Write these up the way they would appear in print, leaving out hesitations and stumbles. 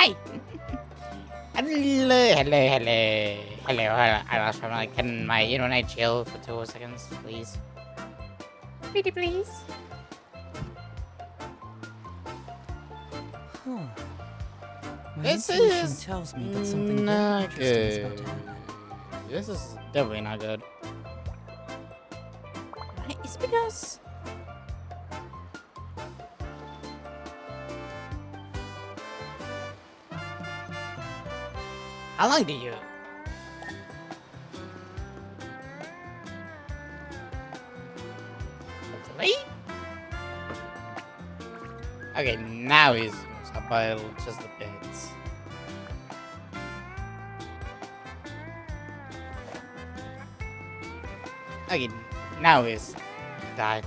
Hi. Hello. Can my internet chill for 2 seconds, please? Pretty please. Huh. My This intuition is tells me that something very not interesting is about good. to happen. This is definitely not good. It's because how long do you? Hopefully. Okay, now he's about just a bit. Okay, now he's died.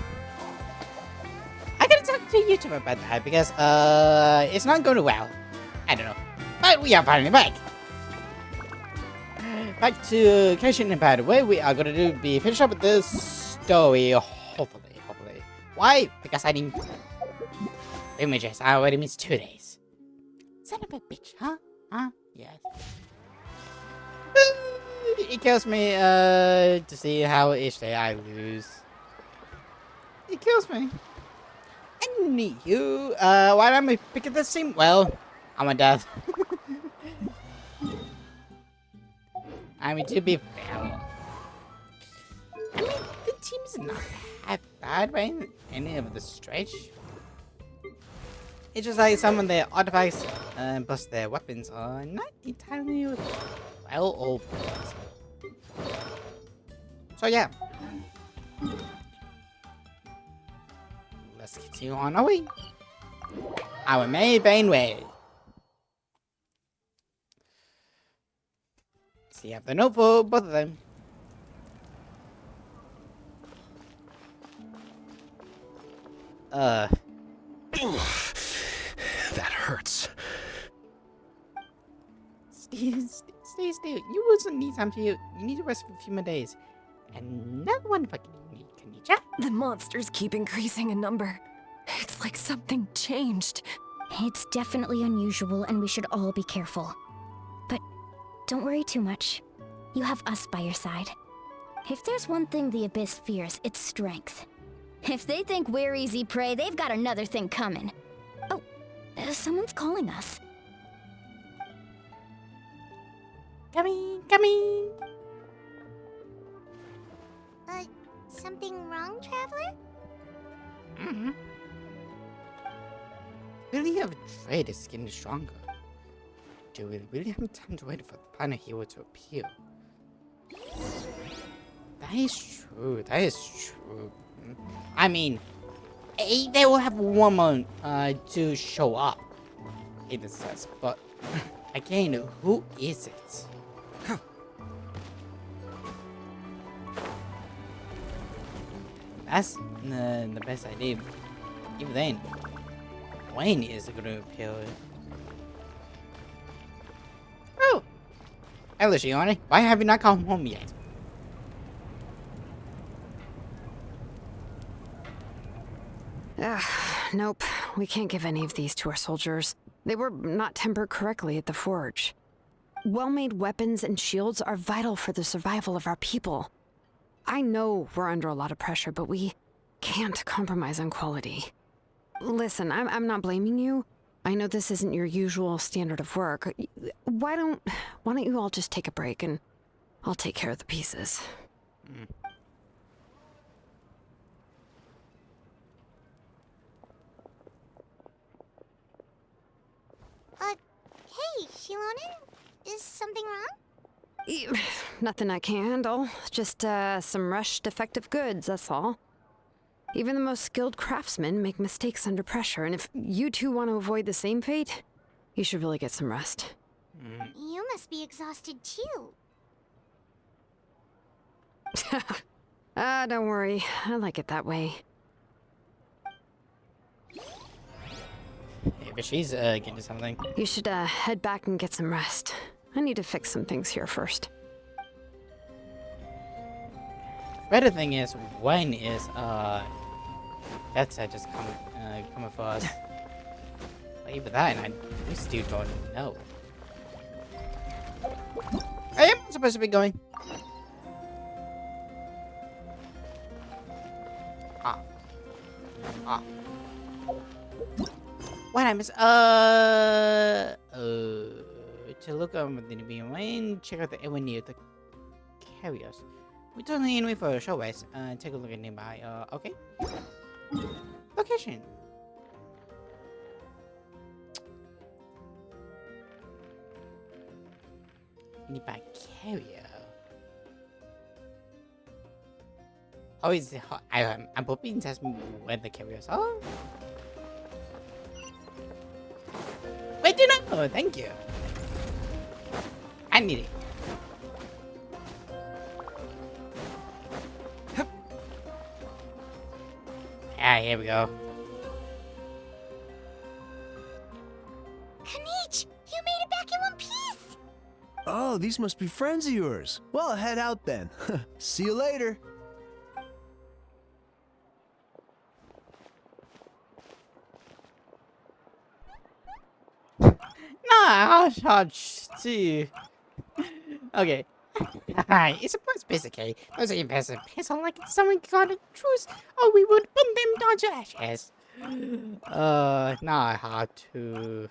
I gotta talk to YouTube about that because it's not going well. I don't know, but we are finally back. Back to Catching Impact, where we are gonna be finish up with this story. Hopefully. Why? Because I didn't. Images. I already missed 2 days. Son of a bitch, huh? Yes. It kills me to see how each day I lose. It kills me. Anywho, why am I picking this team? Well, I'm a death. I mean, to be fair, I mean, the team's not that bad by any of the stretch. It's just like some of their artifacts plus their weapons are not entirely well or bad. So yeah. Let's continue on our way. Our Maybane way. So you have the note for both of them. That hurts. Stay still. You also need time to heal. You need to rest for a few more days. Another one fucking need, Kanija. The monsters keep increasing in number. It's like something changed. It's definitely unusual and we should all be careful. But don't worry too much. You have us by your side. If there's one thing the Abyss fears, it's strength. If they think we're easy prey, they've got another thing coming. Oh, someone's calling us. Coming. Something wrong, Traveler? Mm-hmm. Really have trade is getting stronger. Do we really have time to wait for the final hero to appear? That is true. I mean, they will have one month to show up in the sense, but again, who is it? That's the best idea. Even then, Wayne is going to appear. Oh! Hello, Shione. Why have you not come home yet? Nope. We can't give any of these to our soldiers. They were not tempered correctly at the forge. Well-made weapons and shields are vital for the survival of our people. I know we're under a lot of pressure, but we can't compromise on quality. Listen, I'm not blaming you. I know this isn't your usual standard of work. Why don't you all just take a break and I'll take care of the pieces. Hey, Shilonen? Is something wrong? Nothing I can handle. Just, some rushed defective goods, that's all. Even the most skilled craftsmen make mistakes under pressure, and if you two want to avoid the same fate, you should really get some rest. You must be exhausted too. Don't worry. I like it that way. If she's getting something. You should, head back and get some rest. I need to fix some things here first. Better thing is, when is, that's just coming for us. Either that, and we still don't know. I am supposed to be going. Ah. What I miss? To look over the behind, check out the area near the carriers. We turn the enemy for a short rest and take a look at nearby. Okay. Location. Nearby carrier. Oh, is it? I'm hoping that's where the carriers are. Wait, do not. Oh, thank you. I need it. Ah, here we go. Kanich, you made it back in one piece. Oh, these must be friends of yours. Well, head out then. See you later. Nah, I'll see. Okay. It's supposed basically. Those are invasive pests are like someone got a truce, or we would burn them down to ashes. Now how to.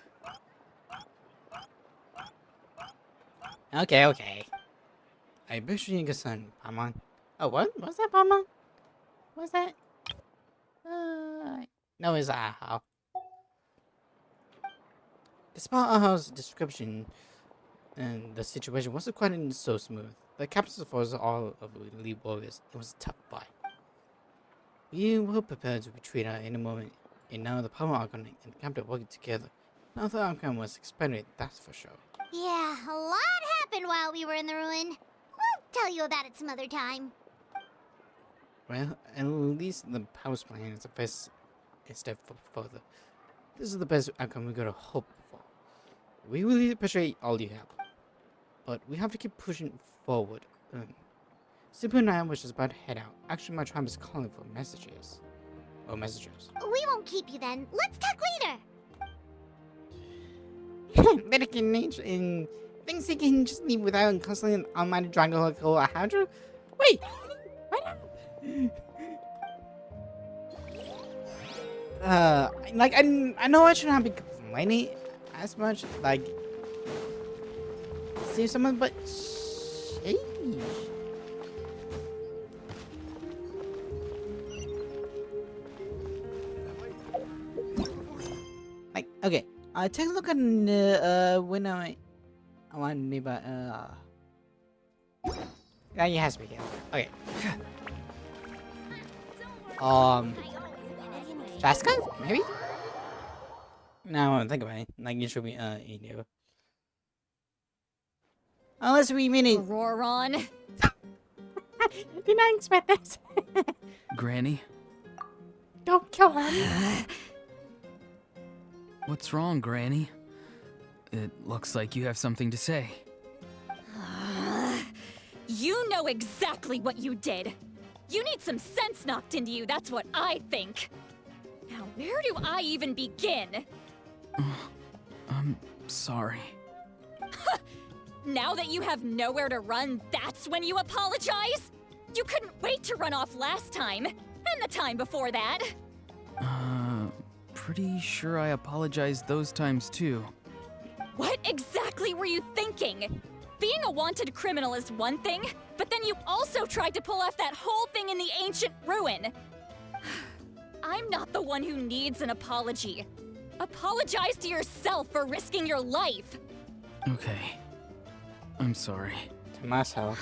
Okay. I bet you get some Paimon. Oh, what? What's that, Paimon? What's that? No, it's how. Despite Aha's description and the situation wasn't quite so smooth, the captain's force all of the elite warriors. It was a tough fight. We were prepared to retreat at any moment, and now the power archon and the captain working together. Now the outcome was expected, that's for sure. Yeah, a lot happened while we were in the ruin. We'll tell you about it some other time. Well, at least the power plan is the first step further. This is the best outcome we gotta hope for. We really appreciate all you help, but we have to keep pushing forward. Super and I was just about to head out. Actually, my tribe is calling for messages. Oh, messages. We won't keep you then. Let's talk later. Dedicated in things he can just leave without constantly unminded trying to hook or how to. Wait! What? Like, I know I shouldn't be complaining as much, like, see someone, but sheesh. Like, okay, take a look at when I want neighbor, yeah, he has to be here. Okay. Jaska? Maybe? No, think about it. Like, it should be, you. Unless we mean it. Roron. Did not expect this. Granny? Don't kill him. What's wrong, Granny? It looks like you have something to say. You know exactly what you did. You need some sense knocked into you, that's what I think. Now, where do I even begin? I'm sorry. Now that you have nowhere to run, that's when you apologize? You couldn't wait to run off last time, and the time before that. Pretty sure I apologized those times too. What exactly were you thinking? Being a wanted criminal is one thing, but then you also tried to pull off that whole thing in the ancient ruin. I'm not the one who needs an apology. Apologize to yourself for risking your life. Okay. I'm sorry. To myself.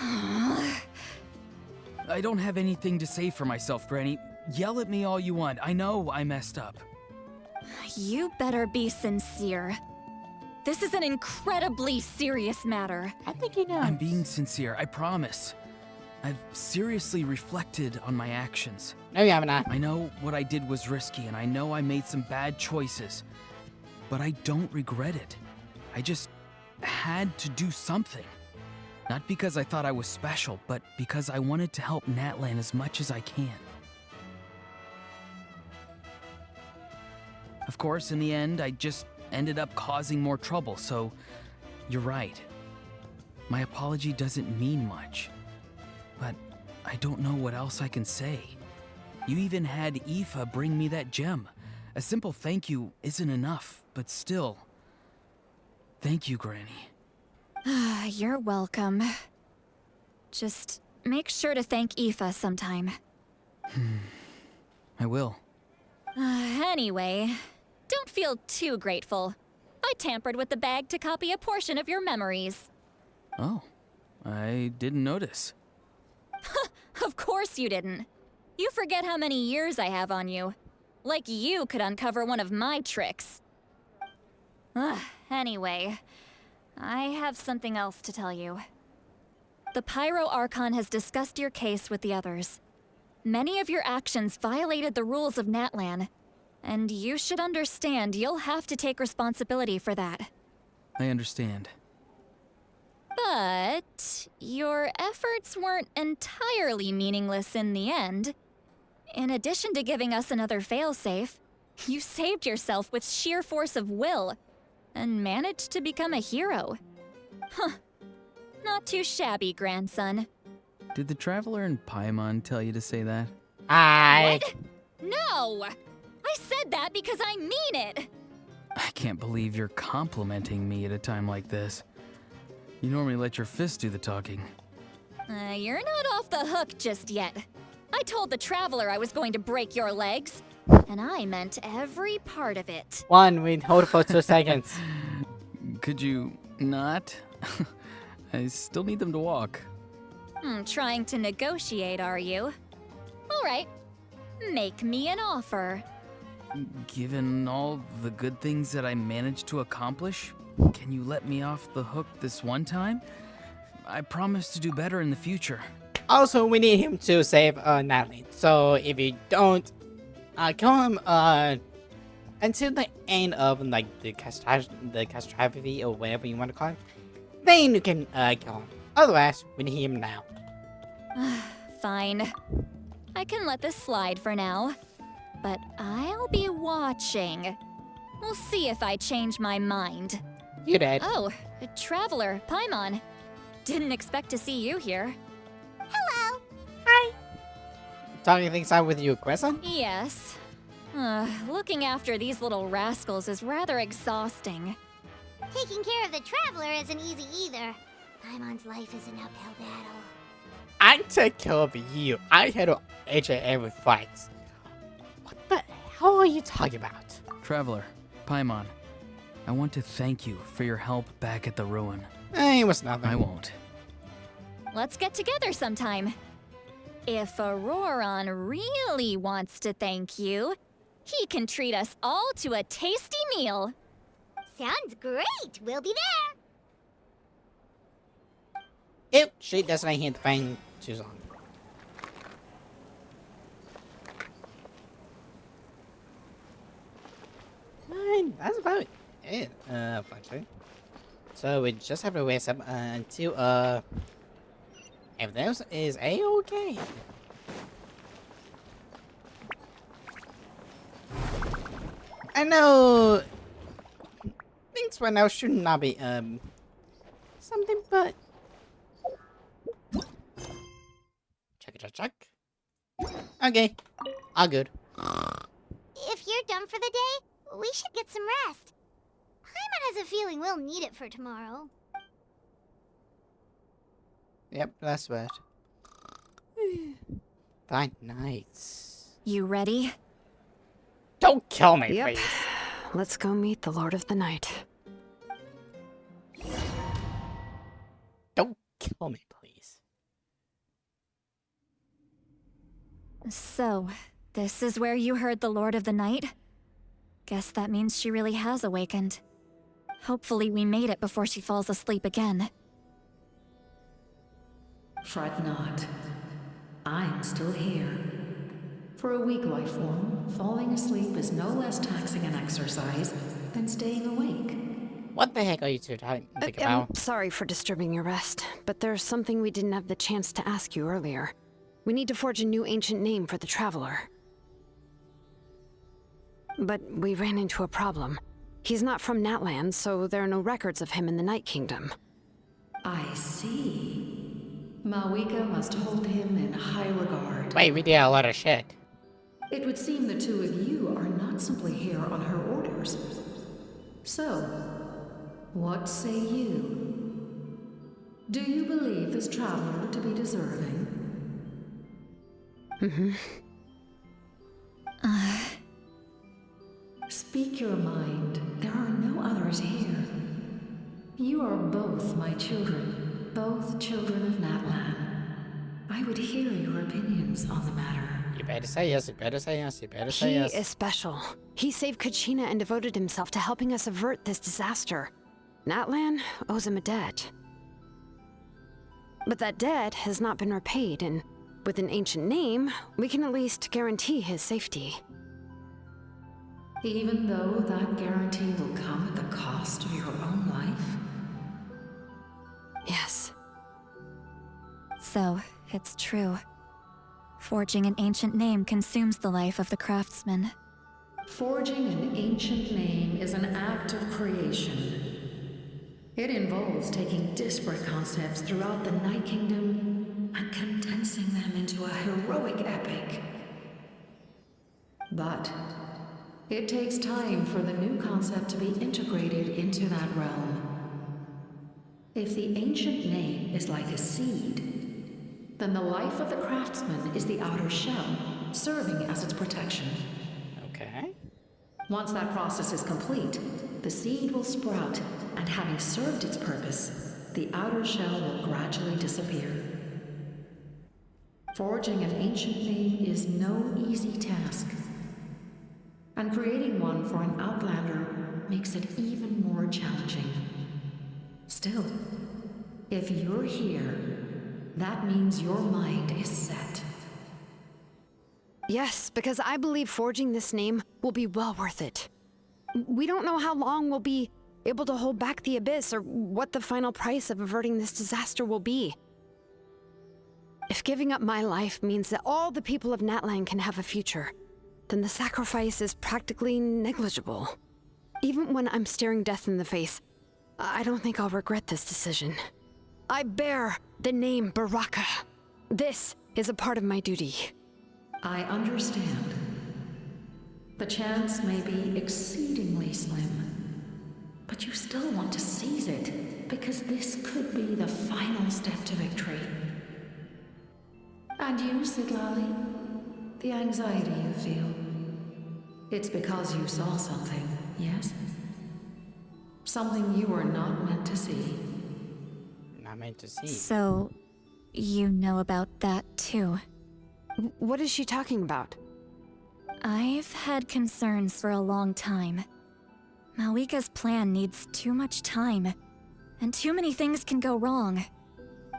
I don't have anything to say for myself, Granny. Yell at me all you want. I know I messed up. You better be sincere. This is an incredibly serious matter. I think he knows. I'm being sincere, I promise. I've seriously reflected on my actions. No, you haven't. I know what I did was risky, and I know I made some bad choices. But I don't regret it. I just had to do something. Not because I thought I was special, but because I wanted to help Natlan as much as I can. Of course, in the end, I just ended up causing more trouble, so you're right. My apology doesn't mean much, but I don't know what else I can say. You even had Aoife bring me that gem. A simple thank you isn't enough, but still. Thank you, Granny. You're welcome. Just make sure to thank Aoife sometime. I will. Anyway, don't feel too grateful. I tampered with the bag to copy a portion of your memories. Oh, I didn't notice. Of course you didn't. You forget how many years I have on you. Like you could uncover one of my tricks. Anyway, I have something else to tell you. The Pyro Archon has discussed your case with the others. Many of your actions violated the rules of Natlan, and you should understand you'll have to take responsibility for that. I understand. But your efforts weren't entirely meaningless in the end. In addition to giving us another failsafe, you saved yourself with sheer force of will and managed to become a hero. Huh. Not too shabby, grandson. Did the Traveler in Paimon tell you to say that? What? No! I said that because I mean it! I can't believe you're complimenting me at a time like this. You normally let your fist do the talking. You're not off the hook just yet. I told the Traveler I was going to break your legs, and I meant every part of it. We hold for 2 seconds. Could you not? I still need them to walk. Trying to negotiate, are you? All right. Make me an offer. Given all the good things that I managed to accomplish, can you let me off the hook this one time? I promise to do better in the future. Also, we need him to save Natlan. So if you don't kill him until the end of like the catastrophe or whatever you want to call it, then you can kill him. Otherwise, we need him now. Fine. I can let this slide for now. But I'll be watching. We'll see if I change my mind. You did. Oh, Traveler, Paimon. Didn't expect to see you here. Hello. Talking things out with you, Grayson? Yes. Looking after these little rascals is rather exhausting. Taking care of the Traveler isn't easy either. Paimon's life is an uphill battle. I take care of you. I handle every fight. What the hell are you talking about? Traveler, Paimon, I want to thank you for your help back at the ruin. It was nothing. I won't. Let's get together sometime. If Auroron really wants to thank you, he can treat us all to a tasty meal. Sounds great. We'll be there. If she doesn't hear the thing too long. Fine, that's about it. Actually. So we just have to wait up until everything else is a-okay. I know things right now should not be something, but check. Okay, all good. If you're done for the day, we should get some rest. Paimon has a feeling we'll need it for tomorrow. Yep, that's right. Fine nights. You ready? Don't kill me, Yep. please. Let's go meet the Lord of the Night. Don't kill me, please. So, this is where you heard the Lord of the Night? Guess that means she really has awakened. Hopefully we made it before she falls asleep again. Fret not. I am still here. For a weak life form, falling asleep is no less taxing an exercise than staying awake. What the heck are you two thinking I'm about? sorry for disturbing your rest, but there's something we didn't have the chance to ask you earlier. We need to forge a new ancient name for the Traveler. But we ran into a problem. He's not from Natlan, so there are no records of him in the Night Kingdom. I see. Mawika must hold him in high regard. Wait, we did a lot of shit. It would seem the two of you are not simply here on her orders. So, what say you? Do you believe this traveler to be deserving? Speak your mind. There are no others here. You are both my children, both children of Natlan. I would hear your opinions on the matter. You better say yes, you better say yes, you better say He yes. is special. He saved Kachina and devoted himself to helping us avert this disaster. Natlan owes him a debt. But that debt has not been repaid, and with an ancient name, we can at least guarantee his safety. Even though that guarantee will come at the cost of your own life? Yes. So, it's true. Forging an ancient name consumes the life of the craftsman. Forging an ancient name is an act of creation. It involves taking disparate concepts throughout the Night Kingdom and condensing them into a heroic epic. But it takes time for the new concept to be integrated into that realm. If the ancient name is like a seed, then the life of the craftsman is the outer shell, serving as its protection. Okay. Once that process is complete, the seed will sprout, and having served its purpose, the outer shell will gradually disappear. Forging an ancient name is no easy task, and creating one for an outlander makes it even more challenging. Still, if you're here, that means your mind is set. Yes, because I believe forging this name will be well worth it. We don't know how long we'll be able to hold back the abyss or what the final price of averting this disaster will be. If giving up my life means that all the people of Natlan can have a future, then the sacrifice is practically negligible. Even when I'm staring death in the face, I don't think I'll regret this decision. I bear the name Baraka. This is a part of my duty. I understand. The chance may be exceedingly slim, but you still want to seize it, because this could be the final step to victory. And you, Sidlali, the anxiety you feel, it's because you saw something, yes? Something you were not meant to see. Not meant to see. So, you know about that too. What is she talking about? I've had concerns for a long time. Mawika's plan needs too much time, and too many things can go wrong.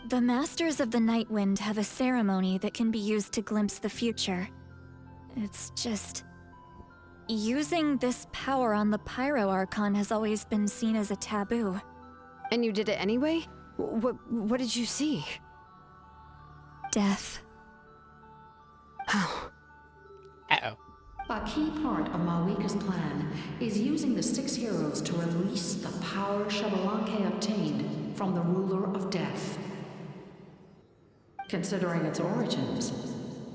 The Masters of the Night Wind have a ceremony that can be used to glimpse the future. It's just... using this power on the Pyro Archon has always been seen as a taboo. And you did it anyway? What did you see? Death. Oh. Uh-oh. A key part of Mawika's plan is using the 6 heroes to release the power Xbalanque obtained from the ruler of death. Considering its origins,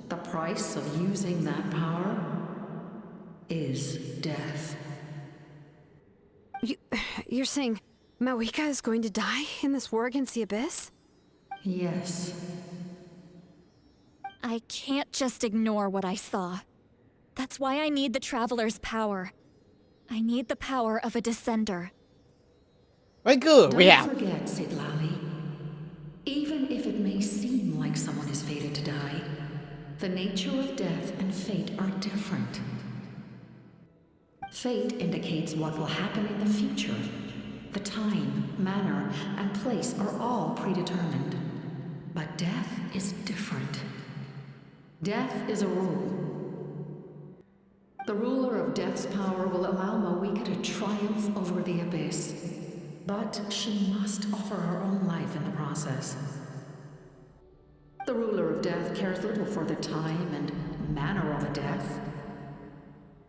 the price of using that power is death. You're saying Mawika is going to die in this war against the Abyss? Yes. I can't just ignore what I saw. That's why I need the Traveler's power. I need the power of a Descender. We're good, we Don't have. forget, Sidlali. Even if it may seem like someone is fated to die, the nature of death and fate are different. Fate indicates what will happen in the future. The time, manner, and place are all predetermined. But death is different. Death is a rule. The ruler of Death's power will allow Mawika to triumph over the Abyss, but she must offer her own life in the process. The ruler of Death cares little for the time and manner of a death.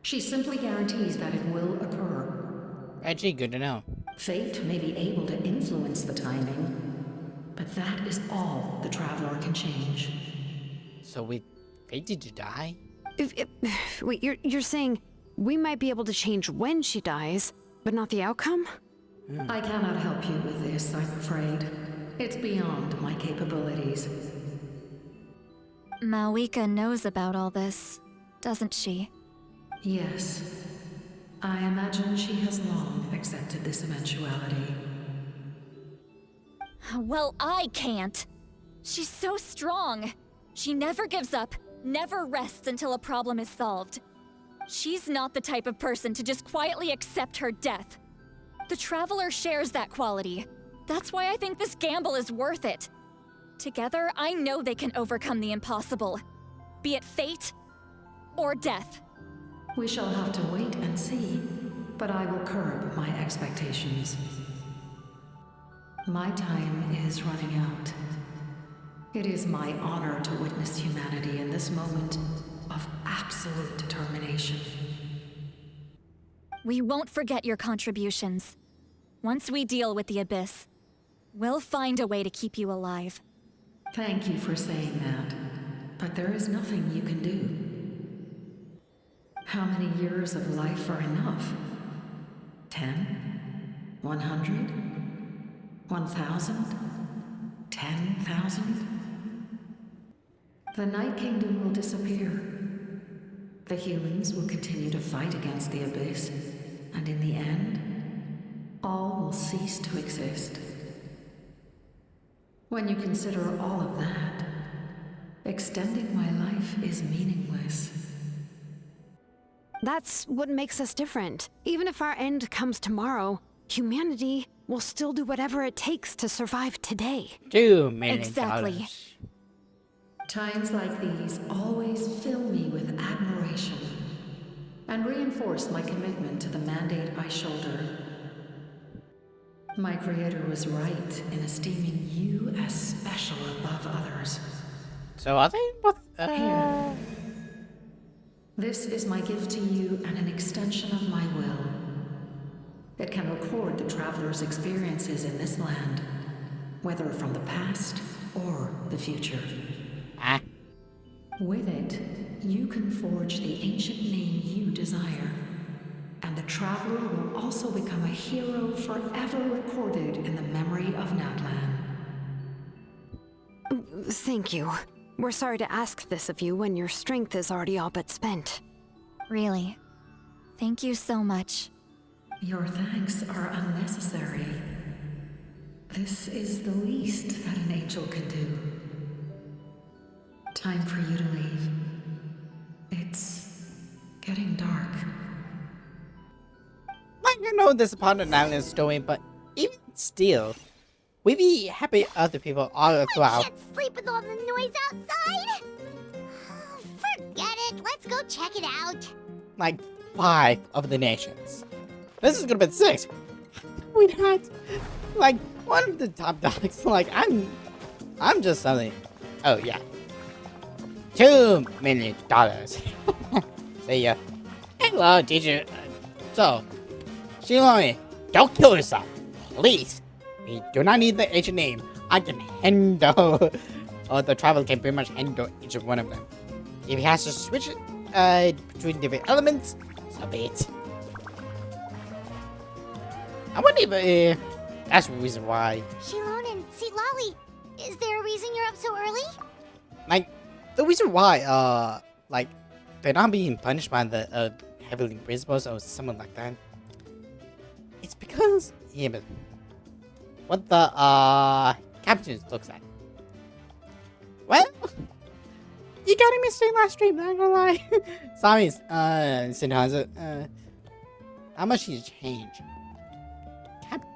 She simply guarantees that it will occur. Actually, good to know. Fate may be able to influence the timing, but that is all the Traveler can change. So we fated to die? Wait, you're saying we might be able to change when she dies, but not the outcome? I cannot help you with this, I'm afraid. It's beyond my capabilities. Malwika knows about all this, doesn't she? Yes. I imagine she has long accepted this eventuality. Well, I can't. She's so strong. She never gives up, never rests until a problem is solved. She's not the type of person to just quietly accept her death. The Traveler shares that quality. That's why I think this gamble is worth it. Together, I know they can overcome the impossible. Be it fate or death. We shall have to wait and see, but I will curb my expectations. My time is running out. It is my honor to witness humanity in this moment of absolute determination. We won't forget your contributions. Once we deal with the Abyss, we'll find a way to keep you alive. Thank you for saying that, but there is nothing you can do. How many years of life are enough? 10? 100? 1,000? 10,000? The Night Kingdom will disappear. The humans will continue to fight against the Abyss, and in the end, all will cease to exist. When you consider all of that, extending my life is meaningless. That's what makes us different. Even if our end comes tomorrow, humanity will still do whatever it takes to survive today. $2 million. Exactly. Times like these always fill me with admiration and reinforce my commitment to the mandate I shoulder. My creator was right in esteeming you as special above others. So are they both? Here. This is my gift to you and an extension of my will. It can record the Traveler's experiences in this land, whether from the past or the future. Ah. With it, you can forge the ancient name you desire, and the Traveler will also become a hero forever recorded in the memory of Natlan. Thank you. We're sorry to ask this of you when your strength is already all but spent. Really. Thank you so much. Your thanks are unnecessary. This is the least that an angel can do. Time for you to leave. It's getting dark. Like, I know this is part of Natlan's story, but even still, we'd be happy other people all I throughout. can't sleep with all the noise outside. Forget it. Let's go check it out. Like 5 of the nations. This is gonna be 6. We'd had like one of the top dogs. Like I'm just something. Oh yeah. $2 million. See ya. Hello, teacher. So, Shiloni, don't kill yourself, please. We do not need the ancient name. I can handle, or the Traveler can pretty much handle each one of them. If he has to switch between different elements, so be it. I wonder if that's the reason why. Shilon and Lolly, is there a reason you're up so early? Like, the reason why, like, they're not being punished by the heavenly principles or someone like that. It's because, yeah, but what the captain looks like. Well, you got a mistake last stream, not gonna lie. Sorry, Sinhanza. How much did you change? Captain?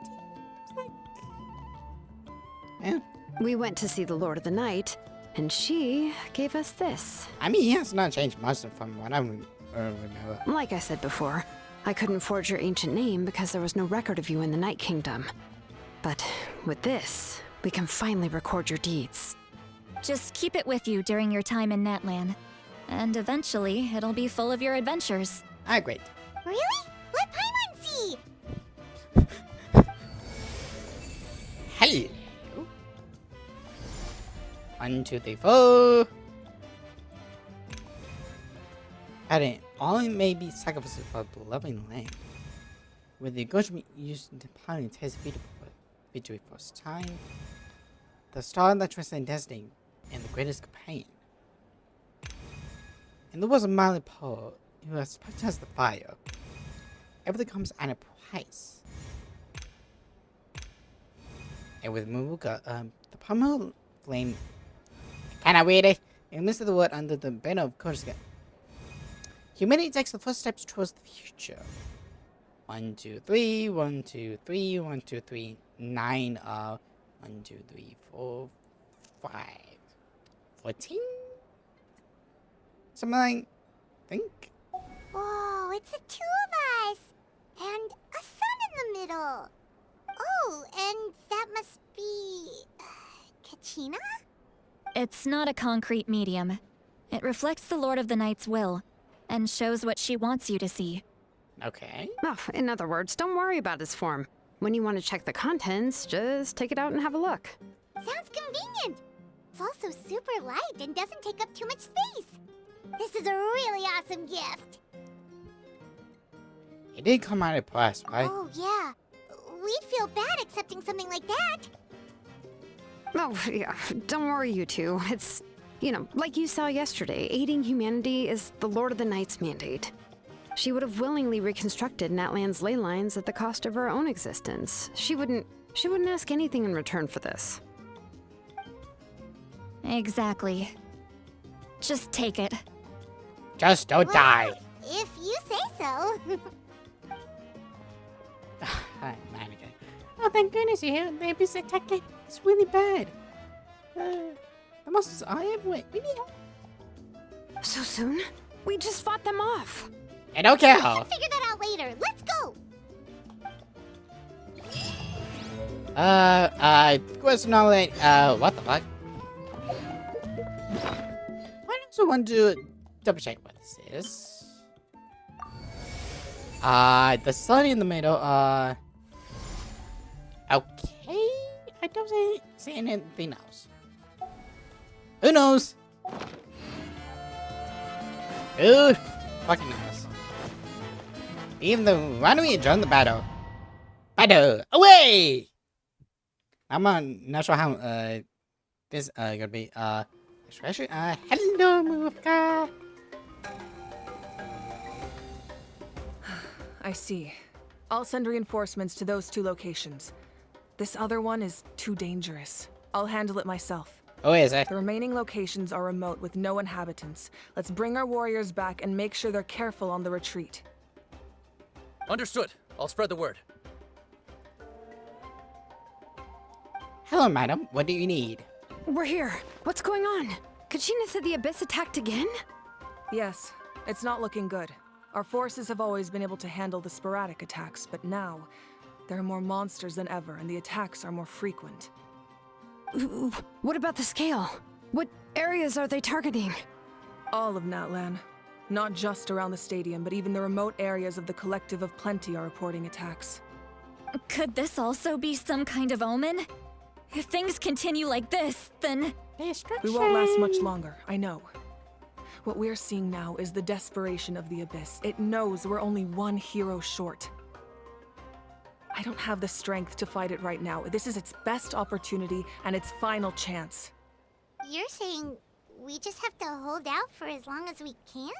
Yeah. We went to see the Lord of the Night, and she gave us this. I mean, he has not changed much from what I remember. Like I said before, I couldn't forge your ancient name because there was no record of you in the Night Kingdom. But with this, we can finally record your deeds. Just keep it with you during your time in Natlan. And eventually, it'll be full of your adventures. I agree. Really? Let Paimon see! 1, 2, 3, 4. Adding all may be sacrificed for a beloved land. With the encouragement used to pilot taste victory first time. The star that transcends destiny and the greatest companion. And there was a mighty poet who has protested the fire. Everything comes at a price. And with Muruka, the primal flame. Can I read it? In the midst of the world under the banner of Kurska. Humanity takes the first steps towards the future. 1, 2, 3, 1, 2, 3, 1, 2, 3, 9, 1, 2, 3, 4, 5, 14? Something like, I think. Whoa, it's the two of us! And a sun in the middle! Oh, and that must be... Kachina? It's not a concrete medium. It reflects the Lord of the Night's will, and shows what she wants you to see. Okay. Oh, in other words, don't worry about his form. When you want to check the contents, just take it out and have a look. Sounds convenient! It's also super light and doesn't take up too much space. This is a really awesome gift. It did come out of price, right? Oh, yeah. We'd feel bad accepting something like that. Oh, yeah, don't worry, you two. It's, you know, like you saw yesterday, aiding humanity is the Lord of the Night's mandate. She would have willingly reconstructed Natlan's ley lines at the cost of her own existence. She wouldn't ask anything in return for this. Exactly. Just take it. Just don't die. If you say so. Hi, man again. Oh, thank goodness you here. The abyss attack is really bad. The monsters are everywhere. We need help. So soon? We just fought them off. I don't care. We can figure that out later. Let's go. Question on it. What the fuck? I also want to double check what this is. The sun in the middle, okay. I don't see anything else. Who knows? Who fucking knows? Even though, why don't we join the battle? Battle away! I'm not sure how this gonna be expression. Hello, Mufka. I see. I'll send reinforcements to those 2 locations. This other one is too dangerous. I'll handle it myself. Oh, is it? The remaining locations are remote with no inhabitants. Let's bring our warriors back and make sure they're careful on the retreat. Understood. I'll spread the word. Hello, madam. What do you need? We're here. What's going on? Kachina said the Abyss attacked again? Yes, it's not looking good. Our forces have always been able to handle the sporadic attacks, but now, there are more monsters than ever, and the attacks are more frequent. What about the scale? What areas are they targeting? All of Natlan. Not just around the stadium, but even the remote areas of the Collective of Plenty are reporting attacks. Could this also be some kind of omen? If things continue like this, then... We won't last much longer, I know. What we're seeing now is the desperation of the Abyss. It knows we're only one hero short. I don't have the strength to fight it right now. This is its best opportunity and its final chance. You're saying we just have to hold out for as long as we can?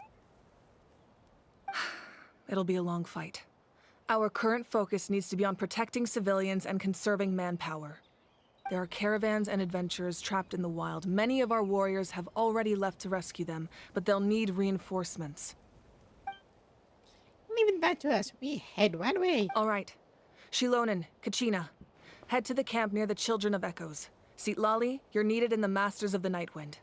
It'll be a long fight. Our current focus needs to be on protecting civilians and conserving manpower. There are caravans and adventurers trapped in the wild. Many of our warriors have already left to rescue them, but they'll need reinforcements. Leave that to us. We head right away. All right. Shilonen, Kachina, head to the camp near the Children of Echoes. Lali, you're needed in the Masters of the Nightwind.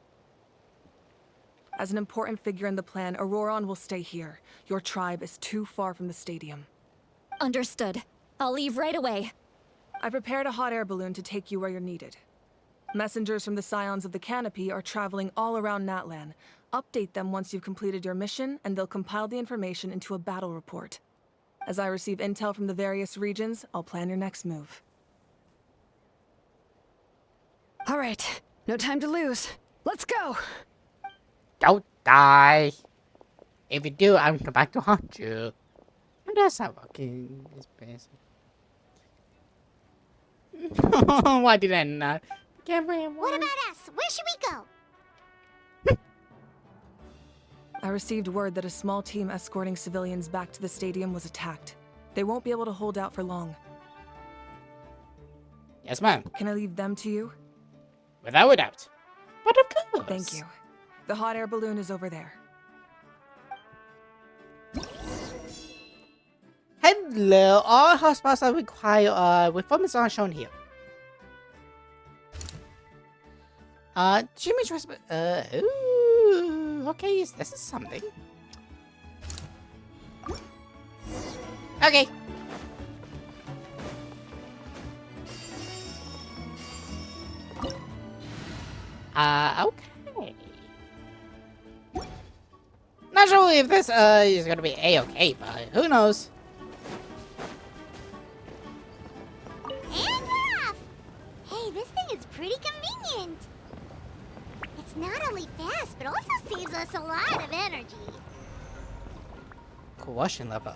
As an important figure in the plan, Auroron will stay here. Your tribe is too far from the stadium. Understood. I'll leave right away. I prepared a hot air balloon to take you where you're needed. Messengers from the Scions of the Canopy are traveling all around Natlan. Update them once you've completed your mission, and they'll compile the information into a battle report. As I receive intel from the various regions, I'll plan your next move. All right, No time to lose. Let's go! Don't die. If you do, I'm coming back to haunt you. And that's not working. This basic. Why did I not? What about us? Where should we go? I received word that a small team escorting civilians back to the stadium was attacked. They won't be able to hold out for long. Yes, ma'am. Can I leave them to you? Without a doubt. But of course. Thank you. The hot air balloon is over there. Hello, all hotspots that require performance are shown here. Jimmy Trust. Ooh, okay, yes, this is something. Okay. Okay. Not sure if this is gonna be a-okay, but who knows? And we're off! Hey, this thing is pretty convenient. It's not only fast, but also saves us a lot of energy. Question level.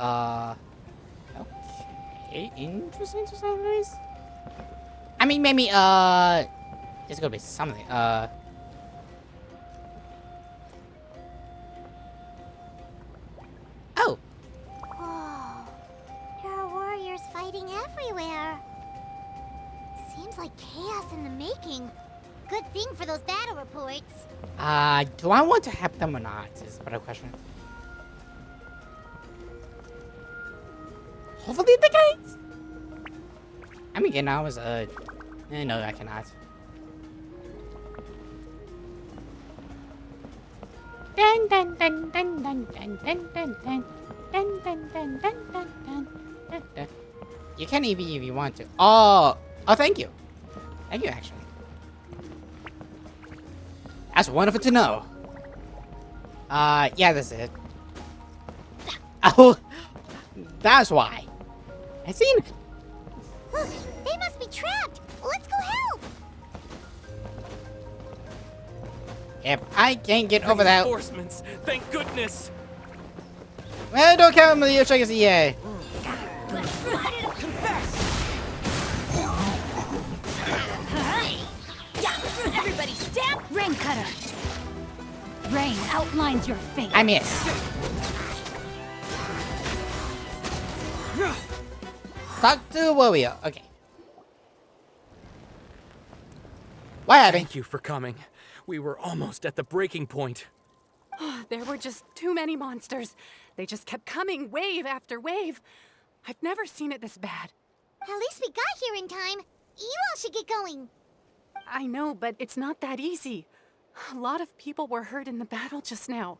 Okay. Interesting to say the least. I mean, maybe, it's gonna be something. Oh. Whoa. There are warriors fighting everywhere. Seems like chaos in the making. Good thing for those battle reports. Do I want to help them or not? Is a better question. Hopefully the case. I mean, again, I was, no, I cannot. Dun dun dun dun dun dun dun dun dun dun dun dun dun dun dun dun. You can EV if you want to. Oh, thank you. Thank you, actually. That's wonderful to know. Yeah, that's it. Oh, that's why. I seen it. Look, they must be trapped. Let's go help. If I can't get over that, Reinforcements. Thank goodness. well, don't count me. You're checking the EA. Everybody stab! Rain cutter! Rain outlines your fate. I missed. Talk to warrior. Okay. What happened? Thank you for coming. We were almost at the breaking point. There were just too many monsters. They just kept coming, wave after wave. I've never seen it this bad. At least we got here in time. You all should get going. I know, but it's not that easy. A lot of people were hurt in the battle just now.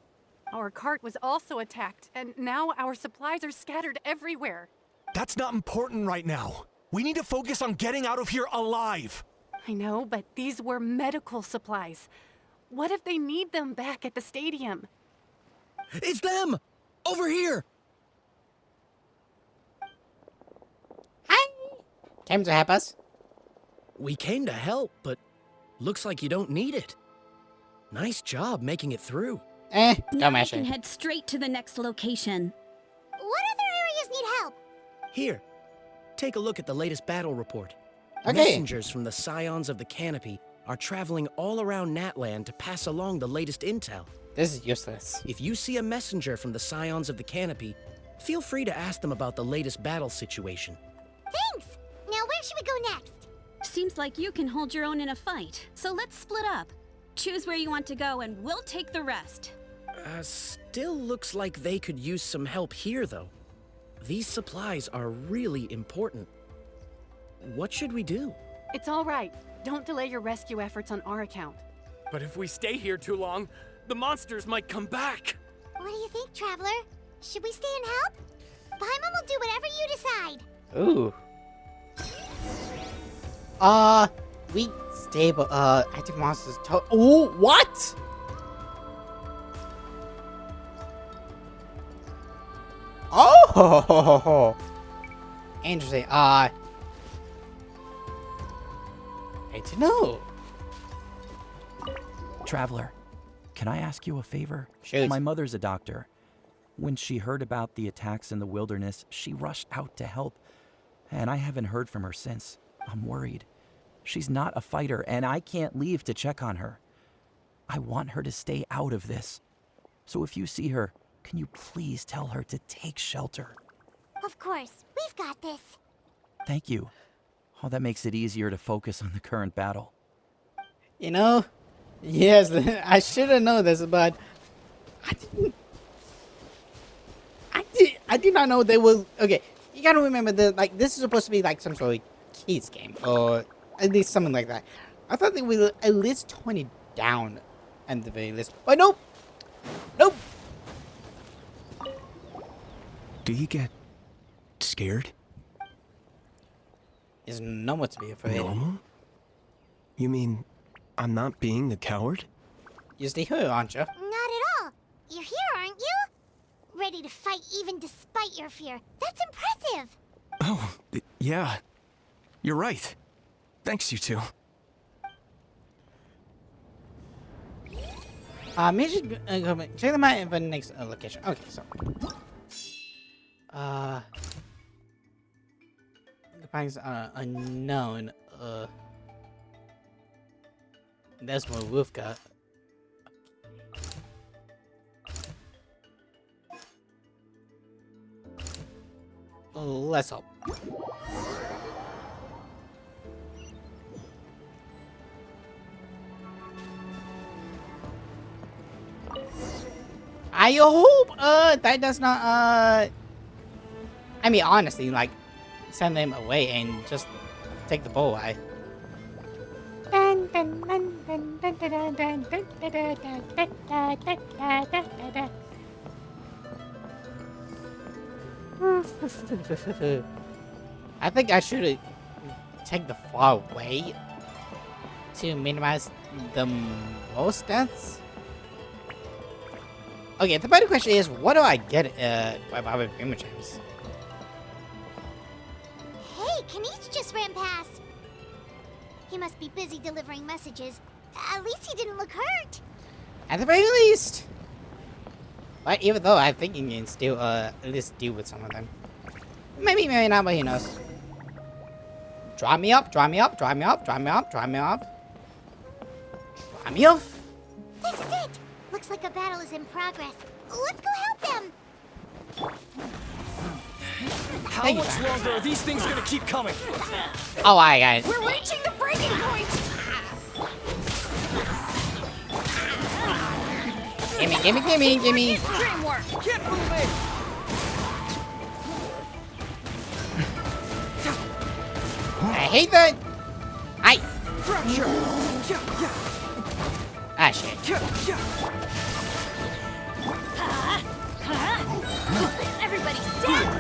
Our cart was also attacked, and now our supplies are scattered everywhere. That's not important right now. We need to focus on getting out of here alive. I know, but these were medical supplies. What if they need them back at the stadium? It's them! Over here! Hi. Came to help us. We came to help, but looks like you don't need it. Nice job making it through. Don't Now we mention. can head straight to the next location. What other areas need help? Here, take a look at the latest battle report. Okay. Messengers from the Scions of the Canopy are traveling all around Natlan to pass along the latest intel. This is useless. If you see a messenger from the Scions of the Canopy, feel free to ask them about the latest battle situation. Thanks. Now where should we go next? Seems like you can hold your own in a fight, so let's split up. Choose where you want to go and we'll take the rest. Still looks like they could use some help here, though. These supplies are really important. What should we do? It's all right. Don't delay your rescue efforts on our account. But if we stay here too long, the monsters might come back. What do you think, Traveler? Should we stay and help? Paimon will do whatever you decide. Ooh. Weak, stable, active monsters. Oh, what? Oh, interesting. Great to know. Traveler, can I ask you a favor? Shoot. My mother's a doctor. When she heard about the attacks in the wilderness, she rushed out to help, and I haven't heard from her since. I'm worried. She's not a fighter, and I can't leave to check on her. I want her to stay out of this. So if you see her, can you please tell her to take shelter? Of course, we've got this. Thank you. Oh, that makes it easier to focus on the current battle. You know, yes, I should have known this, but I did not know they will. Okay, you gotta remember that like this is supposed to be like some sort of kids game or at least something like that. I thought they were at least 20 down at the very least, but nope, nope. Do you get scared? There's no more to be afraid. Normal? You mean I'm not being the coward? You're still here, aren't you? Not at all. You're here, aren't you? Ready to fight even despite your fear. That's impressive. Oh, yeah. You're right. Thanks, you two. Maybe check them out in the next location. Okay, so. Companions are unknown. That's what we've got. Let's hope. I hope that does not I mean honestly like send them away and just take the bow away. I think I should take the far away to minimize the most deaths. Okay, the better question is, what do I get by Bobby Prima Gems? Hey, Kanish just ran past. He must be busy delivering messages. At least he didn't look hurt. At the very least. But even though I think you can still at least deal with some of them. Maybe, maybe not, but who knows. Draw me up, draw me up, draw me up, draw me up, draw me up. Draw me up. This is it. Looks like a battle is in progress. Let's go help them. How much longer are these things gonna keep coming? Oh, I got it. We're reaching the breaking point! Gimme, gimme, gimme, gimme. Dreamwork! Get moving! I hate that. I. Fracture! Ah, shit. Everybody stand!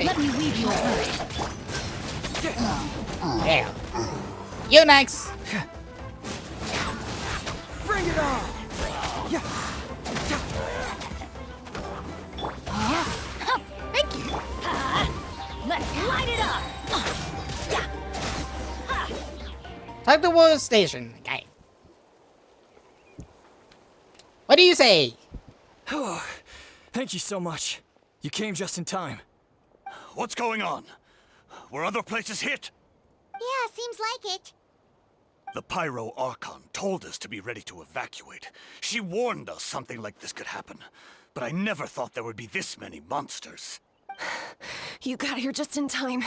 Let me weave you first. Yeah. You next. Bring it on! Thank you. Let's light it up! Talk to World Station. Okay. What do you say? Thank you so much. You came just in time. What's going on? Were other places hit? Yeah, seems like it. The Pyro Archon told us to be ready to evacuate. She warned us something like this could happen. But I never thought there would be this many monsters. You got here just in time.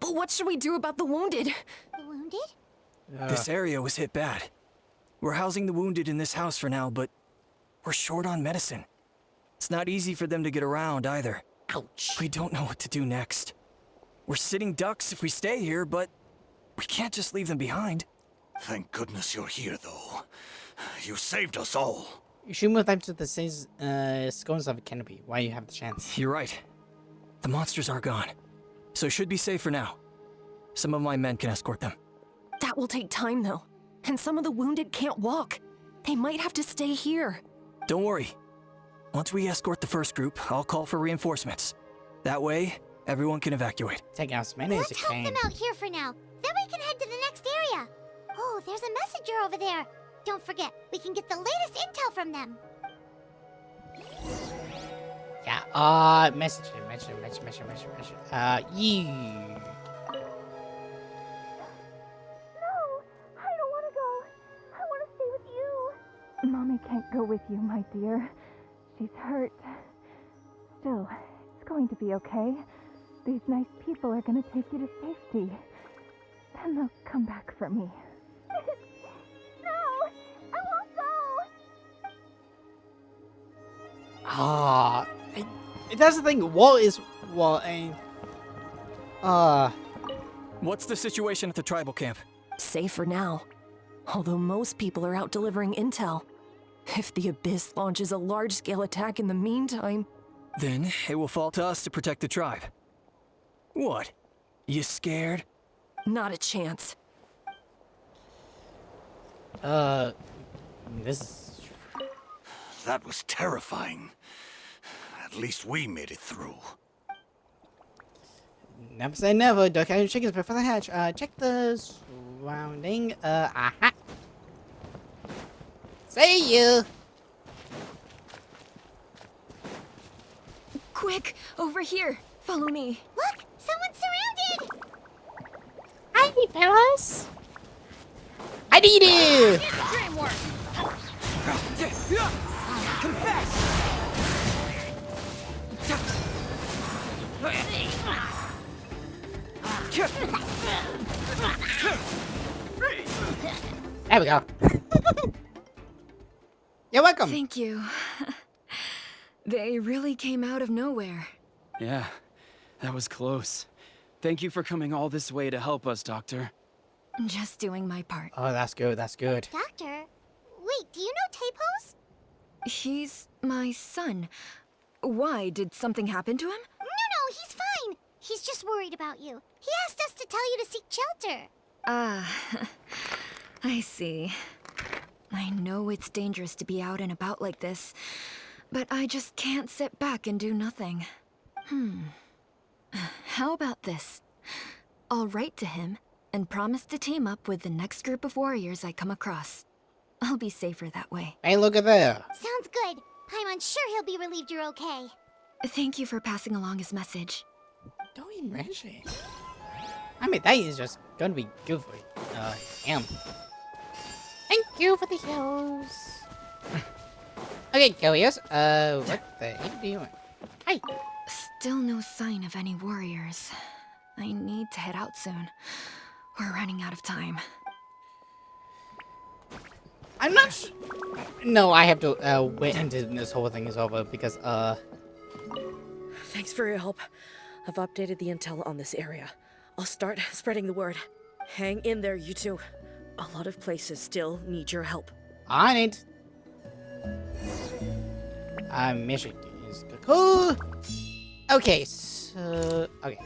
But what should we do about the wounded? The wounded? This area was hit bad. We're housing the wounded in this house for now, but we're short on medicine. It's not easy for them to get around either. Ouch. We don't know what to do next. We're sitting ducks if we stay here, but we can't just leave them behind. Thank goodness you're here, though. You saved us all. You should move them to the scones of a canopy while you have the chance. You're right. The monsters are gone, so it should be safe for now. Some of my men can escort them. That will take time, though. And some of the wounded can't walk. They might have to stay here. Don't worry. Once we escort the first group, I'll call for reinforcements. That way, Everyone can evacuate. Take out as many as Let's you help can. them out here for now. Then we can head to the next area. Oh, there's a messenger over there. Don't forget, we can get the latest intel from them. Yeah, message. You. I don't want to go. I want to stay with you. Mommy can't go with you, my dear. She's hurt. Still, it's going to be okay. These nice people are going to take you to safety. Then they'll come back for me. No! I won't go! That's the thing. What is what? What's the situation at the tribal camp? Safe for now. Although most people are out delivering intel. If the Abyss launches a large-scale attack in the meantime... Then it will fall to us to protect the tribe. What? You scared? Not a chance. This... That was terrifying. At least we made it through. Never say never. Don't count your chickens before they hatch. Check the surrounding. Aha. See you. Quick, over here. Follow me. Look, someone's surrounded. Hi, fellas. I need you. Confess! There we go. You're welcome. Thank you. They really came out of nowhere. Yeah, that was close. Thank you for coming all this way to help us, Doctor. Just doing my part. Oh, that's good. That's good. Doctor, wait, do you know Tapos? He's my son. Why? Did something happen to him? No, he's fine. He's just worried about you. He asked us to tell you to seek shelter. Ah, I see. I know it's dangerous to be out and about like this, but I just can't sit back and do nothing. How about this? I'll write to him and promise to team up with the next group of warriors I come across. I'll be safer that way. Hey, look at there. Sounds good. I'm sure he'll be relieved you're okay. Thank you for passing along his message. Don't even mention it. I mean, that is just gonna be good for him. Thank you for the heals. Okay, Gilius. What the heck are you doing? Hi. Still no sign of any warriors. I need to head out soon. We're running out of time. I'm not. No, I have to wait until this whole thing is over because Thanks for your help. I've updated the intel on this area. I'll start spreading the word. Hang in there, you two. A lot of places still need your help. I need. Mission is cool. Okay, so okay,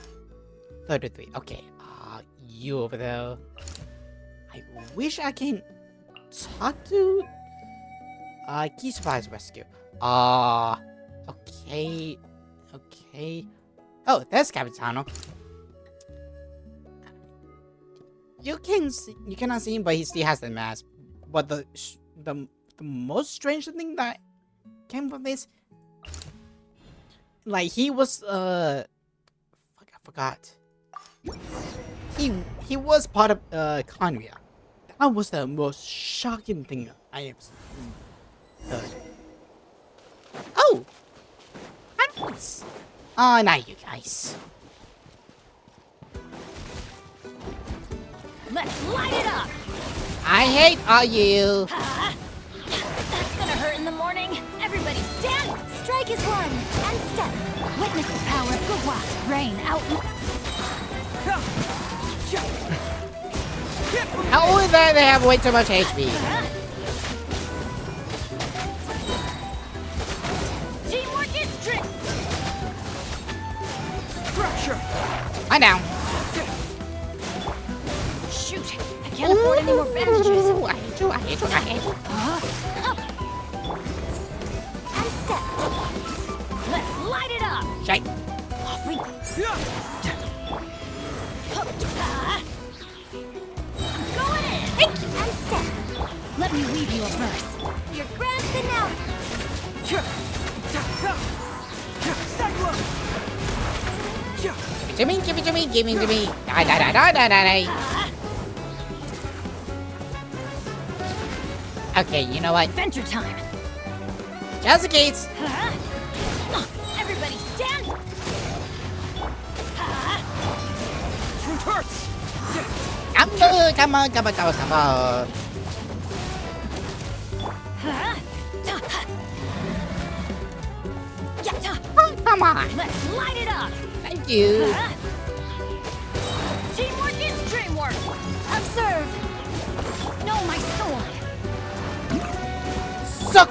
33. Okay, you over there. I wish I can talk to Key Supplies Rescue. Okay. Oh, there's Capitano. You cannot see him, but he still has the mask. But the most strange thing that came from this, like he was I forgot. He was part of Conria. That was the most shocking thing I have heard. Oh, animals! Oh, not you guys. Let's light it up! I hate all you. That's gonna hurt in the morning. Everybody stand! Strike is one! And step! Witness the power of Gugwa! Rain out! How only that they have way too much HP. Teamwork is trick! Fracture! I'm down. Shoot! I can't afford any more bandages! I hate you. And step! Let's light it up! Shite. Off we go! Give it to me, give it to me, give it to me. Die, die, die, die, die, die, die. Okay, you know what? Adventure time. Just the gates. Everybody stand. Truth hurts. Come on, come on, come on, come on, come on. Come on. Let's light it up. Thank you. Teamwork is dreamwork. Observe. Know my sword. Suck.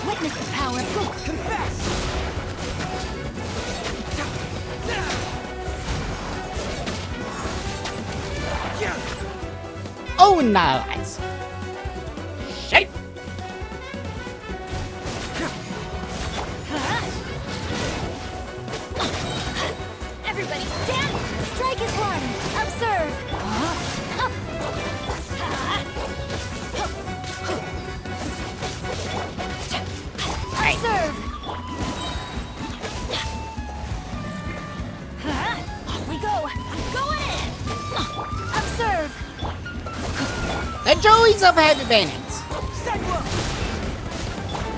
Witness the power of good. Confess. Oh, nice. Shape. Everybody stand. Strike is one. Observe. Observe. Off we go. I'm going in. Observe. The joys of heavy bandits.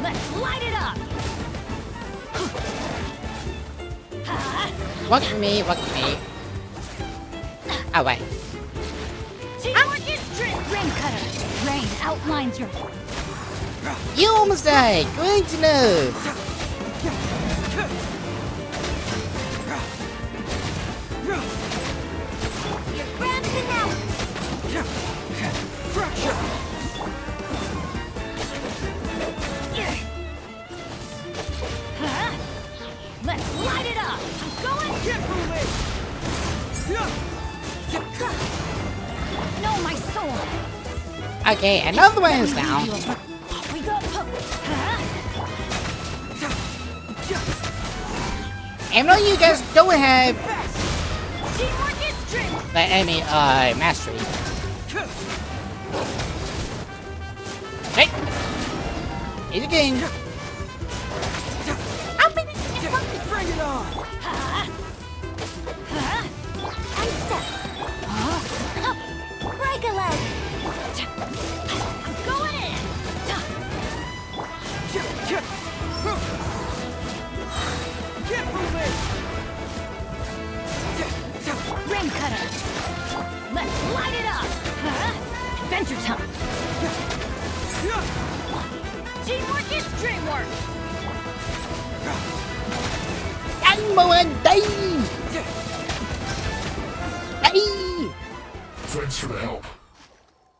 Let's light it up. Walk for me, walk for me. Oh, wait. Teamwork is strength. Rain cutter. Rain outlines your. You almost died. Good to know. You're grand finale. Fracture. Let's light it up. I'm going. Get moving. Know my sword. Okay, another one is down. Off we go. And no, you guys don't have Teamwork is strength. the enemy mastery. Hey, he's a king. Bring it on. And step. Break a leg. I'm going in. Get moving. Rim cutter. Let's light it up. Adventure time. Teamwork is dreamwork. Thanks for the help.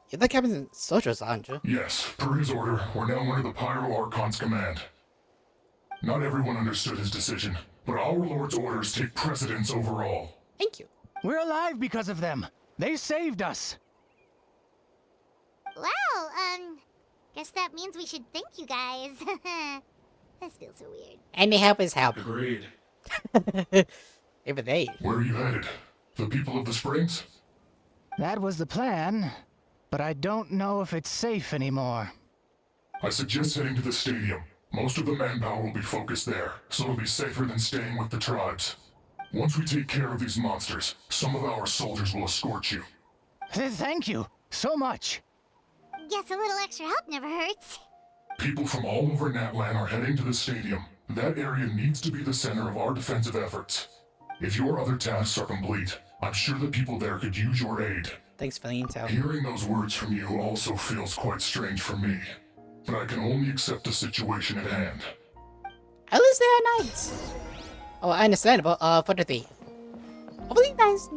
You're the Captain Soldiers, aren't you? Yes, per his order, we're now under the Pyro Archon's command. Not everyone understood his decision, but our Lord's orders take precedence over all. Thank you. We're alive because of them. They saved us. Well, guess that means we should thank you guys. This feels so weird. Any help is help. Agreed. Even they. Where are you headed? The people of the Springs? That was the plan, but I don't know if it's safe anymore. I suggest heading to the stadium. Most of the manpower will be focused there, so it'll be safer than staying with the tribes. Once we take care of these monsters, some of our soldiers will escort you. Thank you so much. Guess a little extra help never hurts. People from all over Natlan are heading to the stadium. That area needs to be the center of our defensive efforts. If your other tasks are complete, I'm sure the people there could use your aid. Thanks for the intel. Hearing those words from you also feels quite strange for me. But I can only accept the situation at hand. At least they are nice. Oh, understandable. For the thief. Hopefully nice.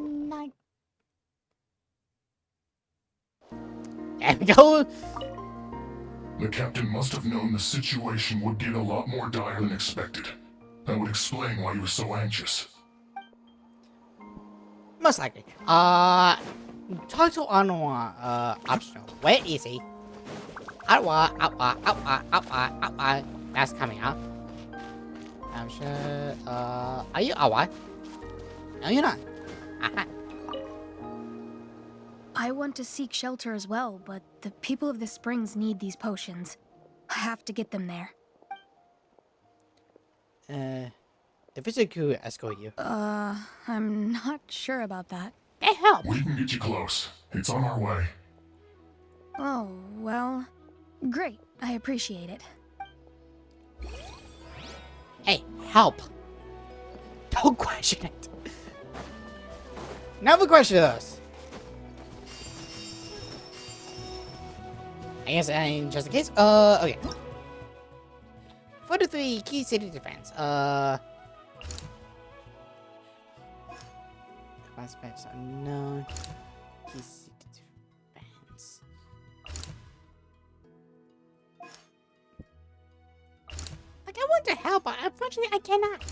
There we go. The captain must have known the situation would get a lot more dire than expected. That would explain why he was so anxious. Most likely. Talk to Anwar, optional. Where is he? Anwar. That's coming up. I'm sure, are you Anwar? No, you're not. Aha. I want to seek shelter as well, but the people of the Springs need these potions. I have to get them there. The visitor could escort you. I'm not sure about that. Get help! We can get you close. It's on our way. Oh, well, great. I appreciate it. Hey, help! Don't question it. Never question us. I guess just in case. Okay. 43 key city defense. Class pets unknown. Key city defense. Like I want to help, but unfortunately I cannot.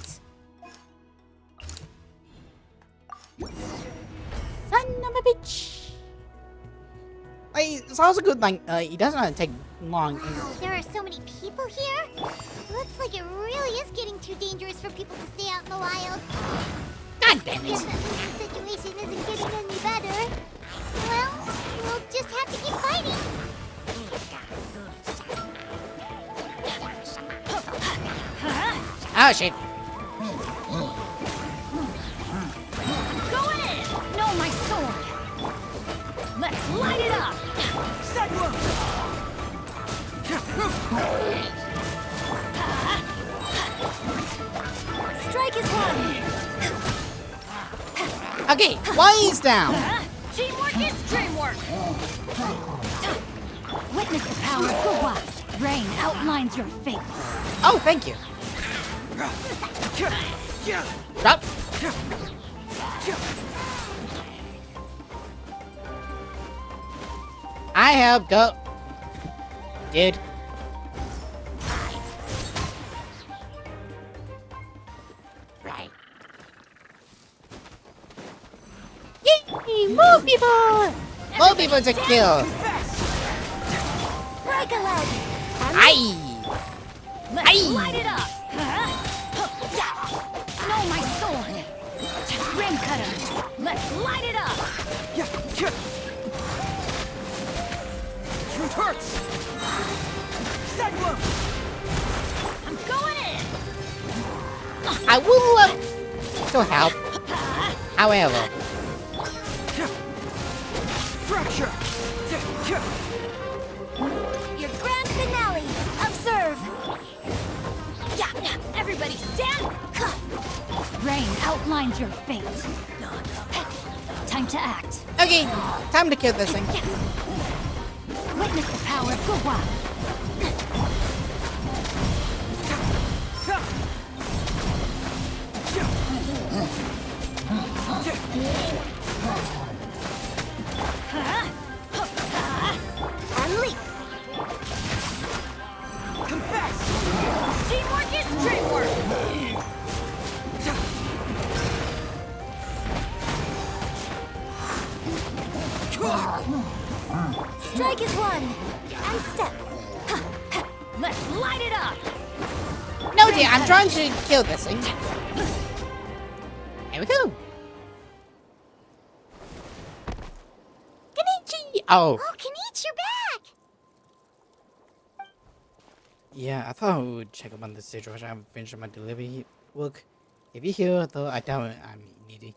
Son of a bitch. Like, it's also good, like, it doesn't take long. Wow, there are so many people here. Looks like it really is getting too dangerous for people to stay out in the wild. God damn it. Guess that means the situation isn't getting any better. Well, we'll just have to keep fighting. Oh, shit. Go in! No, my sword! Let's light it up! Strike is one! Okay, one is down. Teamwork is dreamwork! Witness the power of Gua. Rain outlines your fate. Oh, thank you. Drop. I have go. Dude. Right. Yay! More people! More people to kill! Break a leg! Aye! Let's light it up! No, my sword! Rim cutter! Let's light it up! Truth hurts! Cyclone! I'm going in! I would love to help. However, Fracture! Your grand finale! Observe! Yeah, everybody stand! Rain outlines your fate. Time to act. okay, time to kill this thing. Witness the power of Gua. And leap! Confess! Teamwork is dreamwork! Strike is one! And step! Let's light it up! No, dear, I'm trying to kill this thing. Here we go. Kenichi! Oh. Oh, Kenichi, you're back! Yeah, I thought I would check up on the situation. I haven't finished my delivery work. If you're here, though, I doubt I'm needy.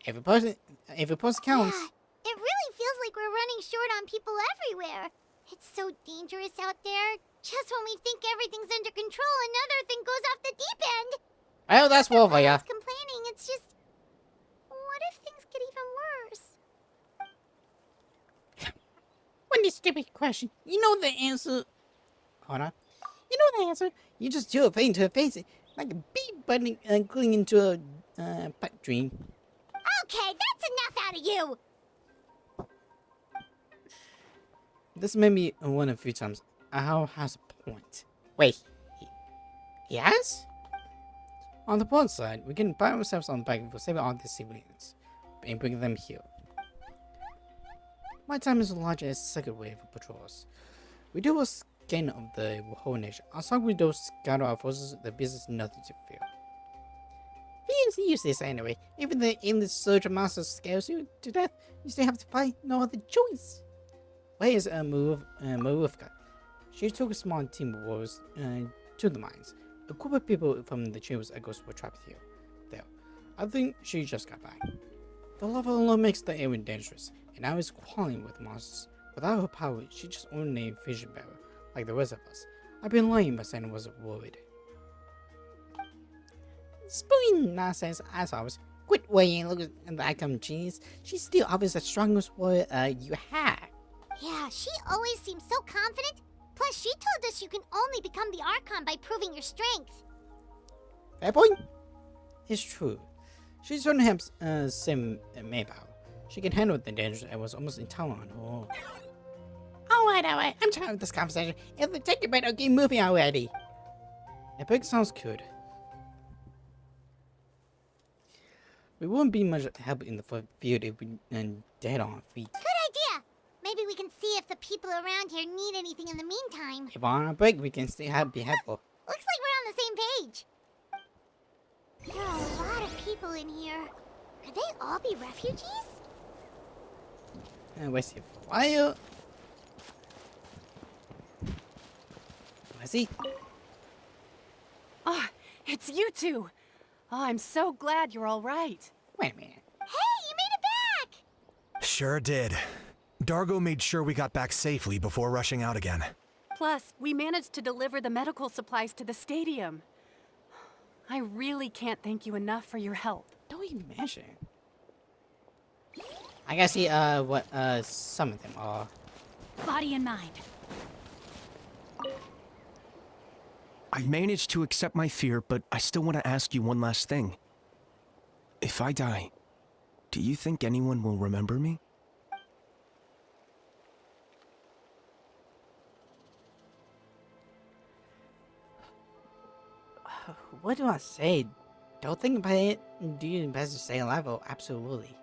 Every person counts. Yeah, it really feels like we're running short on people everywhere. It's so dangerous out there. Just when we think everything's under control, another thing goes off the deep end. Well, that's war for ya. It's complaining. It's just, what if things get even worse? One stupid question. You know the answer. Hold on. You know the answer. You just do a thing to face it, like a bee button clinging to a pipe dream. Okay, that's enough out of you. This made me wonder a few times. How has a point? Wait, he has? On the point side, we can pat ourselves on the back for saving all these civilians and bring them here. My time is larger as second wave of patrols. We do a scan of the whole nation. As long as we don't scatter our forces, the business nothing to fear. Beings use this anyway. Even the endless surge of monsters scares you to death, you still have to fight. No other choice. Where is Maruvka? She took a small team of warriors to the mines. A group of people from the chambers echoes were trapped here. There. I think she just got back. The lava alone makes the area dangerous, and now is quarreling with monsters. Without her power, she's just ordinary vision bearer, like the rest of us. I've been lying by saying I wasn't worried. Spilling nonsense as always. Quit weighing, look at the icon genius. She's still obviously the strongest warrior you have. Yeah, she always seems so confident. Plus, she told us you can only become the Archon by proving your strength. Fair point. It's true. She certainly has same Maybell. She can handle the danger and was almost intolerant on her own. Alright. I'm tired of this conversation. If we take a break, okay, moving already. A break sounds good. We wouldn't be much help in the field if we dead on our feet. Good idea! Maybe we can see if the people around here need anything in the meantime. If we're on a break, we can still be helpful. Looks like we're on the same page. There are a lot of people in here. Could they all be refugees? We're here for a while. I see. Oh, it's you two. Oh, I'm so glad you're all right. Wait a minute. Hey, you made it back! Sure did. Dargo made sure we got back safely before rushing out again. Plus, we managed to deliver the medical supplies to the stadium. I really can't thank you enough for your help. Don't even mention. I gotta see what some of them are. Body and mind. I've managed to accept my fear, but I still want to ask you one last thing. If I die, do you think anyone will remember me? What do I say? Don't think about it. Do your best to stay alive. Oh, absolutely.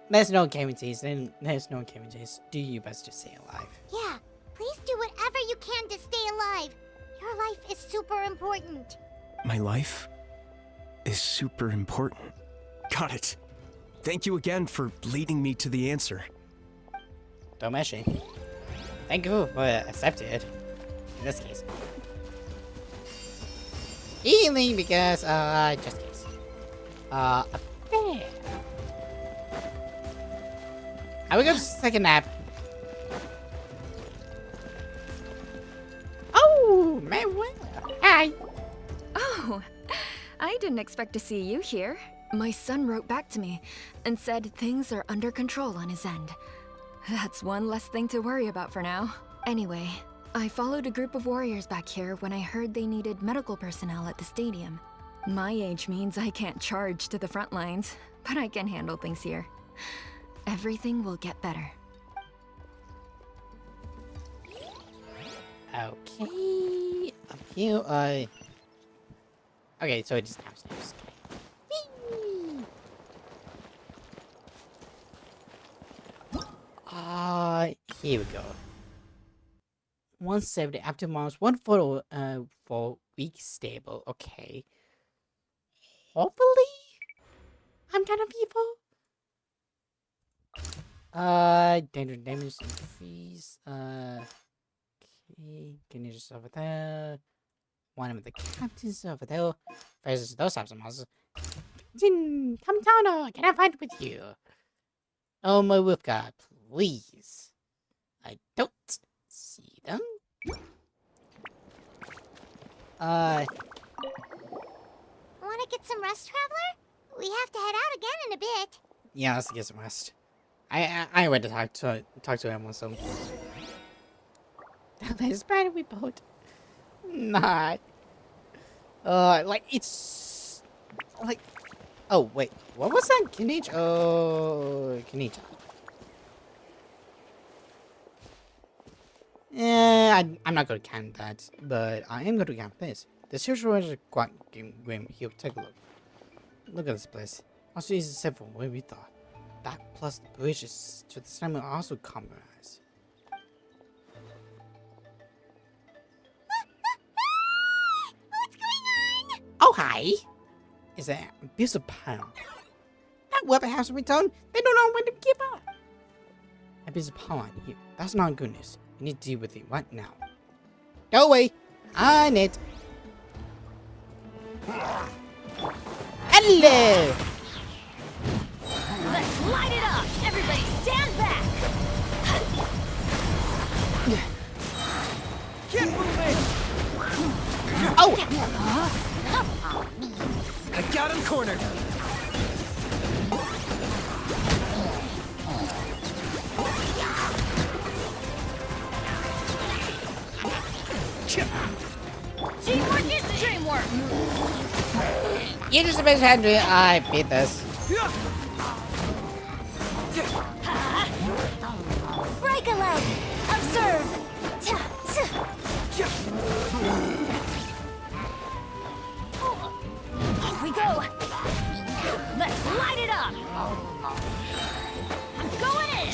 There's no guarantees. There's no guarantees. Do your best to stay alive. Yeah, please do whatever you can to stay alive. Your life is super important. My life is super important. Got it. Thank you again for leading me to the answer. Don't mention. Thank you for accepting it. In this case. Healing because, just in case. A bear. I will go take a nap. Oh, Manuel. Hi. Oh, I didn't expect to see you here. My son wrote back to me and said things are under control on his end. That's one less thing to worry about for now. Anyway, I followed a group of warriors back here when I heard they needed medical personnel at the stadium. My age means I can't charge to the front lines, but I can handle things here. Everything will get better. Okay. Up here, okay, so it just downstairs. Here we go. 170 after Mars, 1 photo for weak stable. Okay. Hopefully I'm kind of evil. Danger damage increase. Okay, Canadians over there. One of the captains over there. Versus those types of monsters. Come down, can I fight with you? Oh my Wolfguard, please. I don't see them. Want to get some rest, Traveler? We have to head out again in a bit. Yeah, let's get some rest. I went to talk to him on some. That is bad we both. Not. Like it's like. Oh wait, what was that? Kinich? Oh, Kinich. Yeah, I'm not gonna count that, but I am gonna count this. The situation is quite grim. Here, take a look. Look at this place. Also, it's except from where we thought. That plus the bridges to the summit are also compromised. What's going on? Oh, hi! Is that abusive pound? That weapon has returned. They don't know when to give up. piece of power on you. That's not good news. We need to deal with it right now. Go away. On it. Hello. Let's light it up! Everybody stand back! Get moving! Oh! I got him cornered. Teamwork is dreamwork! You just supposed to do it. I beat this. Break a leg! Observe! Here we go! Let's light it up! I'm going in!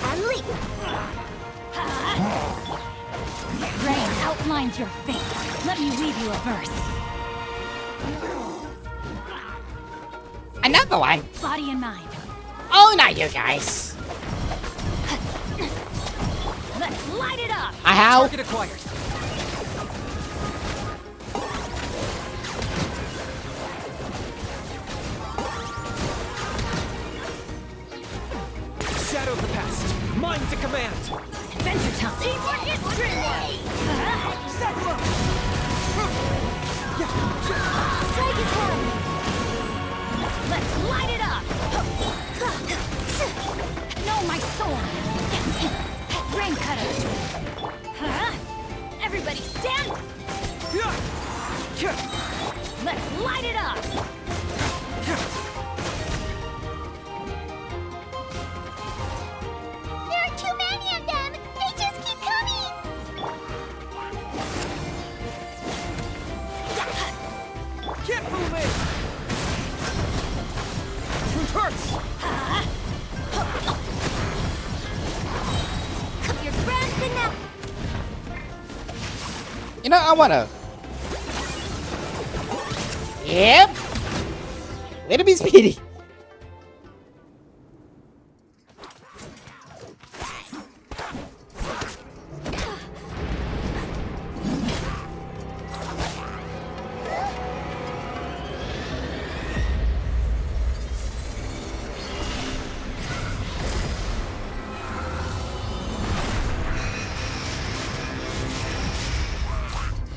And leap! Rain outlines your fate. Let me weave you a verse. Another one. Body and mind. Oh, not you guys. Let's light it up! How? Target acquired. Shadow the past. Mind to command. Adventure time! Teamwork is dreamwork! Set look. Strike his head! Let's light it up! No, my sword! Rain cutter! Everybody stand! Let's light it up! There are too many of them! They just keep coming! Get moving. Truth hurts. Your friends and now. You know, I wanna. Yep. Little bit speedy.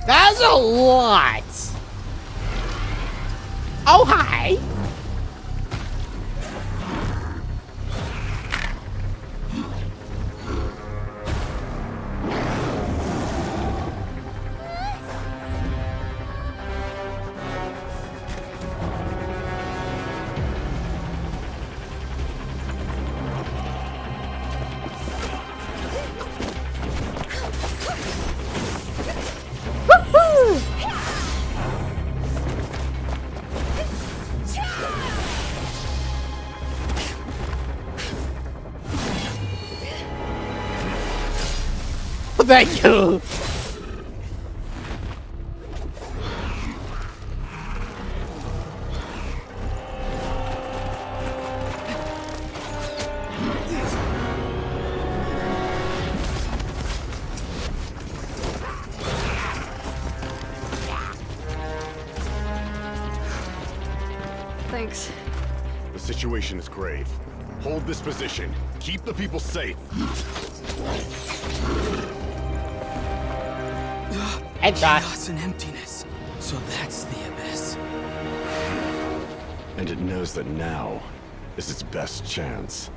That's a lot. Oh, hi. Thank you. Thanks. The situation is grave. Hold this position. Keep the people safe. Chaos and emptiness. So that's the abyss. And it knows that now is its best chance.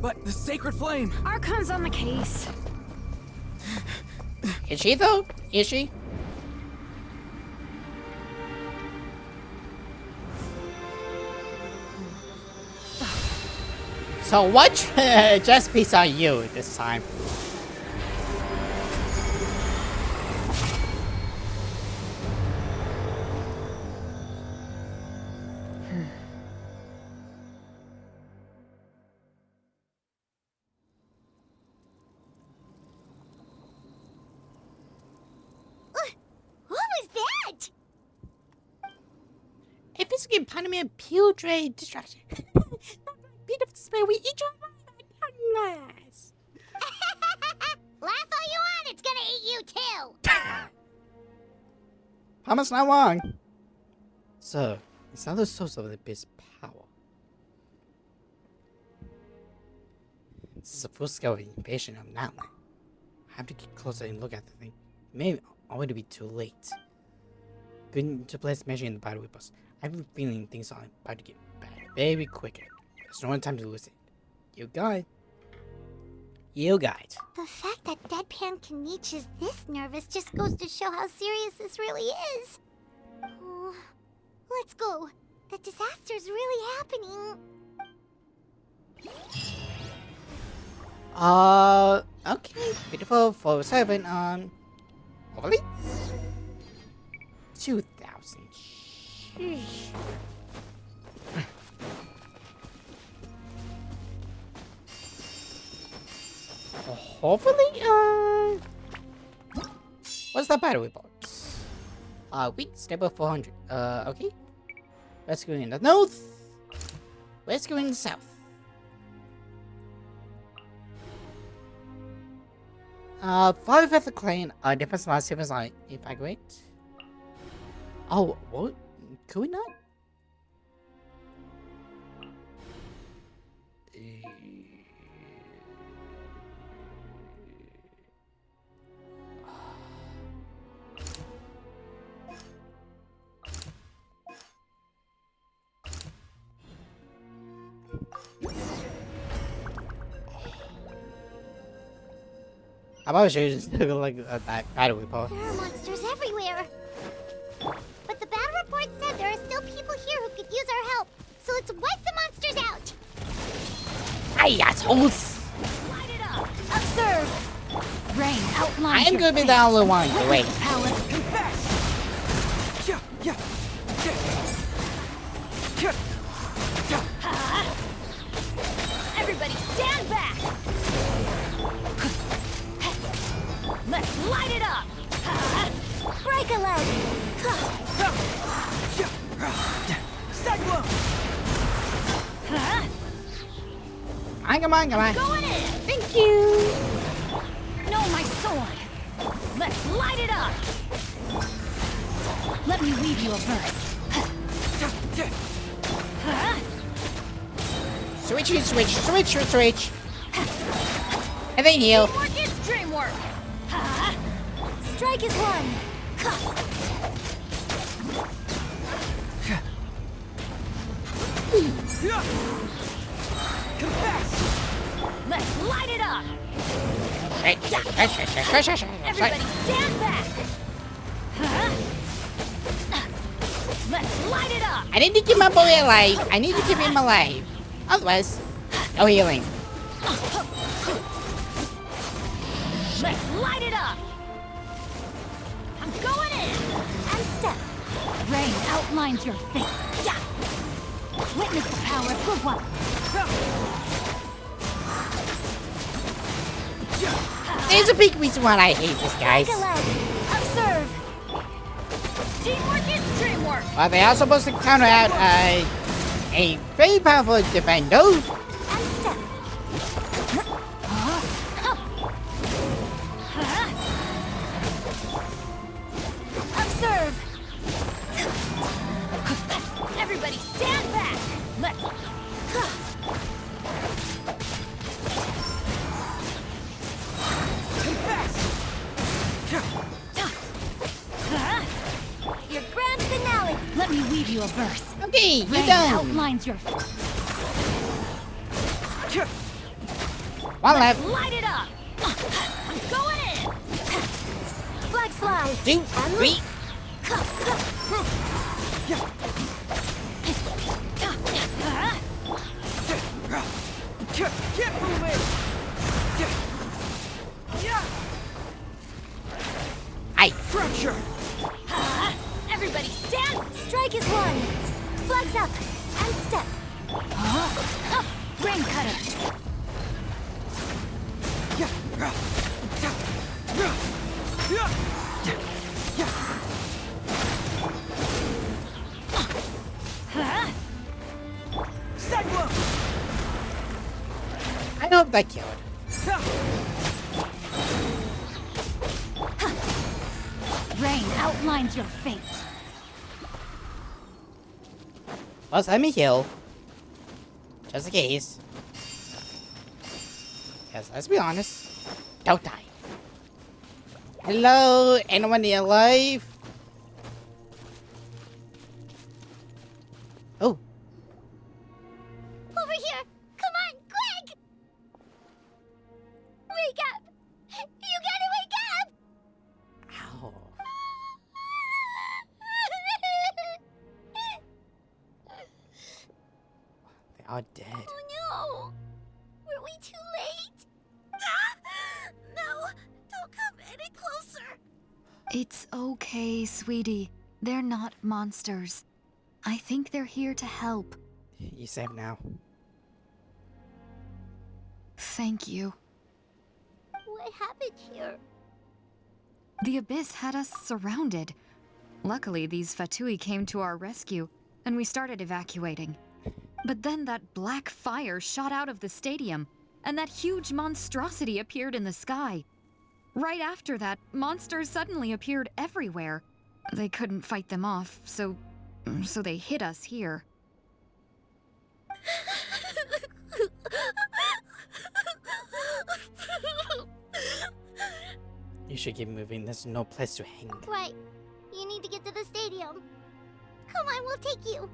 But the sacred flame. Archon's on the case. Is she though? Is she? So what just piece on you this time? What was that? If it's giving Panama a pure distraction. need of despair, we each are nice. Laugh all you want, it's gonna eat you too. Thomas not wrong. So, it's not the source of the abyss power. This is a full-scale invasion of Natlan. I have to get closer and look at the thing. It may already be too late. Going to place measure in the battle with us. I've been feeling things are about to get bad very quickly. There's no time to lose it. You got it. You got it. The fact that Deadpan Kaniche is this nervous just goes to show how serious this really is. Oh, let's go. The disaster's really happening. Okay. Beautiful 47, hopefully? 2,000. Sheesh. Hopefully, what's the battle report? Weak, stable 400. Okay. Let's go in the north. Let's go in the south. 5 at the clan, defense last 7 I evacuate. Oh, what? Could we not? I probably should just took like that battle report. There are monsters everywhere. But the battle report said there are still people here who could use our help. So let's wipe the monsters out. Hey, assholes! Light it up. Observe. Rain outlines. I am gonna be the only one to wait. Power. Confess. Everybody stand back. Let's light it up. Break a leg. Come on. Going in. Thank you. No, my sword. Let's light it up. Let me weave you a verse. Switch. And then heal. Teamwork is dreamwork. Strike is one. Confess. Let's light it up. Everybody stand back. Let's light it up. I need to keep my boy alive. I need to keep him alive. Otherwise, no healing. Let's light it up. I'm going in. And step. Rain outlines your fate. Yeah. Witness the power of the one. There's a big reason why I hate this, guys. Observe. Teamwork is dreamwork. Well, they are supposed to counter out a very powerful defender. And step. Observe. Everybody stand back. Let's. Your grand finale. Let me weave you a verse. Okay, you Rain done. outlines your. One left. Light it up. I'm going in. Flag fly. 2, 3. Get moving. Aye. Fracture. Everybody stand. Strike is one. Flags up. And step. Rain cutter. that killed. Rain outlines your fate. Plus, let me heal. Just in case. Because let's be honest. Don't die. Hello? Anyone alive? Oh. Over here! Come on, quick! Wake up! You gotta wake up! Ow. They are dead. Oh no! Were we too late? No! Don't come any closer! It's okay, sweetie. They're not monsters. I think they're here to help. You safe now. Thank you. What happened here? The Abyss had us surrounded. Luckily, these Fatui came to our rescue, and we started evacuating. But then that black fire shot out of the stadium, and that huge monstrosity appeared in the sky. Right after that, monsters suddenly appeared everywhere. They couldn't fight them off, so they hit us here. You should keep moving. There's no place to hang. Right. You need to get to the stadium. Come on, we'll take you.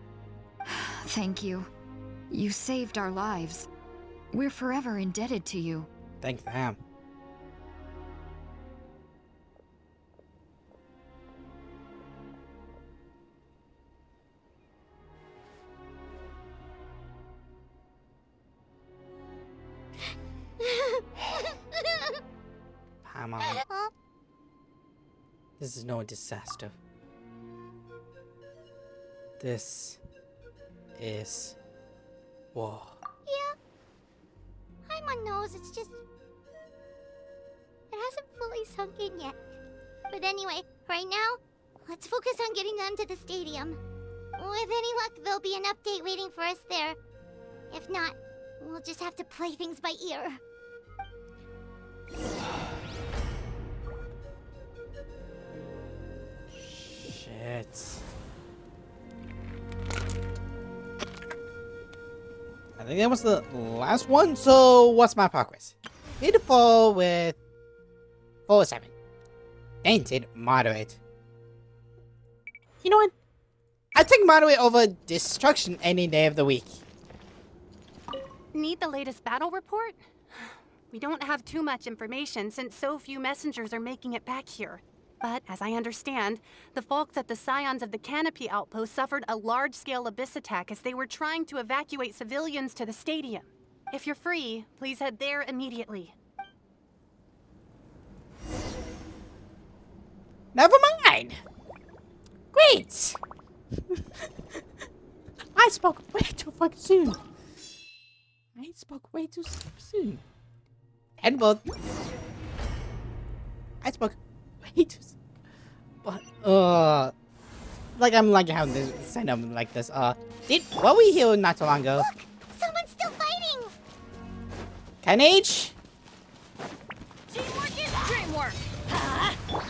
Thank you. You saved our lives. We're forever indebted to you. Thank them. Come on. Huh? This is no disaster. This is war. Yeah. Paimon knows, it's just... It hasn't fully sunk in yet. But anyway, right now, let's focus on getting them to the stadium. With any luck, there'll be an update waiting for us there. If not, we'll just have to play things by ear. Shit. I think that was the last one. So what's my progress? Beautiful with 4-7. Tainted moderate. You know what? I take moderate over destruction any day of the week. Need the latest battle report? We don't have too much information since so few messengers are making it back here. But, as I understand, the folks at the Scions of the Canopy Outpost suffered a large-scale abyss attack as they were trying to evacuate civilians to the stadium. If you're free, please head there immediately. Never mind. Great. I spoke way too fucking soon. I spoke way too soon. And both. I spoke way too soon. But, like, I'm like how this set up like this. Were we here not so long ago? Look! Someone's still fighting! Carnage? Teamwork is dreamwork!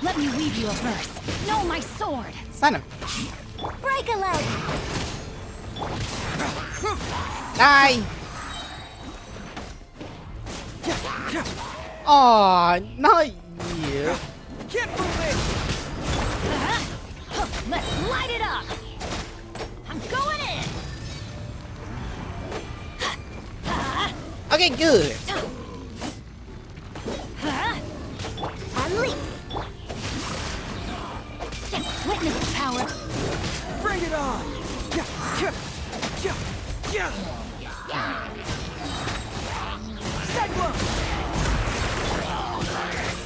Let me weave you a verse. Know my sword. Son of... Break a leg! Die! Aw, not you. Keep moving! Let's light it up! I'm going in! Okay, good. Unleash! Witness the power! Bring it on! Cyclone!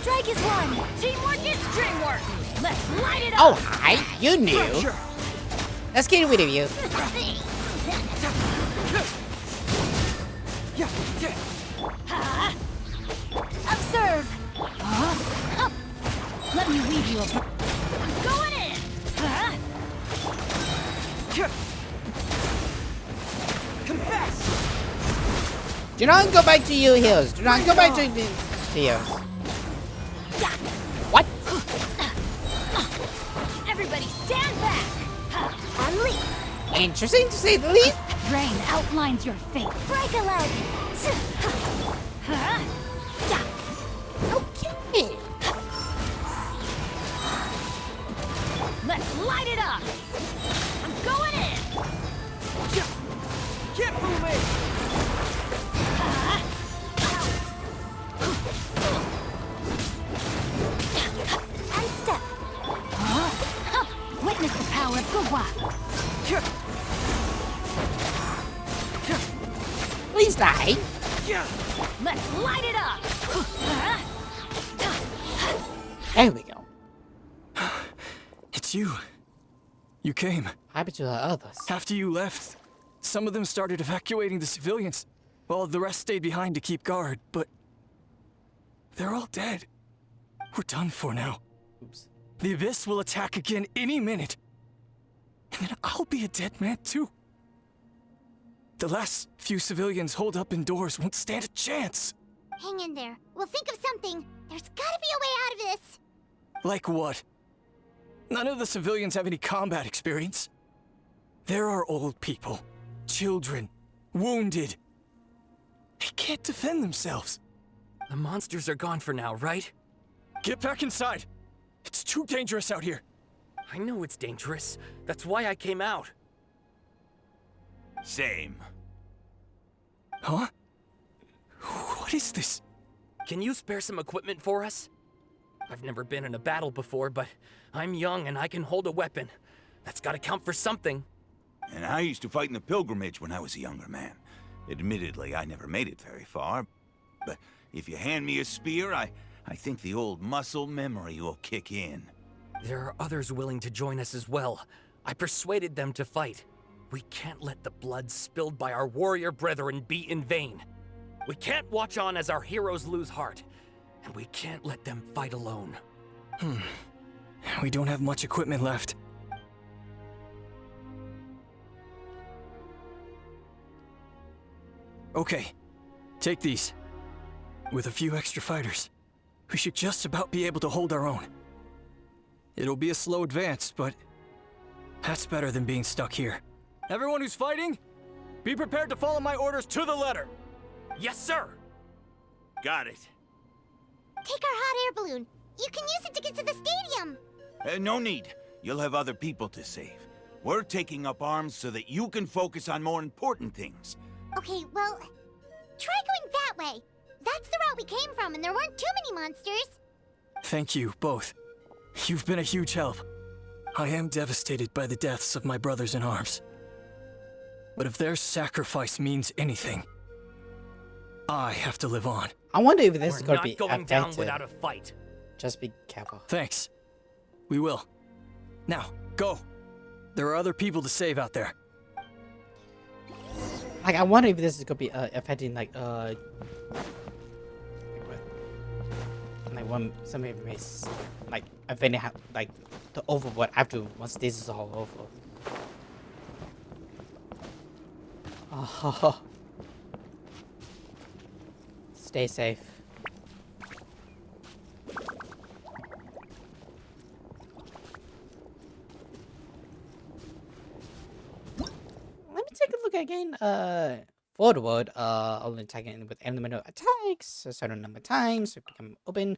Strike is one! Teamwork is dreamwork! Let's light it up! Oh, hi. You knew. Let's get rid of you. Observe! Let me weave you a... I'm going in! Confess! Do not go back to your heels. Do not go back to the heels. What? Everybody stand back! Unleash! Interesting to say the least. Rain outlines your fate. Break a leg! Okay. Let's light it up! I'm going in! Can't fool me! And step! Witness the power of Gugwa! Please die. Let's light it up! There we go. It's you. You came. Happy to the others. After you left, some of them started evacuating the civilians, while the rest stayed behind to keep guard, but they're all dead. We're done for now. Oops. The Abyss will attack again any minute. And then I'll be a dead man too. The last few civilians holed up indoors won't stand a chance. Hang in there. We'll think of something. There's gotta be a way out of this. Like what? None of the civilians have any combat experience. There are old people, children, wounded. They can't defend themselves. The monsters are gone for now, right? Get back inside. It's too dangerous out here. I know it's dangerous. That's why I came out. Same. Huh? What is this? Can you spare some equipment for us? I've never been in a battle before, but I'm young and I can hold a weapon. That's gotta count for something. And I used to fight in the pilgrimage when I was a younger man. Admittedly, I never made it very far. But if you hand me a spear, I think the old muscle memory will kick in. There are others willing to join us as well. I persuaded them to fight. We can't let the blood spilled by our warrior brethren be in vain. We can't watch on as our heroes lose heart. And we can't let them fight alone. We don't have much equipment left. Okay, take these. With a few extra fighters, we should just about be able to hold our own. It'll be a slow advance, but that's better than being stuck here. Everyone who's fighting, be prepared to follow my orders to the letter. Yes, sir! Got it. Take our hot air balloon. You can use it to get to the stadium. No need. You'll have other people to save. We're taking up arms so that you can focus on more important things. Okay, well, try going that way. That's the route we came from, and there weren't too many monsters. Thank you, both. You've been a huge help. I am devastated by the deaths of my brothers in arms. But if their sacrifice means anything, I have to live on. I wonder if this is We're going to be not going down affected. without a fight. Just be careful. Thanks. We will. Now, go. There are other people to save out there. Like, I wonder if this is going to be affecting, like when somebody makes, like, affecting how, like, the overboard after once this is all over. Oh. Stay safe. Let me take a look again. For the world, only attacking with elemental attacks a certain number of times to become open.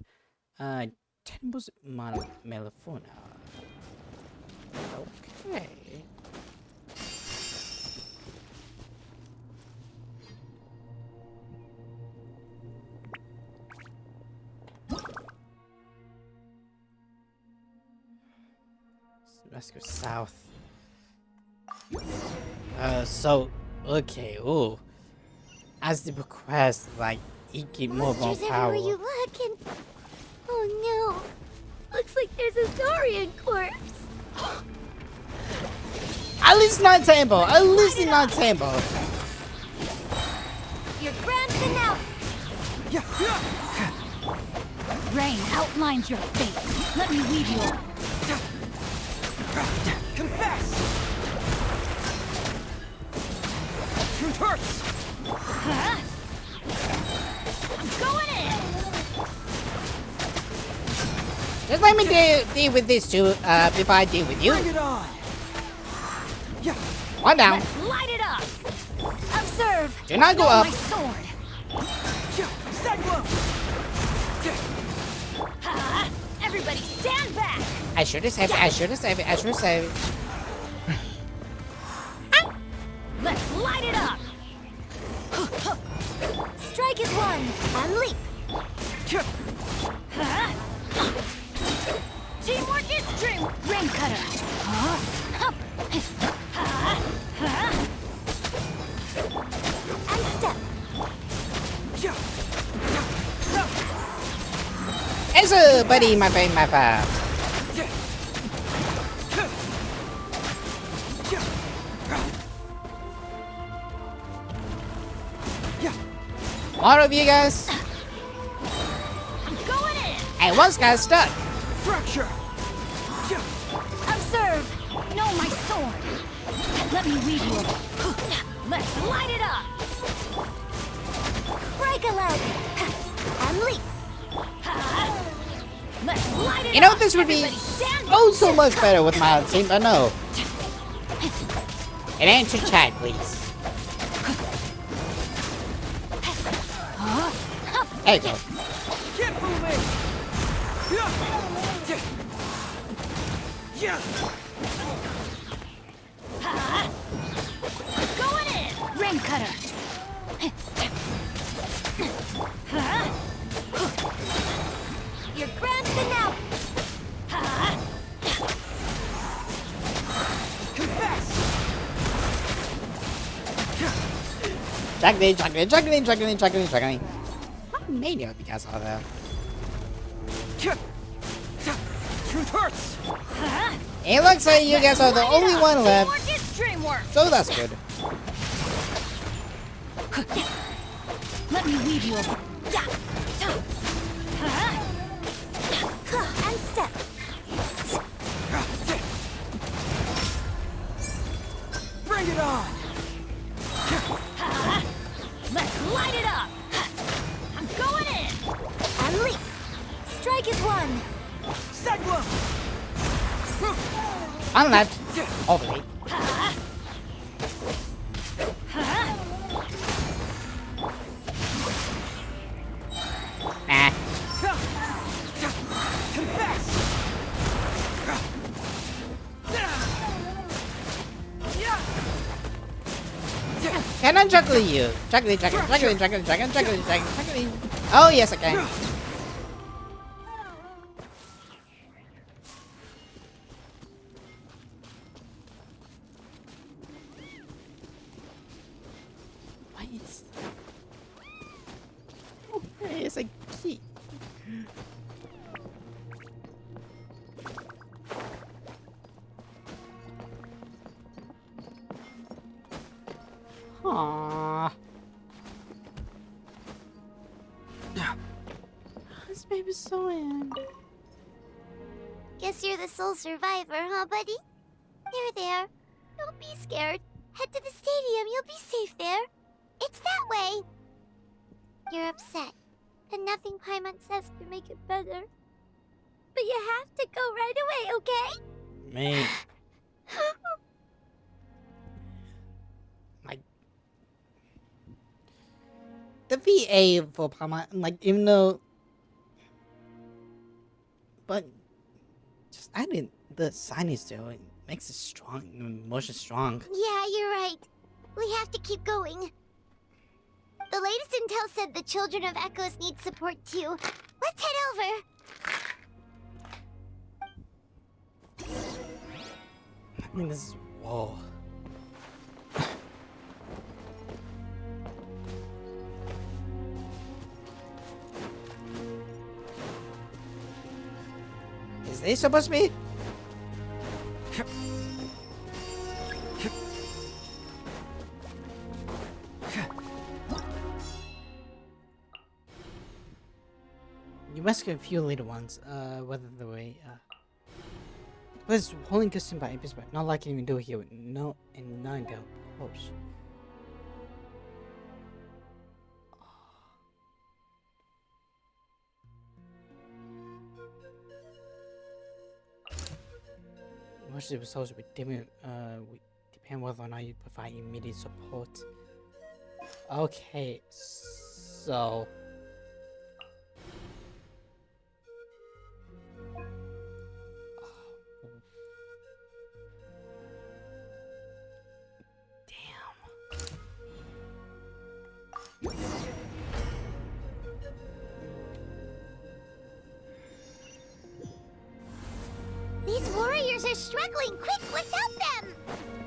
Temples Melifona. Okay. Let's go south. Okay, ooh. As the request, like, it get more Monsters power. everywhere you look, and... Oh no. Looks like there's a Saurian corpse. At least not Temple! At least not Temple! Your grand finale! Rain outlines your fate. Let me lead you on. Confess! Truth hurts! going in. Just let me deal with this too, before I deal with you. Bring it on. Yeah. One down. Let's light it up. Observe. Do not go Not up. My sword. Cyclone. Everybody stand back. I should have saved it. I should have saved it. I should have saved it. Let's light it up. Strike is one. And leap. Teamwork is dream. Rain cutter. And step. It's a buddy, my friend, my pal. More of you guys. I'm going in. Hey, one guy's stuck. Fracture. Observe. Know my sword. Let me weave you. Let's light it up. Break a leg. And leap. Let's light it You know up. this would be Everybody stand oh so much better with my team, but no. An ancient chat, please. There you go. Keep moving. Yeah. Going in. Rain cutter. Your grand finale. Confess. Juggling. How many of you guys are there? Truth hurts. It looks like you guys are the only one left, Teamwork is dreamwork. so that's good. Let me weave you up. And step. Bring it on. Let's light it up. I'm going in. And leap. Strike is one. Cyclone. On left. Hopefully. Nah. Confess. Can I juggle you? Juggling. Oh, yes, I can. Why is... Oh, there is a key. Aww. This baby's so in. Guess you're the sole survivor, huh, buddy? There. Don't be scared. Head to the stadium. You'll be safe there. It's that way. You're upset, and nothing Paimon says can make it better. But you have to go right away, okay? Man. Like the VA for Paimon, like even though, but just adding the signage to it makes it strong, emotion strong. Yeah, you're right. We have to keep going. The latest intel said the Children of Echoes need support too. Let's head over. I mean, this is whoa. Is this supposed to be? You rescue a few little ones, whether the way, was holding custom by Apis, but not liking even do it here with no and nine go push. much the results we depend whether or not you provide immediate support. Okay, so These warriors are struggling. Quick, let's help them.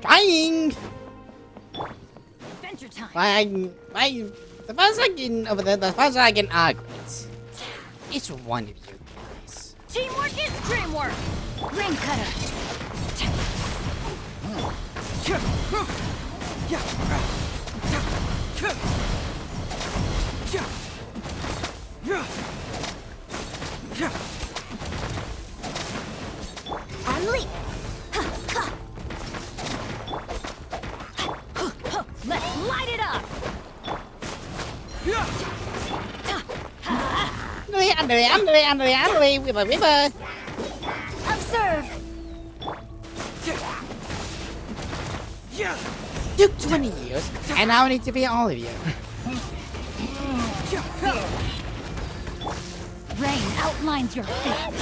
trying. Adventure time. The first I can over there, the first I can argue it's one of you guys. Teamwork is dreamwork. Ring cutter. And leap. Let's light it up. Under, river. Observe. Took 20 years, and now I need to be all of you. Rain outlines your fate.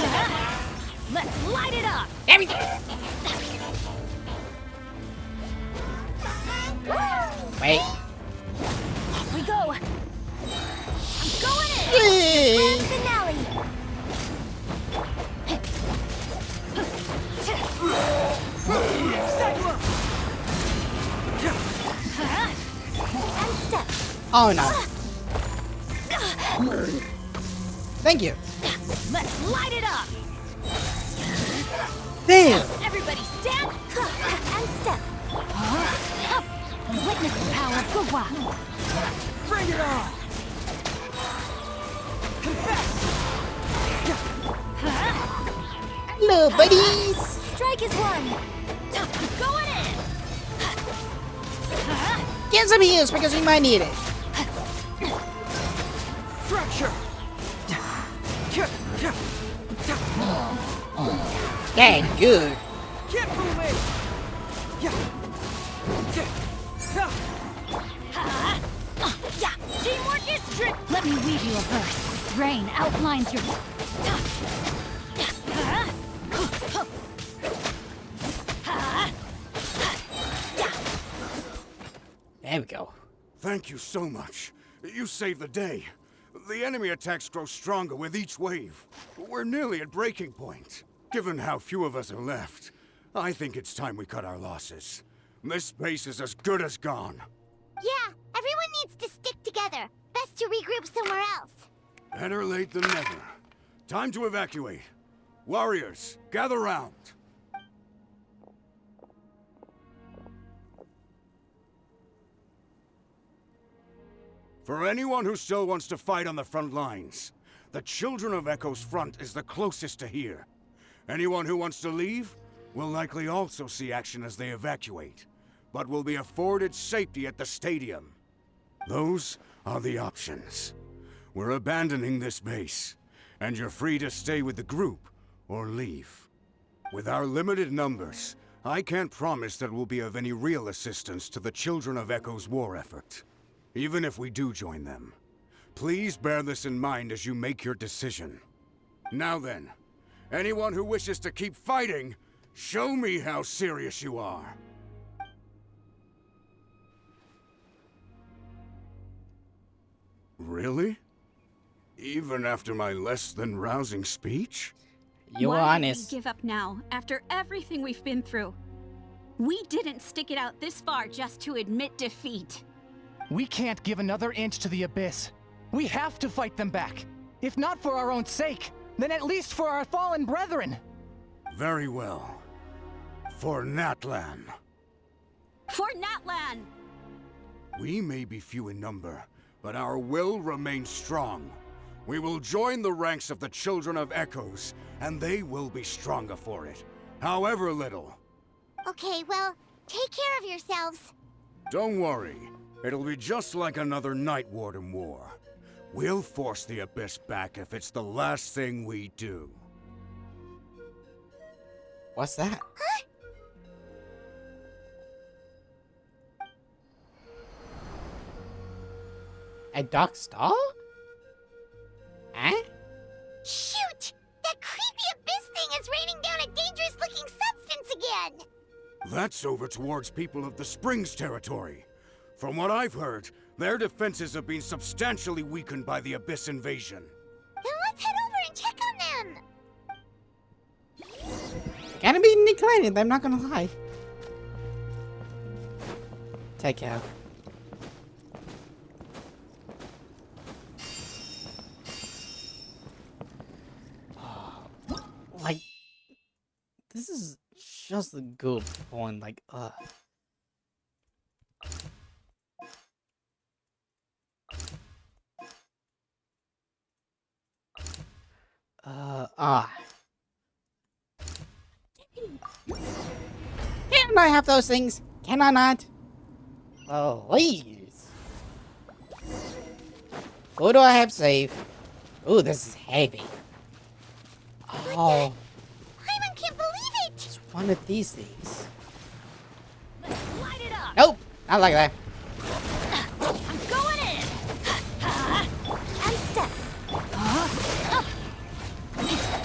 Let's light it up. Wait. Off we go. I'm going in. Yay. Grand finale. And step. Oh no. Thank you. Let's light it up. Damn. Everybody stand. And step. Witness the power of Gugwa. Bring it on! Confess! Hello, buddies. Strike is one. Going in. Get some heals because we might need it. Fracture! Dang, good. Keep moving! Teamwork is strict. Let me weave you a verse. Rain outlines your. There we go. Thank you so much. You saved the day. The enemy attacks grow stronger with each wave. We're nearly at breaking point. Given how few of us are left, I think it's time we cut our losses. This base is as good as gone. Yeah, everyone needs to stick together. Best to regroup somewhere else. Better late than never. Time to evacuate. Warriors, gather round. For anyone who still wants to fight on the front lines, the Children of Echo's front is the closest to here. Anyone who wants to leave will likely also see action as they evacuate, but will be afforded safety at the stadium. Those are the options. We're abandoning this base, and you're free to stay with the group or leave. With our limited numbers, I can't promise that we'll be of any real assistance to the Children of Echo's war effort. Even if we do join them, please bear this in mind as you make your decision. Now then, anyone who wishes to keep fighting, show me how serious you are. Really? Even after my less than rousing speech? You're Why honest. would we give up now, after everything we've been through? We didn't stick it out this far just to admit defeat. We can't give another inch to the Abyss. We have to fight them back. If not for our own sake, then at least for our fallen brethren. Very well. For Natlan. For Natlan! We may be few in number, but our will remains strong. We will join the ranks of the Children of Echoes, and they will be stronger for it, however little. Okay, well, take care of yourselves. Don't worry. It'll be just like another Night Warden war. We'll force the Abyss back if it's the last thing we do. What's that? Huh? A dark star? Huh? Shoot! That creepy abyss thing is raining down a dangerous-looking substance again! That's over towards people of the Springs territory. From what I've heard, their defenses have been substantially weakened by the Abyss invasion. Then let's head over and check on them! Gonna be neglected, I'm not gonna lie. Take care. Like, this is just a good point, like, Can I have those things? Can I not? Please. Who do I have saved? Ooh, this is heavy. Oh. Paimon can't believe it! It's one of these things. Let's light it up. Nope, not like that. I'm going in. And step.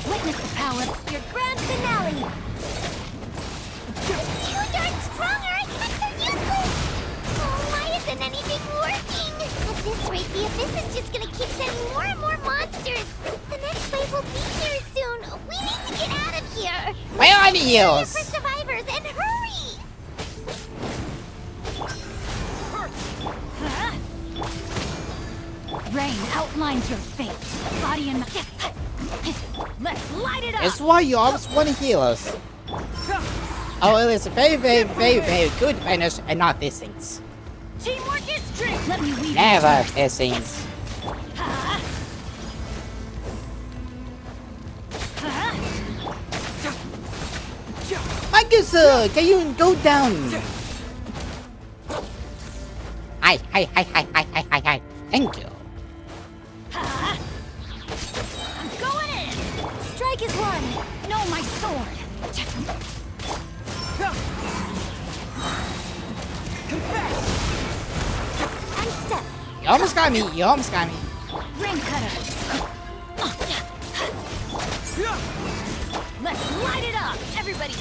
Witness the power of your grand finale. It's too darn strong or I can't so useless! Oh, why isn't anything working? At this rate, the Abyss is just gonna keep sending more and more monsters. The next wave will be here soon. We need to get out of here. Where are the heels? For survivors, and hurry! Rain outlines your fate. Body and let's light it up. That's why you always want to heal us. Oh, it is very, very, very, very good manners and not these things. Teamwork is strength. Let me weave. Never these things. Marcus, can you go down? Hi. Thank you. I'm going in. Strike is one. No, my sword. And step. You almost got me. Ring cutter. Let's light it up, everybody.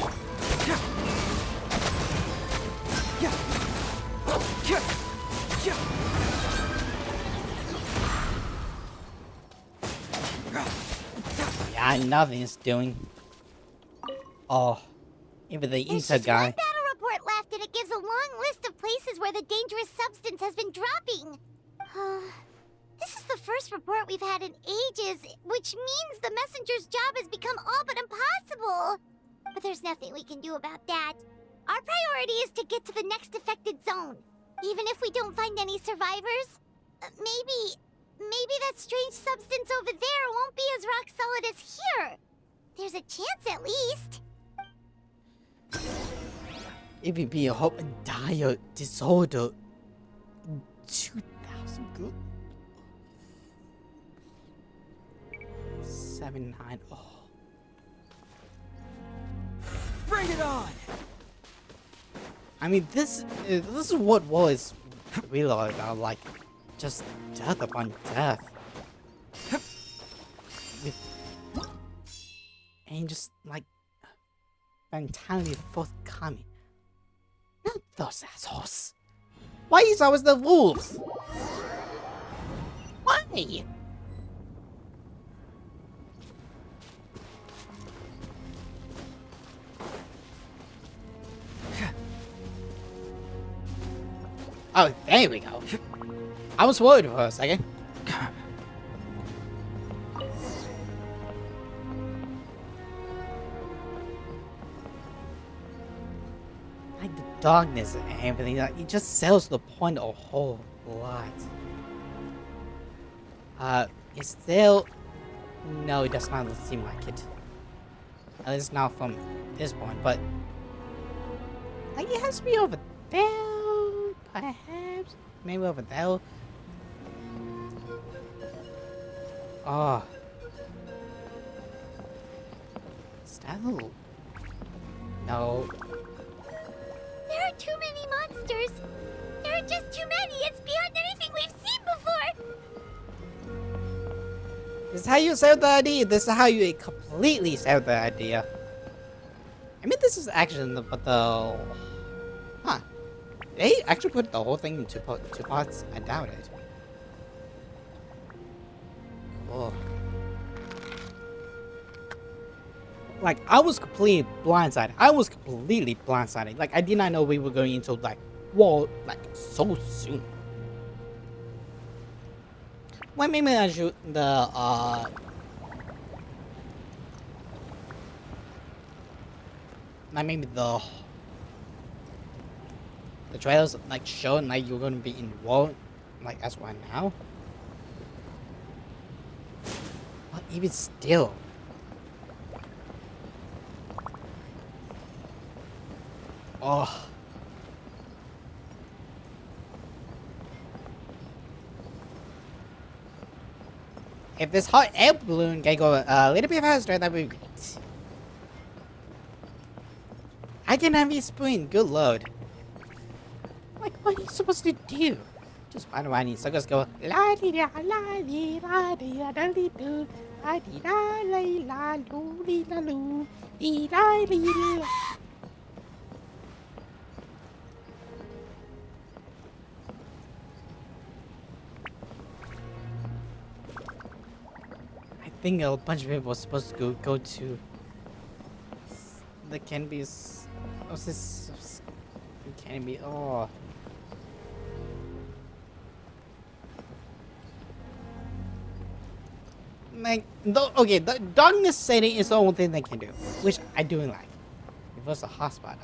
Yeah, nothing's doing. Oh, even the Isa guy. One battle report left, and it gives a long list of places where the dangerous substance has been dropping. This is the first report we've had in ages, which means the messenger's job has become all but impossible. But there's nothing we can do about that. Our priority is to get to the next affected zone. Even if we don't find any survivors, maybe that strange substance over there won't be as rock solid as here. There's a chance at least. It would be a hope and dire disorder. 2,000 good. 7-9. Oh. Bring it on! I mean, this is what was really about, like, just death upon death. And just, like, mentality forthcoming. Not those assholes. Why is always the wolves? Why? Oh, there we go. I was worried for a second. Like the darkness and everything, like, it just sells the point a whole lot. It's still... No, it does not seem like it. At least not from this point, but... Like, it has to be over there. Perhaps? Maybe over there? Oh. Is that a little... No. There are too many monsters. There are just too many. It's beyond anything we've seen before. This is how you sell the idea. This is how you completely sell the idea. I mean, this is actually the huh? They actually put the whole thing in two parts. I doubt it. Oh. Like, I was completely blindsided. Like, I did not know we were going into, like, wall, like, so soon. Well, maybe I shoot the, like, maybe the trailers, like, showing, like, you're gonna be in the wall, like, as right now. But even still. Oh. If this hot air balloon can go a little bit faster, that would be great. I can have you spoon. Good load. Like, what are you supposed to do? Just run around in circles, go la di da la di la di da da di do la di da la la lu di la lu di la di la. I think a bunch of people were supposed to go to the cannabis. What's this? Cannabis. Oh. Like, okay, the darkness setting is the only thing they can do, which I do like. It was a hotspot.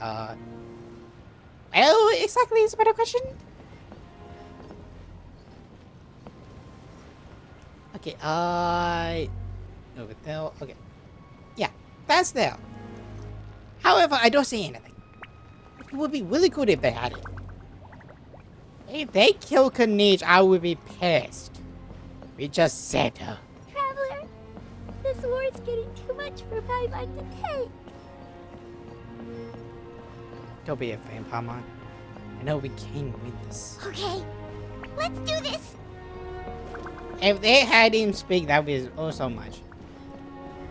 Well, exactly is a better question. Okay, over there. Okay, yeah, that's there. However, I don't see anything. It would be really good if they had it. If they kill Kanish, I would be pissed. We just said her. Traveler, this war is getting too much for my mind to take. Don't be a fan, Paimon. I know we can win this. Okay, let's do this. If they had him speak, that would be oh so much.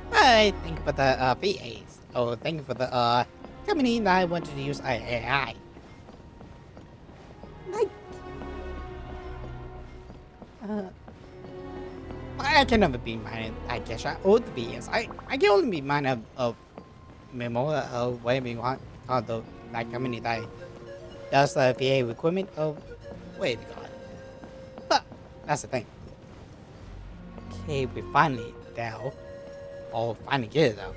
But thank you for the VAs. Oh, thank you for the company that I wanted to use AI. Like, I can never be mine. I guess I ought to be. Yes, I can only be mine of Memo whatever you want. Called the like company that does the VA equipment. Oh, wait, God. But that's the thing. Okay, we finally down. Oh, finally get it though.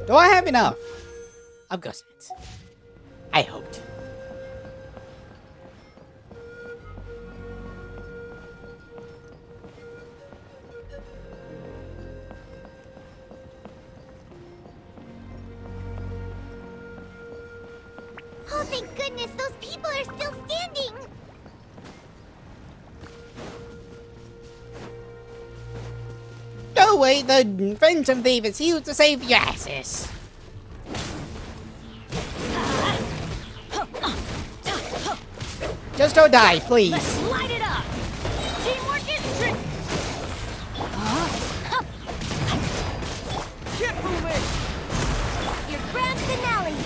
Do I have enough? Of course not. I hoped. Oh, thank goodness, those people are still standing! Don't wait, the Phantom Thief is here to save your asses. Just don't die, please. Let's light it up! Teamwork is tricky! Keep moving! Your grand finale!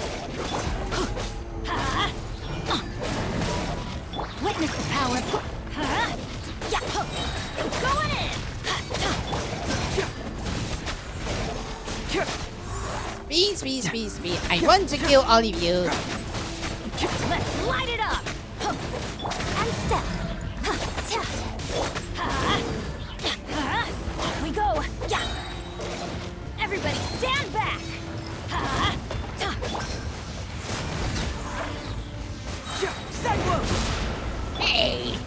Witness the power of... Going in! Speed. I want to kill all of you. Let's light it up! And step. Off we go! Everybody stand back! Hey!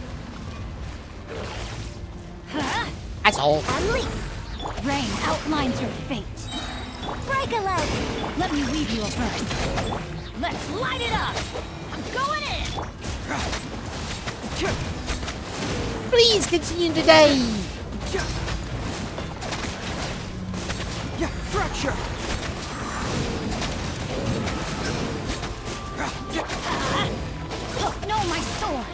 Asshole. Rain outlines your fate. Break a leg! Let me weave you a verse. Let's light it up! I'm going in! Please continue to die. Fracture! Oh, no, my sword!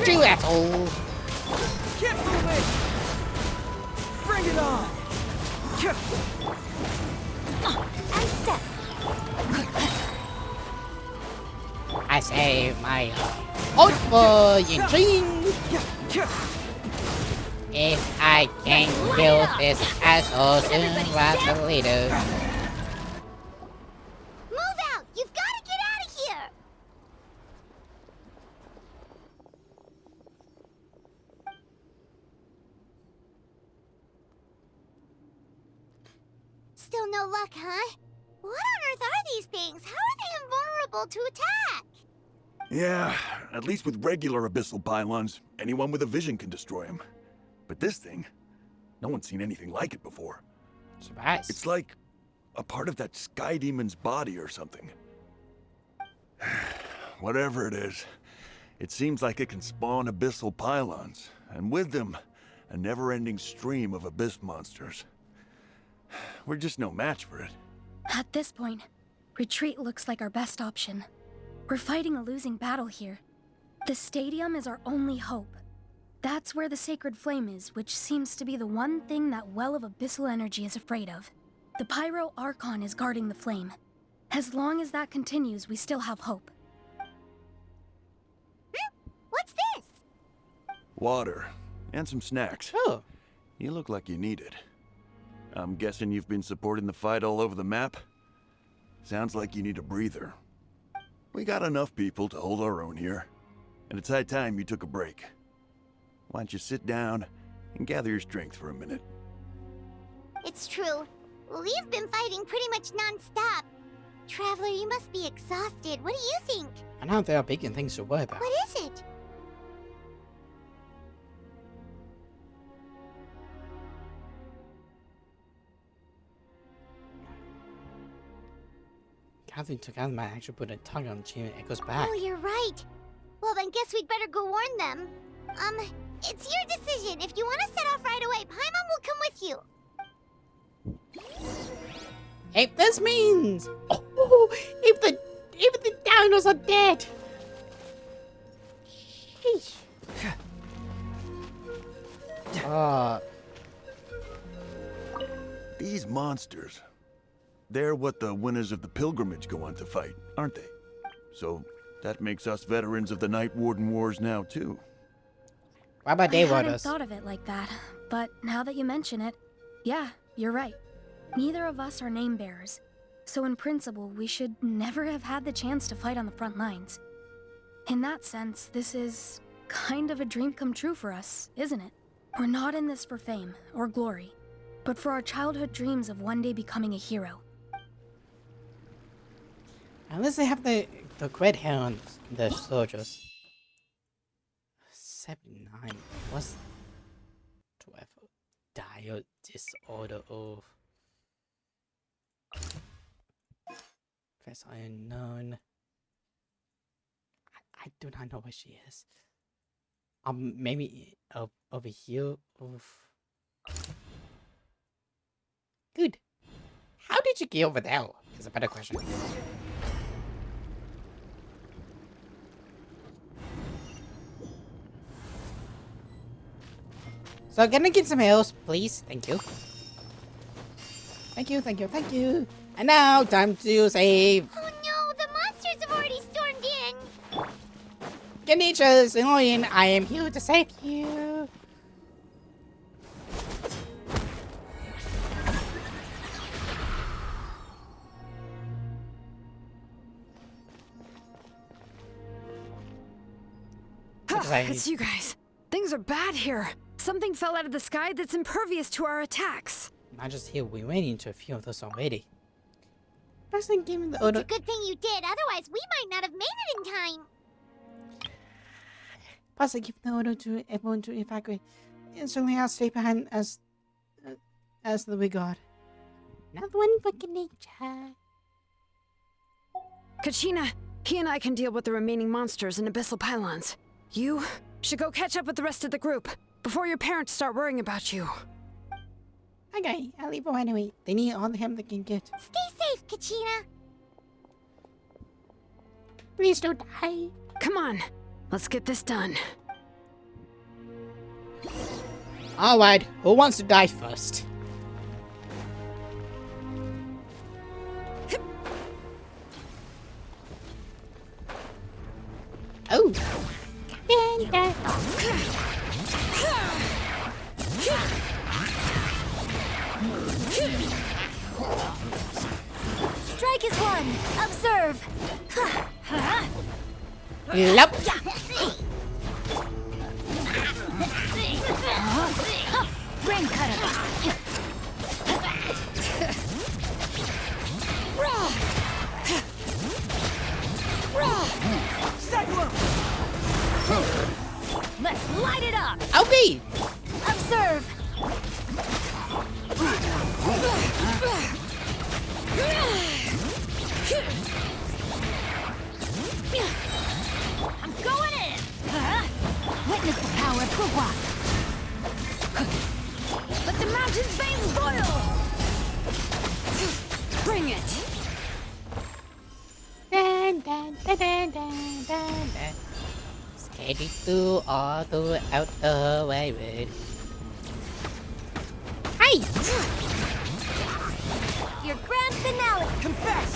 Missed you, asshole! Keep moving! Bring it on! And step. I save my hold for Eugene. If I can kill this asshole soon, rather than later. Move out! You've got to get out of here! Still no luck, huh? What on earth are these things? How are they invulnerable to attack? Yeah, at least with regular abyssal pylons, anyone with a vision can destroy them. But this thing, no one's seen anything like it before. Surprise. It's like a part of that sky demon's body or something. Whatever it is, it seems like it can spawn abyssal pylons, and with them, a never-ending stream of abyss monsters. We're just no match for it. At this point, retreat looks like our best option. We're fighting a losing battle here. The stadium is our only hope. That's where the sacred flame is, which seems to be the one thing that well of abyssal energy is afraid of. The Pyro Archon is guarding the flame. As long as that continues, we still have hope. What's this? Water, and some snacks. Oh. You look like you need it. I'm guessing you've been supporting the fight all over the map? Sounds like you need a breather. We got enough people to hold our own here, and it's high time you took a break. Why don't you sit down and gather your strength for a minute? It's true. We've been fighting pretty much non-stop. Traveler, you must be exhausted. What do you think? I know there are bigger things to worry about. What is it? Catherine took out my actually put a tongue on Chin and echoes back. Oh, you're right. Well, then guess we'd better go warn them. It's your decision. If you want to set off right away, Paimon will come with you. If this means, if the dinos are dead. Sheesh. These monsters, they're what the winners of the pilgrimage go on to fight, aren't they? So that makes us veterans of the Night Warden Wars now, too. What about I hadn't thought of it like that, but now that you mention it, yeah, you're right. Neither of us are name bearers, so in principle, we should never have had the chance to fight on the front lines. In that sense, this is kind of a dream come true for us, isn't it? We're not in this for fame or glory, but for our childhood dreams of one day becoming a hero. Unless they have the red hair on the soldiers. 79. What's 12? Dire disorder of. First unknown. I do not know where she is. Maybe over here. Oof. Good. How did you get over there? Is a better question. So can I get some heals, please? Thank you. Thank you, thank you, thank you. And now, time to save. Oh no, the monsters have already stormed in. Ganesha's annoying. I am here to save you. It's you guys. Things are bad here. Something fell out of the sky that's impervious to our attacks. Not just here, we ran into a few of those already. Person gave me the order. It's a good thing you did, otherwise we might not have made it in time. Plus, I give the order to everyone to evacuate. Instantly, I'll stay behind as the regard. Another one for nature. Kachina, he and I can deal with the remaining monsters and abyssal pylons. You should go catch up with the rest of the group before your parents start worrying about you. Okay, I'll leave them anyway. They need all the help they can get. Stay safe, Kachina. Please don't die. Come on, let's get this done. Alright, who wants to die first? Oh! Strike is one. Observe. Yup. Brain cutter. Let's light it up! Okay! Observe. I'm going in! Witness the power of the rock. Let the mountain's veins boil. Bring it. Dun, dun, dun, dun, dun, dun, dun. Steady through all the out the way with. Hi! Your grand finale. Confess.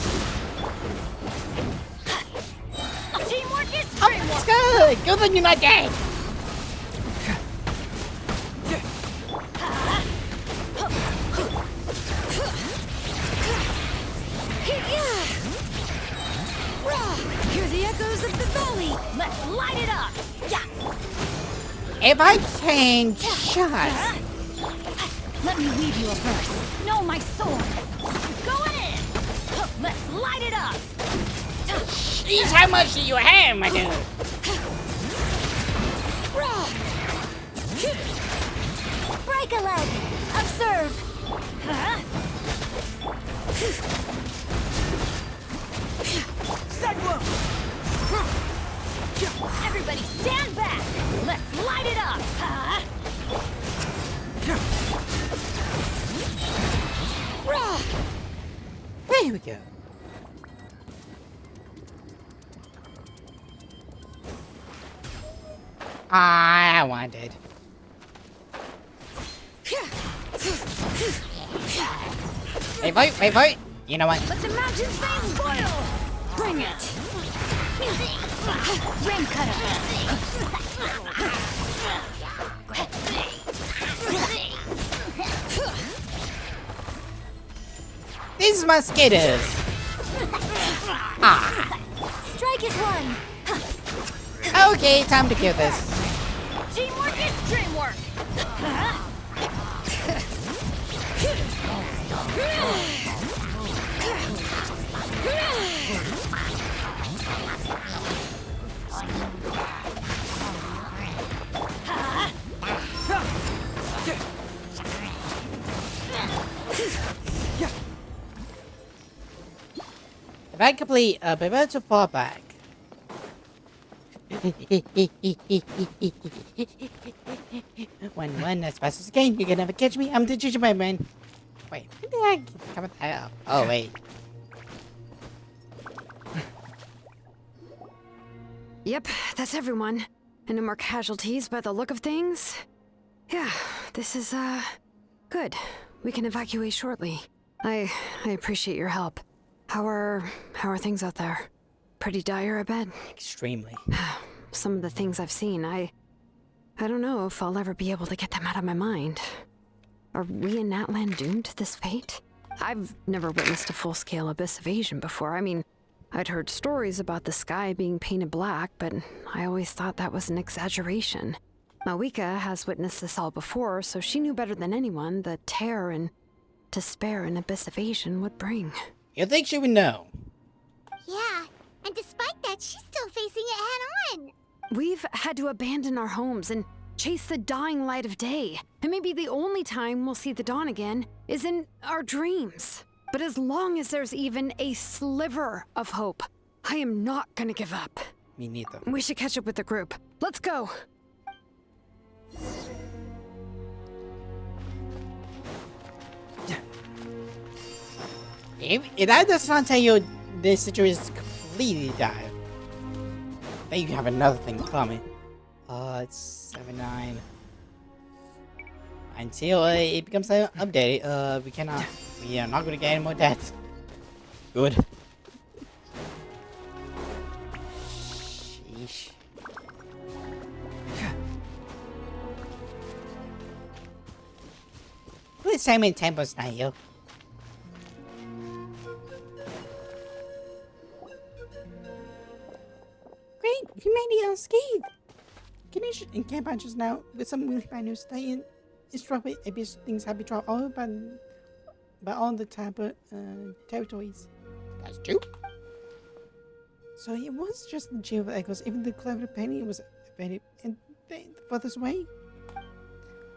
Teamwork is Oh, it's good! Good thing you're not dead! Hear the echoes of the valley. Let's light it up! If I change shots. Let me weave you a verse. No, my sword. I'm going in. Let's light it up. Jeez, how much do you have, my dude? Break a leg. Observe. Everybody stand back. Let's light it up. There we go. I wanted. Wait, wait. You know what? Let the mountain's veins boil. Bring it. Rain These mosquitoes. Ah. Strike is one. Okay, time to kill this. Teamwork is dreamwork. If I complete a pivot to fall back. One as fast as I can. You can never catch me. I'm the Digimon man. Wait, when did I come up? Oh wait. Yep, that's everyone. And no more casualties by the look of things. Yeah, this is, good. We can evacuate shortly. I appreciate your help. How are things out there? Pretty dire, I bet. Extremely. Some of the things I've seen, I don't know if I'll ever be able to get them out of my mind. Are we in Natlan doomed to this fate? I've never witnessed a full-scale abyss invasion before. I mean, I'd heard stories about the sky being painted black, but I always thought that was an exaggeration. Mawika has witnessed this all before, so she knew better than anyone the terror and despair an abyss invasion would bring. You think she would know? Yeah, and despite that, she's still facing it head-on. We've had to abandon our homes and chase the dying light of day. And maybe the only time we'll see the dawn again is in our dreams. But as long as there's even a sliver of hope, I am not gonna give up. Me neither. We should catch up with the group. Let's go! If that does not tell you this situation is completely dire, then you have another thing coming. It's 7-9. until it becomes updated, we are not gonna get any more deaths. Good. Sheesh. Please send me tempos now, yo. Great, we made it unscathed. Ganesh and Camp just now with some really bad news. Titan is dropping abyss things have been dropped all by all the territories. That's true. So it was just the Geo of Echoes, even the clever Penny was offended and the furthest away.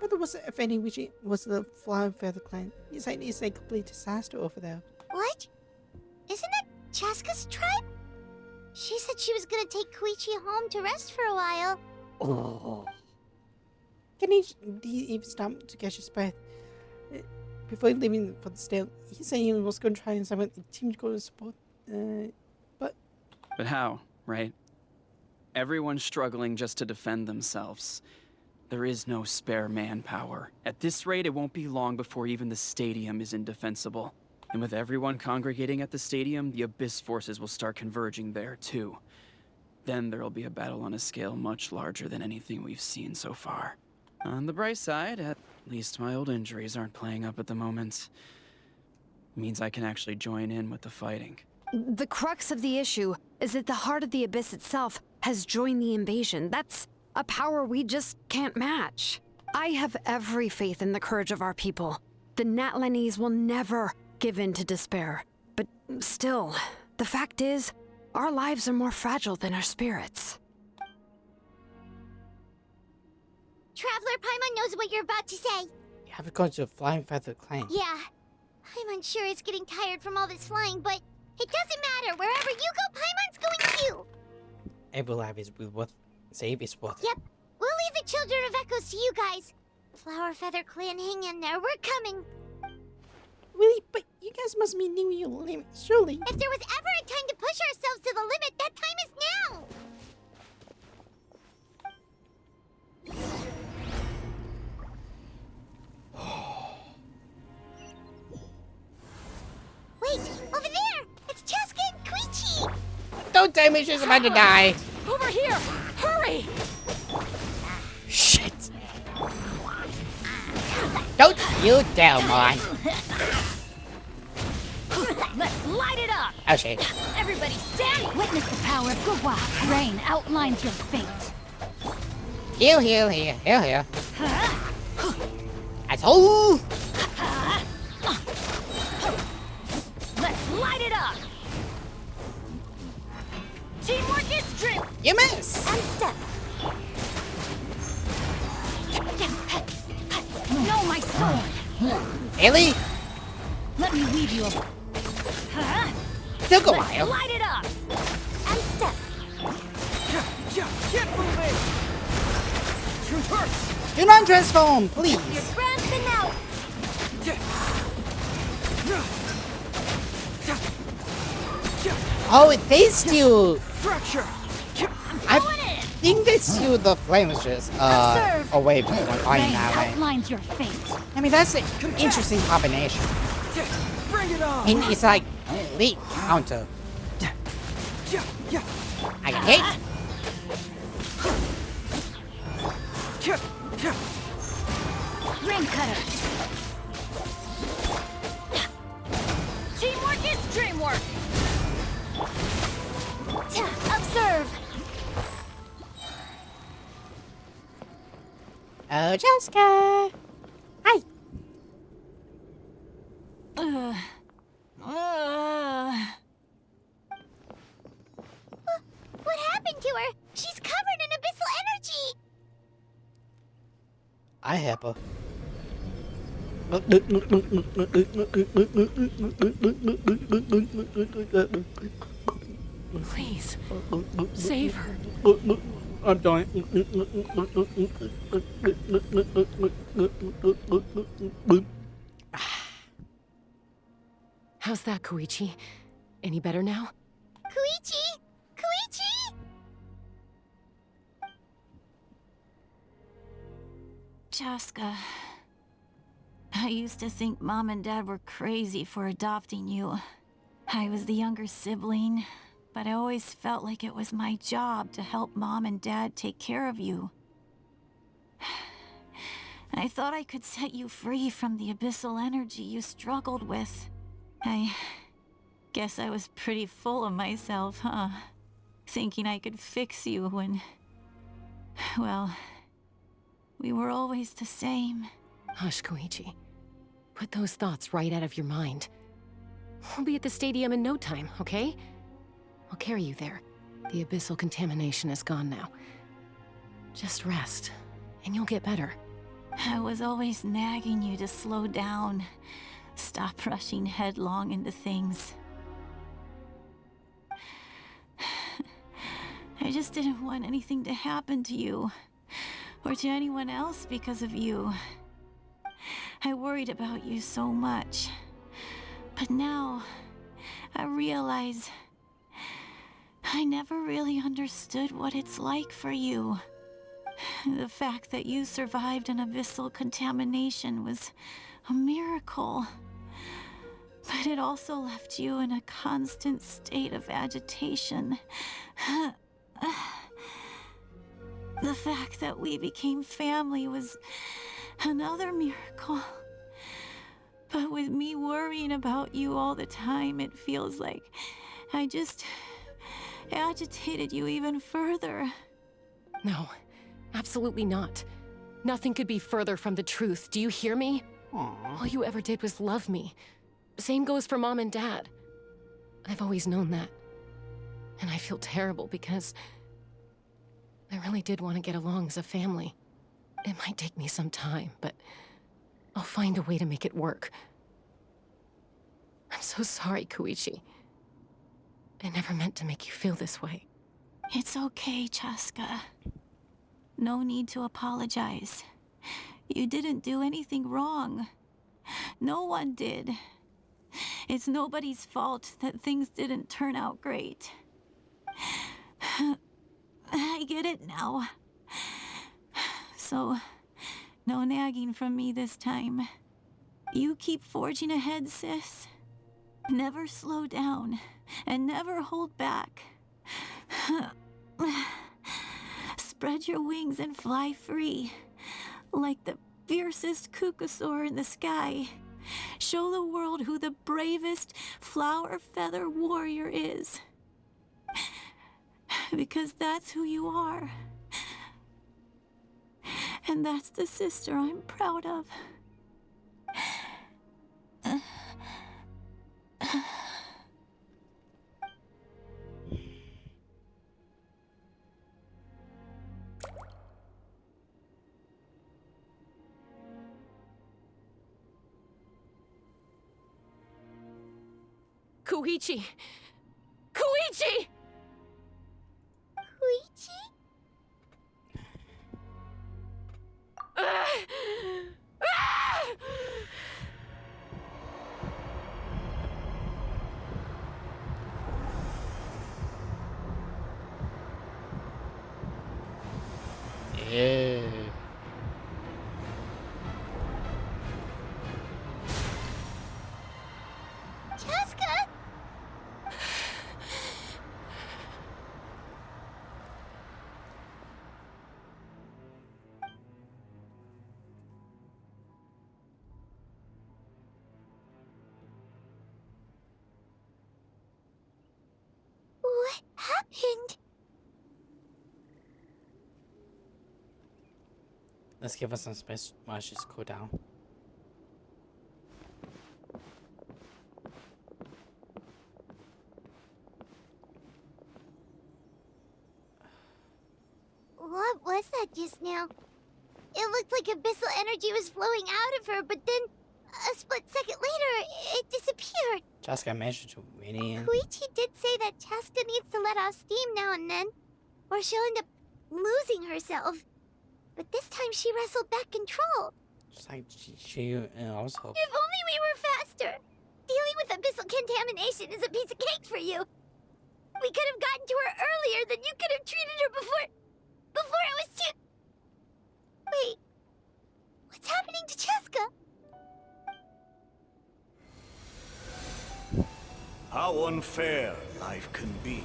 But there was offending which was the Flower Feather clan. It's a complete disaster over there. What? Isn't that Chaska's tribe? She said she was gonna take Koichi home to rest for a while. Oh. Ganesh didn't even stop to catch his breath. Before leaving for the stale, he said he was going to try and summon a team to go to support, But how, right? Everyone's struggling just to defend themselves. There is no spare manpower. At this rate, it won't be long before even the stadium is indefensible. And with everyone congregating at the stadium, the Abyss forces will start converging there, too. Then there'll be a battle on a scale much larger than anything we've seen so far. On the bright side, at least my old injuries aren't playing up at the moment. Means I can actually join in with the fighting. The crux of the issue is that the heart of the Abyss itself has joined the invasion. That's a power we just can't match. I have every faith in the courage of our people. The Natlanese will never give in to despair. But still, the fact is, our lives are more fragile than our spirits. Traveler Paimon knows what you're about to say. You have to go to the Flying Feather clan. Yeah. Paimon's sure is getting tired from all this flying, but it doesn't matter. Wherever you go, Paimon's going too. Every life is worth save is worth it. Yep. We'll leave the Children of Echoes to you guys. Flower Feather clan, hang in there. We're coming. Really? But you guys must be new your limit, surely. If there was ever a time to push ourselves to the limit, that time is now. Wait, over there! It's Chaska and Koichi! Don't tell me she's about to die! Over here! Hurry! Shit! Don't you dare, man! Let's light it up! Oh shit. Everybody stand! Witness the power of Gugwa. Rain outlines your fate. Heal. Asshole! Let's light it up! Teamwork is dream! You miss! And step. No, my sword! Really? Let me weave you a... Took a Let's while. light it up! And step. Get moving! Truth hurts! Do not transform, please! Your brand's been out! Oh, they steal... Fracture! I think they steal the flames just, away from fighting that way. Outlines your fate. I mean, that's an interesting combination. Bring it on! And it's like, elite counter. I can hit! Ring cutter. Teamwork is dreamwork. Observe. Oh, Jessica! Hi! What happened to her? She's covered in abyssal energy! I help her. Please, save her. I'm dying. How's that, Koichi? Any better now? Koichi! Koichi! Chaska, I used to think Mom and Dad were crazy for adopting you. I was the younger sibling, but I always felt like it was my job to help Mom and Dad take care of you. I thought I could set you free from the abyssal energy you struggled with. I guess I was pretty full of myself, huh? Thinking I could fix you when... well, we were always the same. Hush, Koichi. Put those thoughts right out of your mind. We'll be at the stadium in no time, okay? I'll carry you there. The abyssal contamination is gone now. Just rest, and you'll get better. I was always nagging you to slow down. Stop rushing headlong into things. I just didn't want anything to happen to you, or to anyone else because of you. I worried about you so much. But now, I realize I never really understood what it's like for you. The fact that you survived an abyssal contamination was a miracle. But it also left you in a constant state of agitation. The fact that we became family was another miracle. But with me worrying about you all the time, it feels like I just agitated you even further. No, absolutely not. Nothing could be further from the truth. Do you hear me? Aww. All you ever did was love me. Same goes for Mom and Dad. I've always known that. And I feel terrible because I really did want to get along as a family. It might take me some time, but I'll find a way to make it work. I'm so sorry, Koichi. I never meant to make you feel this way. It's okay, Chaska. No need to apologize. You didn't do anything wrong. No one did. It's nobody's fault that things didn't turn out great. I get it now. So, no nagging from me this time. You keep forging ahead, sis. Never slow down, and never hold back. Spread your wings and fly free, like the fiercest kukasaur in the sky. Show the world who the bravest flower feather warrior is. Because that's who you are. And that's the sister I'm proud of. Koichi! Koichi! Koichi? Yeah. Chaska? What happened? Let's give us some space while she's cool down. What was that just now? It looked like abyssal energy was flowing out of her, but then a split second later, it disappeared. Chaska managed to win in. Koichi did say that Chaska needs to let off steam now and then, or she'll end up losing herself. But this time she wrestled back control. Just like she also. If only we were faster! Dealing with abyssal contamination is a piece of cake for you. We could have gotten to her earlier, then you could have treated her before it was too... Wait. What's happening to Chaska? how unfair life can be.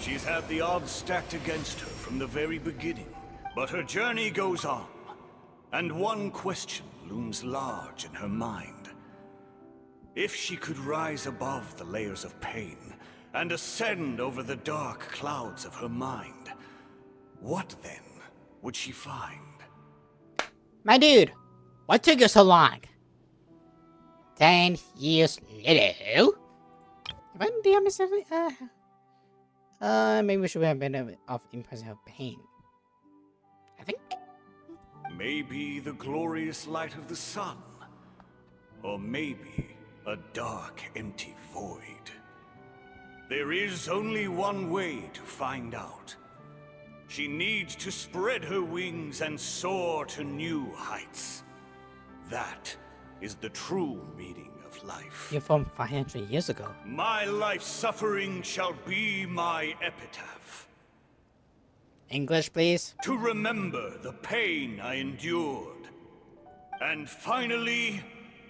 She's had the odds stacked against her from the very beginning, but her journey goes on, and one question looms large in her mind. If she could rise above the layers of pain and ascend over the dark clouds of her mind, what then would she find? My dude, what took you so long? 10 years later? When did I miss every, maybe we should have been of impressive pain. I think. Maybe the glorious light of the sun, or maybe a dark, empty void. There is only one way to find out. She needs to spread her wings and soar to new heights. That is the true meaning of life. You're from 500 years ago. My life's suffering shall be my epitaph. English, please. To remember the pain I endured, and finally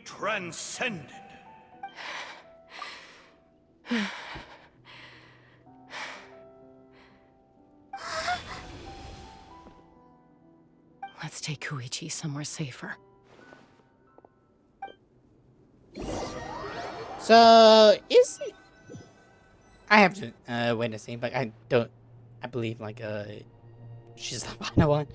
transcended. Let's take Koichi somewhere safer. So, is it... I have to wait and see, but I don't... I believe, like, she's the final one.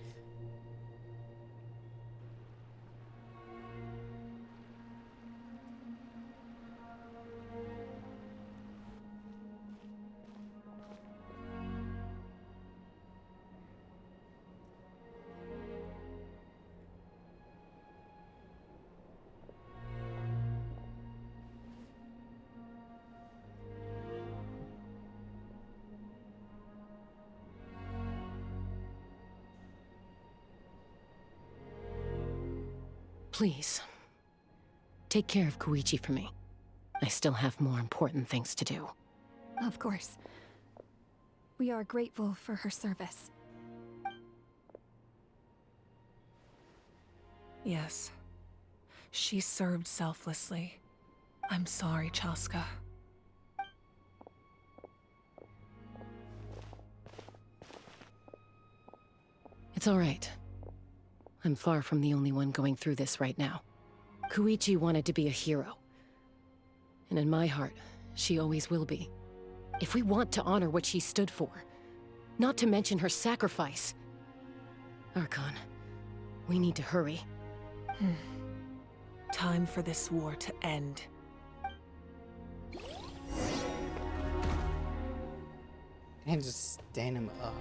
Please, take care of Koichi for me. I still have more important things to do. Of course. We are grateful for her service. Yes. She served selflessly. I'm sorry, Chaska. It's all right. I'm far from the only one going through this right now. Koichi wanted to be a hero. And in my heart, she always will be. If we want to honor what she stood for, not to mention her sacrifice. Archon, we need to hurry. Time for this war to end. And just stand him up.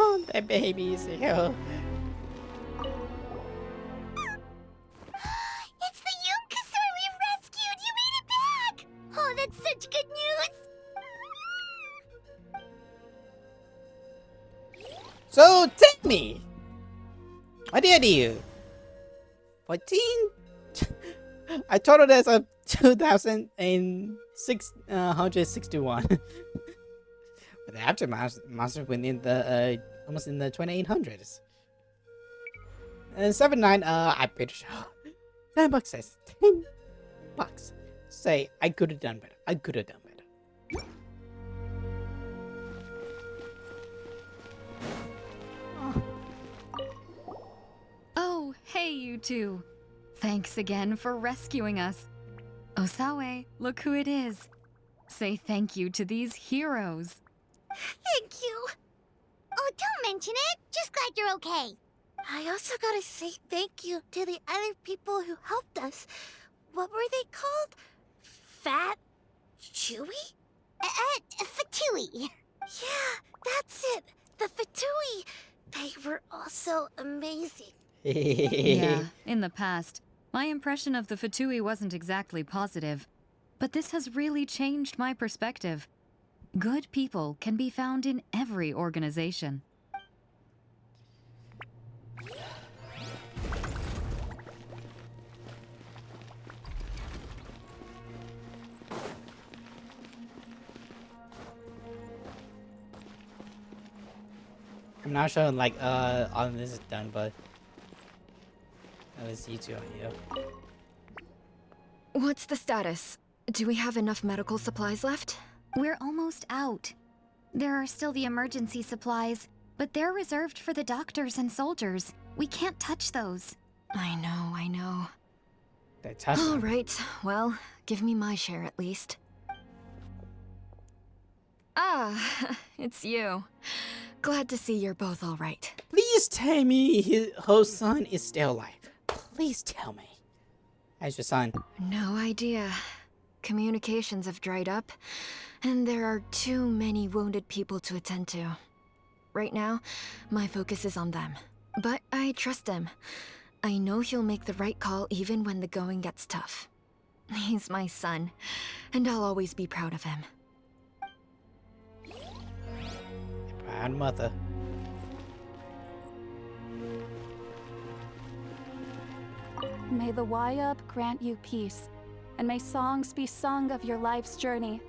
Oh, the babies, yo. It's the Yunkasur we've rescued! You made it back! Oh, that's such good news! So, tell me. What did you? 14? I totaled as of 2,661. But the aftermath monster within the almost in the 2800s. And 79, I'm pretty sure. $10 says $10. Say I could have done better. I could have done better. Oh, hey you two. Thanks again for rescuing us. Osawe, look who it is. Say thank you to these heroes. Thank you. Oh, don't mention it. Just glad you're okay. I also gotta say thank you to the other people who helped us. What were they called? Fat? Chewy? Fatui. Yeah, that's it. The Fatui. They were also amazing. Yeah, in the past, my impression of the Fatui wasn't exactly positive. But this has really changed my perspective. Good people can be found in every organization. I'm not sure like all of this is done, but least you two are here. What's the status? Do we have enough medical supplies left? We're almost out. There are still the emergency supplies, but they're reserved for the doctors and soldiers. We can't touch those. I know. They touch All them. right, well, give me my share at least. Ah, it's you. Glad to see you're both all right. Please tell me her son is still alive. Please tell me. How's your son? No idea. Communications have dried up, and there are too many wounded people to attend to. Right now, my focus is on them. But I trust him. I know he'll make the right call even when the going gets tough. He's my son, and I'll always be proud of him. Proud mother. May the Wayub grant you peace, and may songs be sung of your life's journey.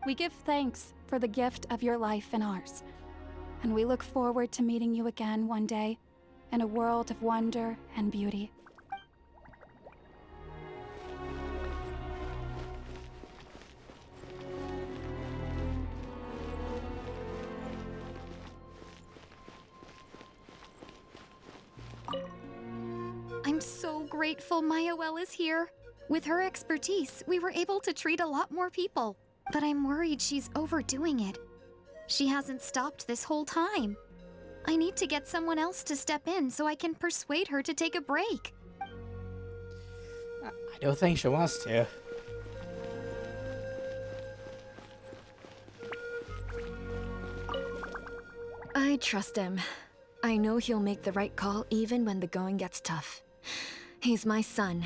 We give thanks for the gift of your life and ours, and we look forward to meeting you again one day in a world of wonder and beauty. I'm so grateful Mayoel is here. With her expertise, we were able to treat a lot more people. But I'm worried she's overdoing it. She hasn't stopped this whole time. I need to get someone else to step in so I can persuade her to take a break. I don't think she wants to. I trust him. I know he'll make the right call even when the going gets tough. He's my son.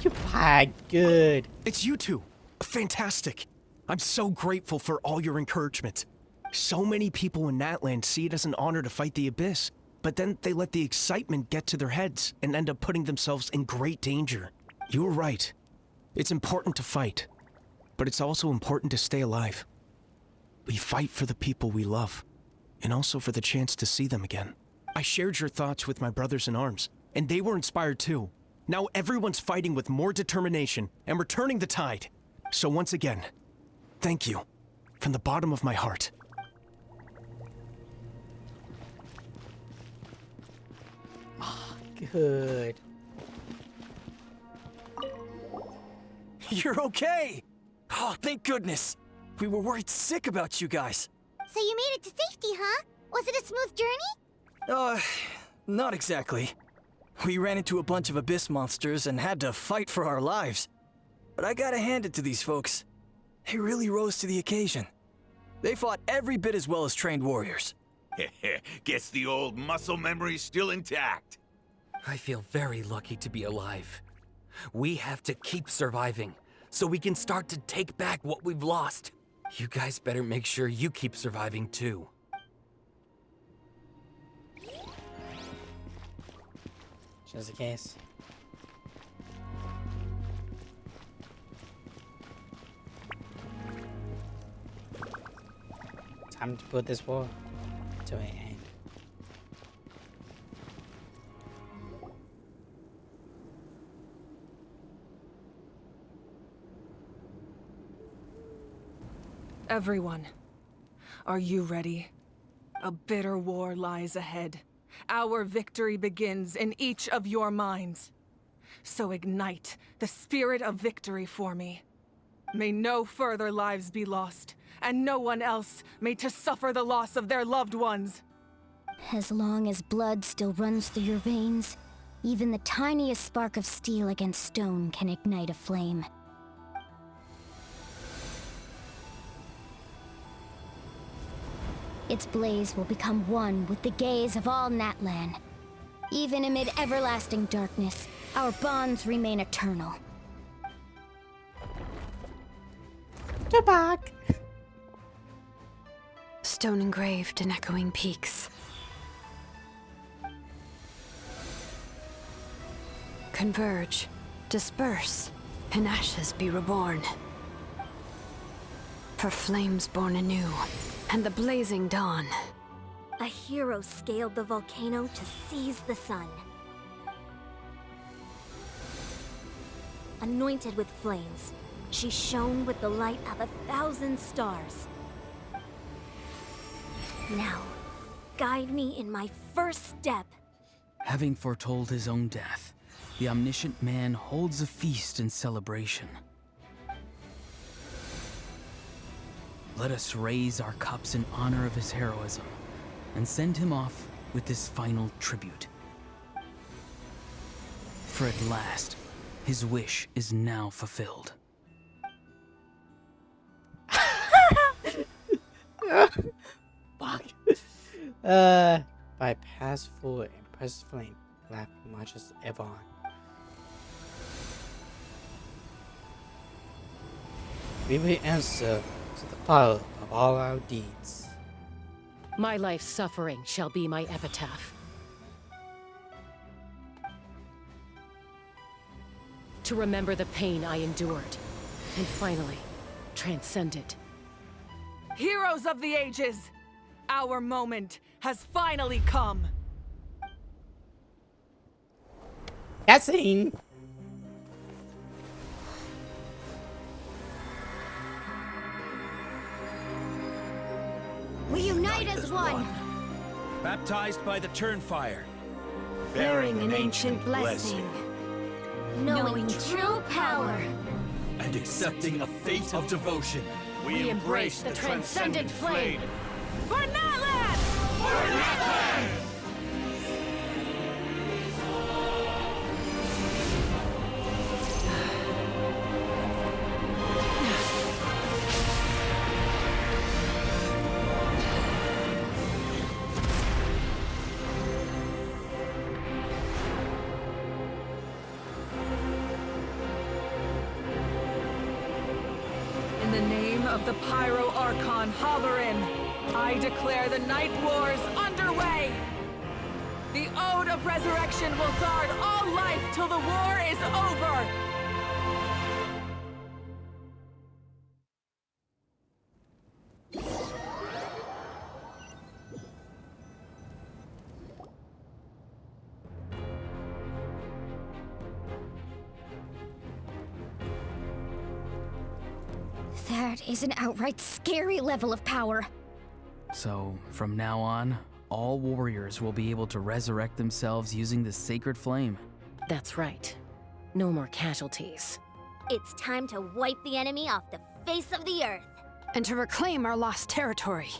You are good. It's you two. Fantastic. I'm so grateful for all your encouragement. So many people in Natlan see it as an honor to fight the Abyss, but then they let the excitement get to their heads and end up putting themselves in great danger. You were right. It's important to fight, but it's also important to stay alive. We fight for the people we love, and also for the chance to see them again. I shared your thoughts with my brothers in arms, and they were inspired too. Now everyone's fighting with more determination and returning the tide. So once again, thank you, from the bottom of my heart. Good. You're okay! Oh, thank goodness! We were worried sick about you guys. So you made it to safety, huh? Was it a smooth journey? Not exactly. We ran into a bunch of abyss monsters and had to fight for our lives. But I gotta hand it to these folks. They really rose to the occasion. They fought every bit as well as trained warriors. Guess the old muscle memory's still intact. I feel very lucky to be alive. We have to keep surviving, so we can start to take back what we've lost. You guys better make sure you keep surviving too. Just in case. Time to put this war to an end. Everyone, are you ready? A bitter war lies ahead. Our victory begins in each of your minds. So ignite the spirit of victory for me. May no further lives be lost, and no one else made to suffer the loss of their loved ones. As long as blood still runs through your veins, even the tiniest spark of steel against stone can ignite a flame. Its blaze will become one with the gaze of all Natlan. Even amid everlasting darkness, our bonds remain eternal. Goodbye. Stone engraved in echoing peaks. converge, disperse, and ashes be reborn. For flames born anew, and the blazing dawn. A hero scaled the volcano to seize the sun. Anointed with flames, she shone with the light of 1,000 stars. Now, guide me in my first step. Having foretold his own death, the omniscient man holds a feast in celebration. Let us raise our cups in honor of his heroism and send him off with this final tribute. For at last, his wish is now fulfilled. Fuck. By past full impressive flame, laugh much as ever on. We will answer to the power of all our deeds. My life's suffering shall be my epitaph. To remember the pain I endured, and finally, transcend it. Heroes of the ages! Our moment has finally come! Cutscene! We unite as one! Baptized by the Turnfire. Bearing an ancient blessing. Knowing true power. And accepting a fate of devotion. We embrace the transcendent flame. For Natlan! For Natlan! In the name of the Pyro Archon Halloran, I declare the Night Wars underway! The Ode of Resurrection will guard all life till the war is over! That is an outright scary level of power. So, from now on, all warriors will be able to resurrect themselves using the sacred flame. That's right. No more casualties. It's time to wipe the enemy off the face of the earth. And to reclaim our lost territory.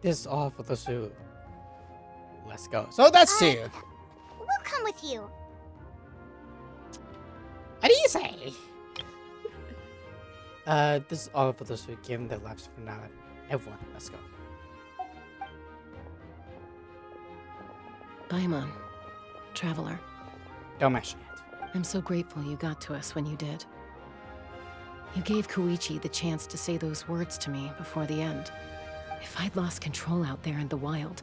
This is all for the zoo. Let's go. So that's two. We'll come with you. What do you say? This is all for those who give their lives for now. Everyone, let's go. Paimon, traveler. Don't mention it. I'm so grateful you got to us when you did. You gave Koichi the chance to say those words to me before the end. If I'd lost control out there in the wild,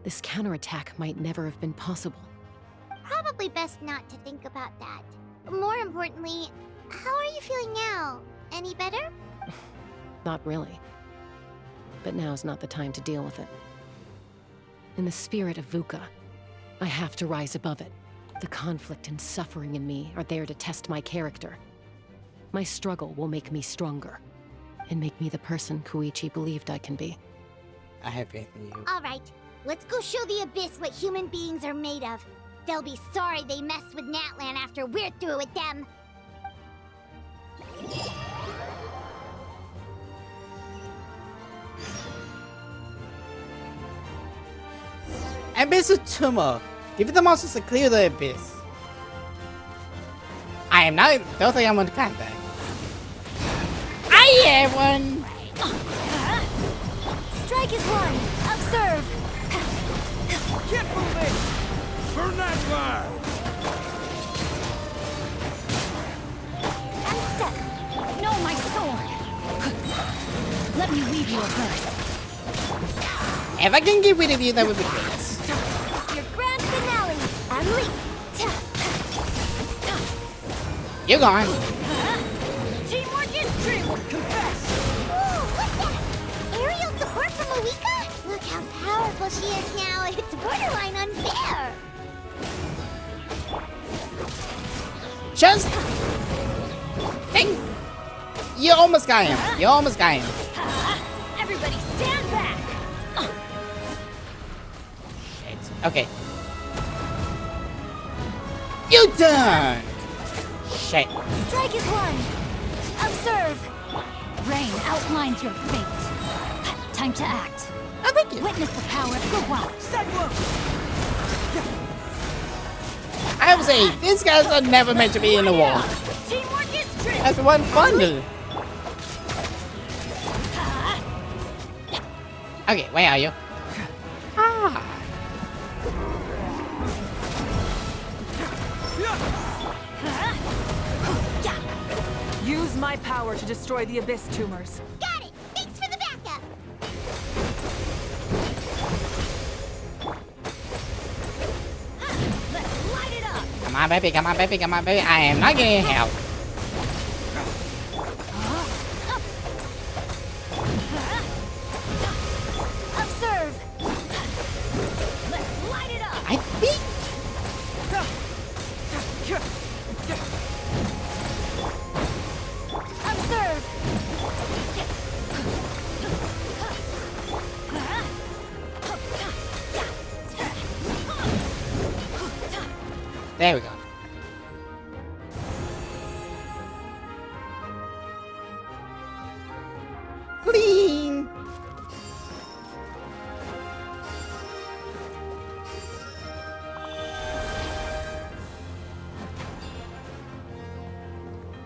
this counterattack might never have been possible. Probably best not to think about that. More importantly, how are you feeling now? Any better? Not really. But now's not the time to deal with it. In the spirit of VUCA, I have to rise above it. The conflict and suffering in me are there to test my character. My struggle will make me stronger, and make me the person Koichi believed I can be. I have faith in you. Alright, let's go show the Abyss what human beings are made of. They'll be sorry they messed with Natlan after we're through with them. Abyss of tumor. Give it the monsters to clear the abyss. I am not. Don't think I'm on the contact. I am one. Strike is one. Observe. Keep moving. For Natlan. I'm stuck. No, my sword! Let me weave you a verse. If I can get rid of you, that would be great. Your grand finale. Unleash. You gone. Teamwork is true. Confess. Ooh, what's that? Aerial support from Awika? Look how powerful she is now. It's borderline unfair. Just... Dang. You almost got him. You almost got him. Everybody stand back. Shit. Okay. You done. Shit. Strike is one. Observe. Rain outlines your fate. Time to act. Oh, thank you. Witness the power of Gugwa. I would say, these guys are never meant to be in the war. Teamwork is true. That's one bundle. Okay, where are you? Ah. Use my power to destroy the Abyss tumors. Got it. Thanks for the backup. Let's light it up. Come on, baby, come on, baby, come on, baby. I am not getting help. Observe. Let's light it up. I think... Observe. There we go. Clean.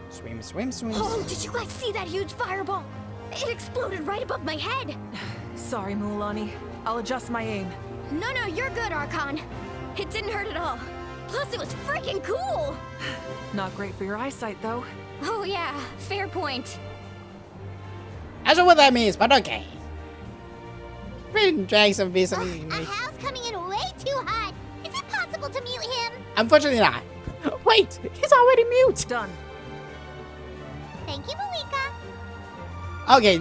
Swim, swim, swim. Oh, did you guys see that huge fireball? It exploded right above my head. Sorry, Mulan. I'll adjust my aim. No, you're good, Archon. It didn't hurt at all. Plus, it was freaking cool. Not great for your eyesight, though. Oh yeah, fair point. I don't know what that means, but okay. Been drag some beats. A house coming in way too hot. Is it possible to mute him? Unfortunately not. Wait, he's already mute. Done. Thank you, Malika. Okay,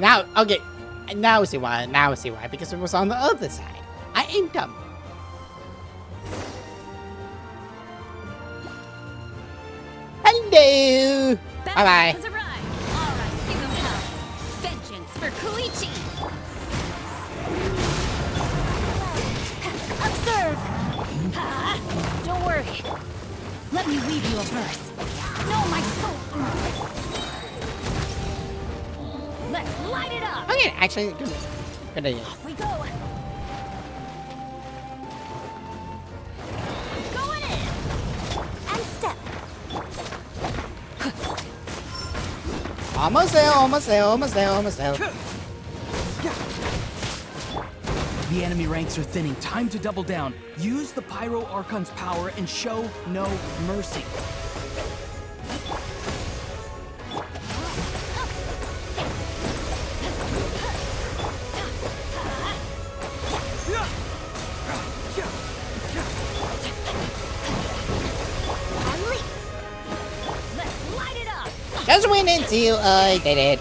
now I see why. Now I see why. Because it was on the other side. I ain't dumb. Hello. Bye bye. Has arrived. All right, give them hell. Vengeance for Koichi. Observe. Don't worry. Let me weave you a verse. No, my soul. Let's light it up. Okay, actually, good idea. Off we go. Going in. And step. Almost there, almost there, almost there, almost there. The enemy ranks are thinning. Time to double down. Use the Pyro Archon's power and show no mercy. Let's light it up. Just went into I did it.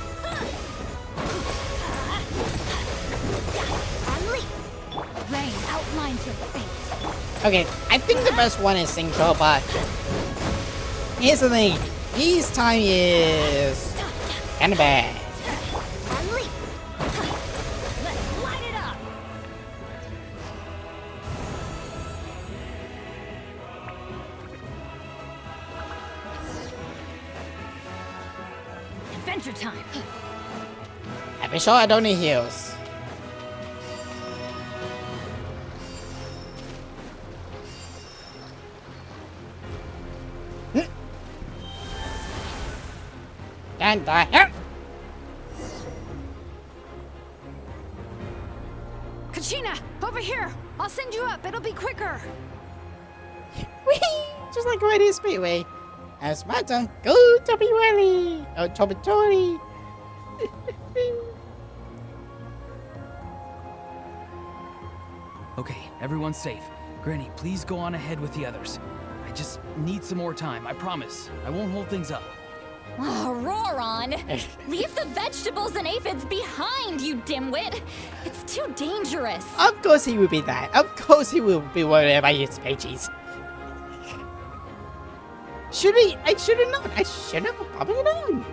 Rain outlines your fate. Okay, I think the best one is Synchro, but here's the thing. His time is kinda bad. Let's light it up. Adventure time. I'm sure I don't need heals. And die. Kachina, over here. I'll send you up. It'll be quicker. Whee! Just like Radio Speedway. As my turn, go Toby Willy! Oh, Toby Tori! Okay, everyone's safe. Granny, please go on ahead with the others. I just need some more time, I promise. I won't hold things up. Oh, roar on! Leave the vegetables and aphids behind, you dimwit! It's too dangerous! Of course he will be that. Of course he will be worried about his veggies. Should we? I should have known. I should have probably known.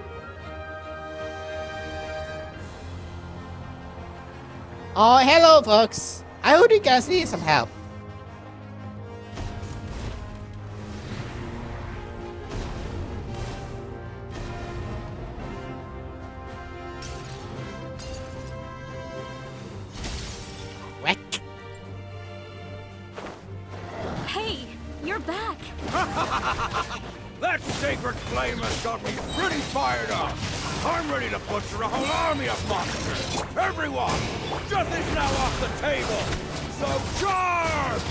Oh, hello, folks. I hope you guys need some help. Whack. Hey, you're back! That sacred flame has got me pretty fired up. I'm ready to butcher a whole army of monsters. Everyone, death is now off the table. So charge!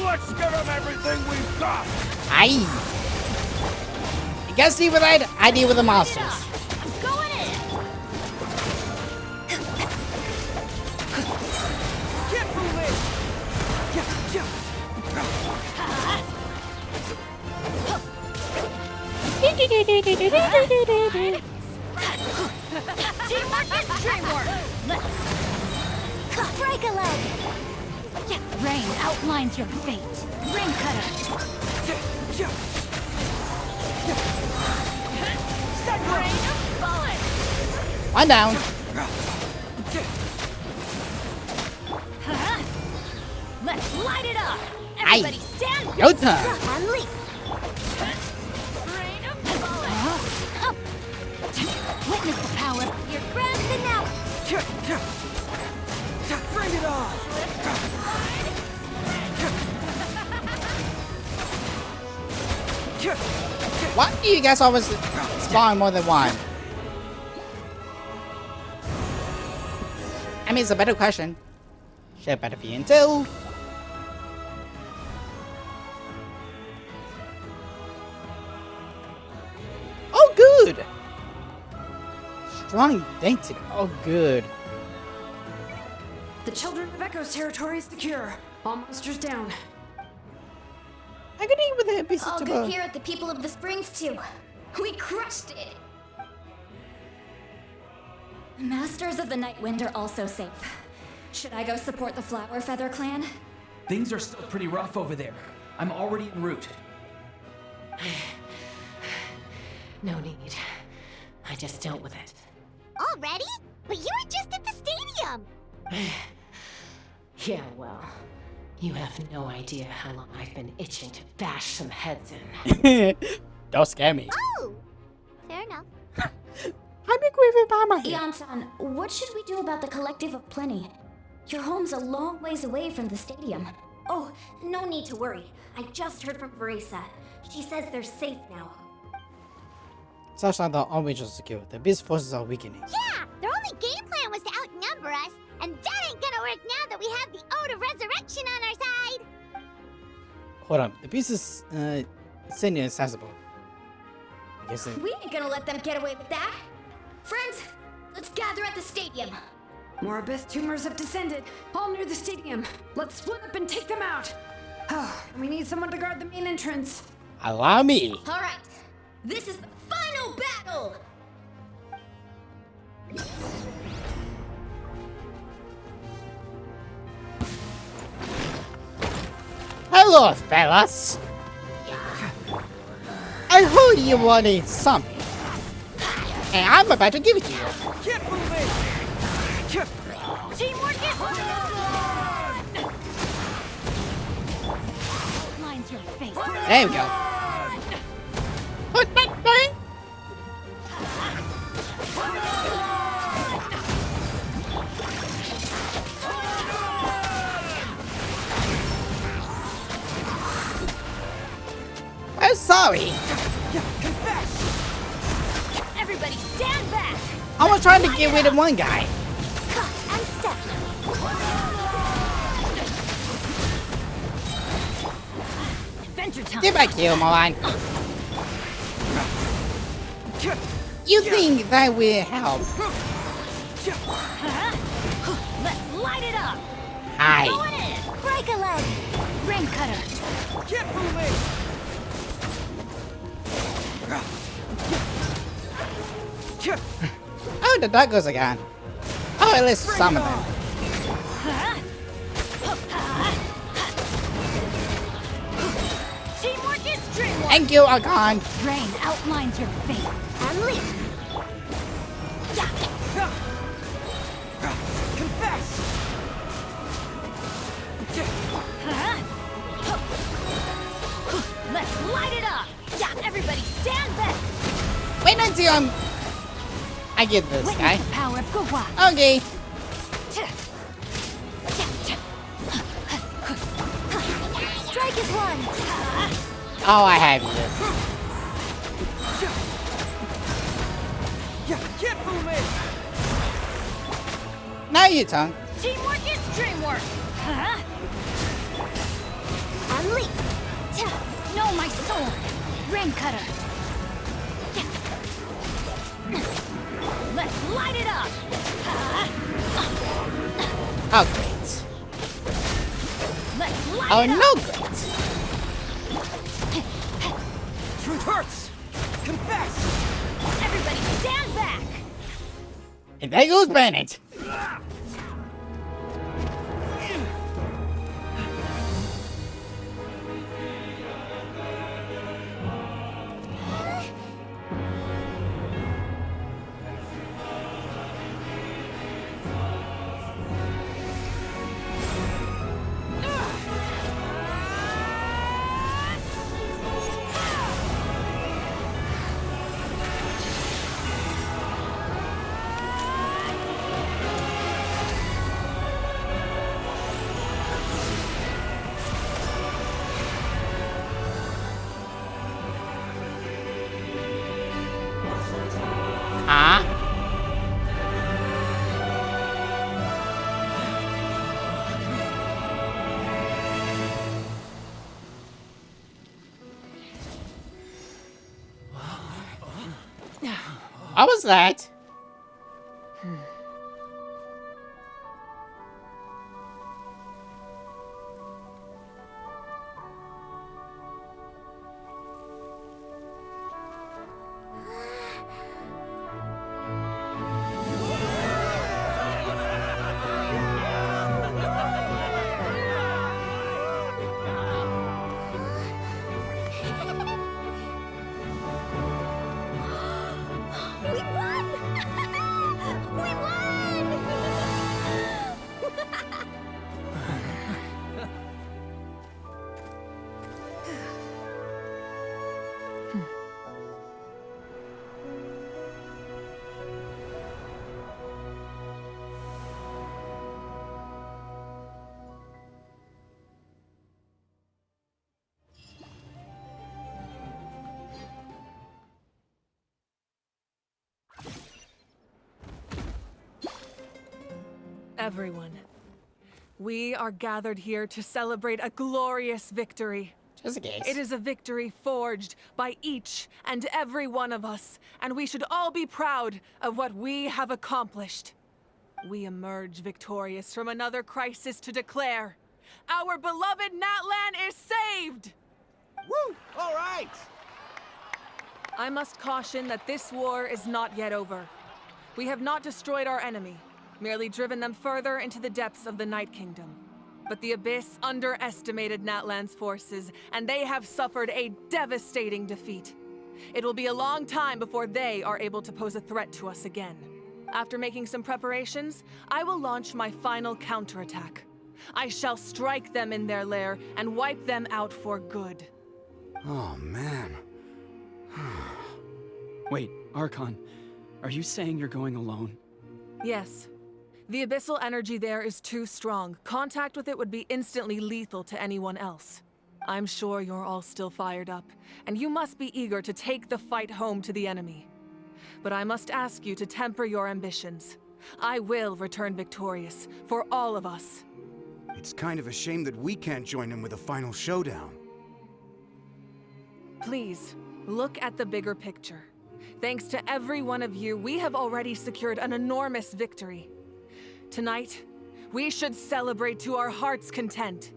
Let's give them everything we've got. Aye. You guys deal with that? I deal with the monsters. I'm going in! Get moving! Teamwork is dreamwork! Break a leg! Rain outlines your fate. Ring cutter! Rain of bullets! One down. Let's light it up! Aye. Everybody stand back! Your turn. And leap! Rain of bullets! Witness the power of your grand finale! Bring it on! Why do you guys always spawn more than one? I mean, it's a better question. Should better be in two. Oh, good. Strong dainty. Oh, good. The Children of Echo's territory is secure. All monsters down. I could eat with a piece All of good here at the People of the Springs, too. We crushed it! The Masters of the Night Wind are also safe. Should I go support the Flower Feather clan? Things are still pretty rough over there. I'm already en route. No need. I just dealt with it. Already? But you were just at the stadium! Yeah, well, you have no idea how long I've been itching to bash some heads in. Don't scare me. Oh! Fair enough. I'm equipped by my head. Eon-san, what should we do about the Collective of Plenty? Your home's a long ways away from the stadium. Oh, no need to worry. I just heard from Verisa. She says they're safe now. Such are the unreachable secure. The beast forces are weakening. Yeah! Their only game plan was to outnumber us, and that ain't gonna work now that we have the Ode of Resurrection on our side! Hold on. The beast is senior accessible. I guess it... We ain't gonna let them get away with that! Friends, let's gather at the stadium! More abyss tumors have descended, all near the stadium. Let's split up and take them out. We need someone to guard the main entrance. Allow me. Alright, this is the final battle! Hello, fellas. I heard you wanted something, and I'm about to give it to you. Get moving! Teamwork is Lines your face. There we go. Bang. I'm sorry. Everybody stand back! I was trying to get rid of one guy. And step. Adventure time! Get back here, Milan. You think that will help? Let's light it up! Hi. Going in! Break a leg! Ring cutter! Get moving! Oh, the dog goes again. Oh, at least some of them. Teamwork is dreamwork. Thank you, Archon. Rain outlines your fate. And leap. Confess! Let's light it up. Yeah, everybody stand back. Wait until I get this Witness guy. the power of Gua. Okay. Strike is one. Oh, I have you. Now you tongue. Teamwork is dreamwork. And leap. Know my sword. Rain cutter. Let's light it up. Oh, great. Let's light Oh, it up. no, great. Truth hurts! Confess! Everybody stand back. And there goes Bennett. What was that? We won! We won! Everyone, we are gathered here to celebrate a glorious victory. Just in case. It is a victory forged by each and every one of us, and we should all be proud of what we have accomplished. We emerge victorious from another crisis to declare, our beloved Natlan is saved! Woo! All right! I must caution that this war is not yet over. We have not destroyed our enemy, merely driven them further into the depths of the Night Kingdom. But the Abyss underestimated Natlan's forces, and they have suffered a devastating defeat. It will be a long time before they are able to pose a threat to us again. After making some preparations, I will launch my final counterattack. I shall strike them in their lair and wipe them out for good. Oh, man. Wait, Archon, are you saying you're going alone? Yes. The abyssal energy there is too strong. Contact with it would be instantly lethal to anyone else. I'm sure you're all still fired up, and you must be eager to take the fight home to the enemy. But I must ask you to temper your ambitions. I will return victorious, for all of us. It's kind of a shame that we can't join him with a final showdown. Please, look at the bigger picture. Thanks to every one of you, we have already secured an enormous victory. Tonight, we should celebrate to our heart's content.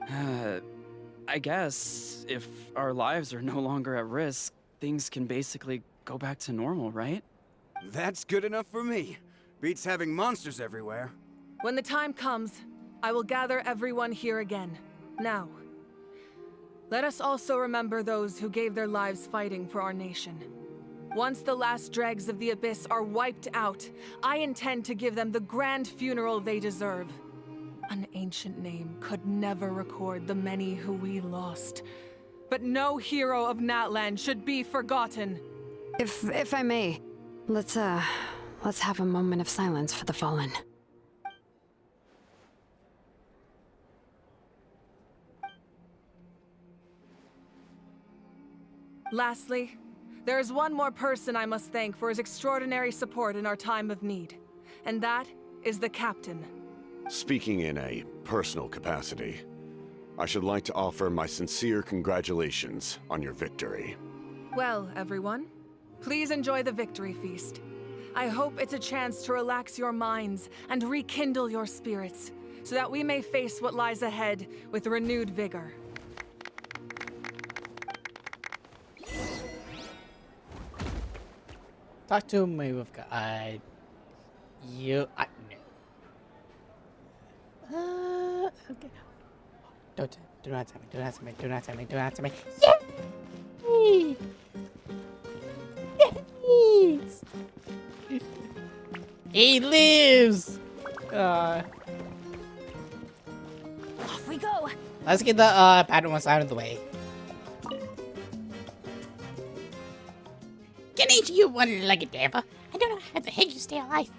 I guess if our lives are no longer at risk, things can basically go back to normal, right? That's good enough for me. Beats having monsters everywhere. When the time comes, I will gather everyone here again. Now, let us also remember those who gave their lives fighting for our nation. Once the last dregs of the Abyss are wiped out, I intend to give them the grand funeral they deserve. An ancient name could never record the many who we lost. But no hero of Natlan should be forgotten. If I may, let's have a moment of silence for the fallen. Lastly, there is one more person I must thank for his extraordinary support in our time of need, and that is the Captain. Speaking in a personal capacity, I should like to offer my sincere congratulations on your victory. Well, everyone, please enjoy the victory feast. I hope it's a chance to relax your minds and rekindle your spirits, so that we may face what lies ahead with renewed vigor. Talk to me with you. No. Okay. Do not tell me. Do not tell me. Do not tell me. Do not tell me. Yay! Yes! He lives. Off we go. Let's get the bad ones out of the way. Ganesh, you one-legged devil. I don't know how the heck you stay alive.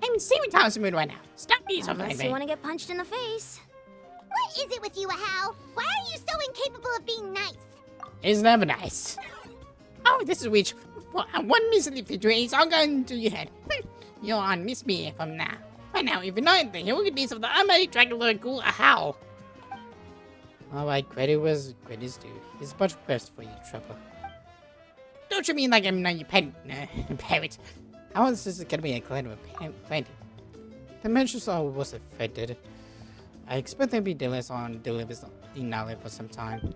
I'm saving Thomas Moon right now. Stop me, something. Unless you want to get punched in the face. What is it with you, Hal? Why are you so incapable of being nice? It's never nice. Oh, this is which one missing feature is all going to your head. You'll unmiss me from now. Right now, if you're not the hero piece of the Almighty Dragon Lord Ghoul, Hal. Alright, credit was credit's due. Here's a bunch of quests for you, Trevor. Don't you mean like I'm not your parent? How is this gonna be a clan of a planet? The mentions was affected. I expect there to be delays on deliveries in Natlan for some time.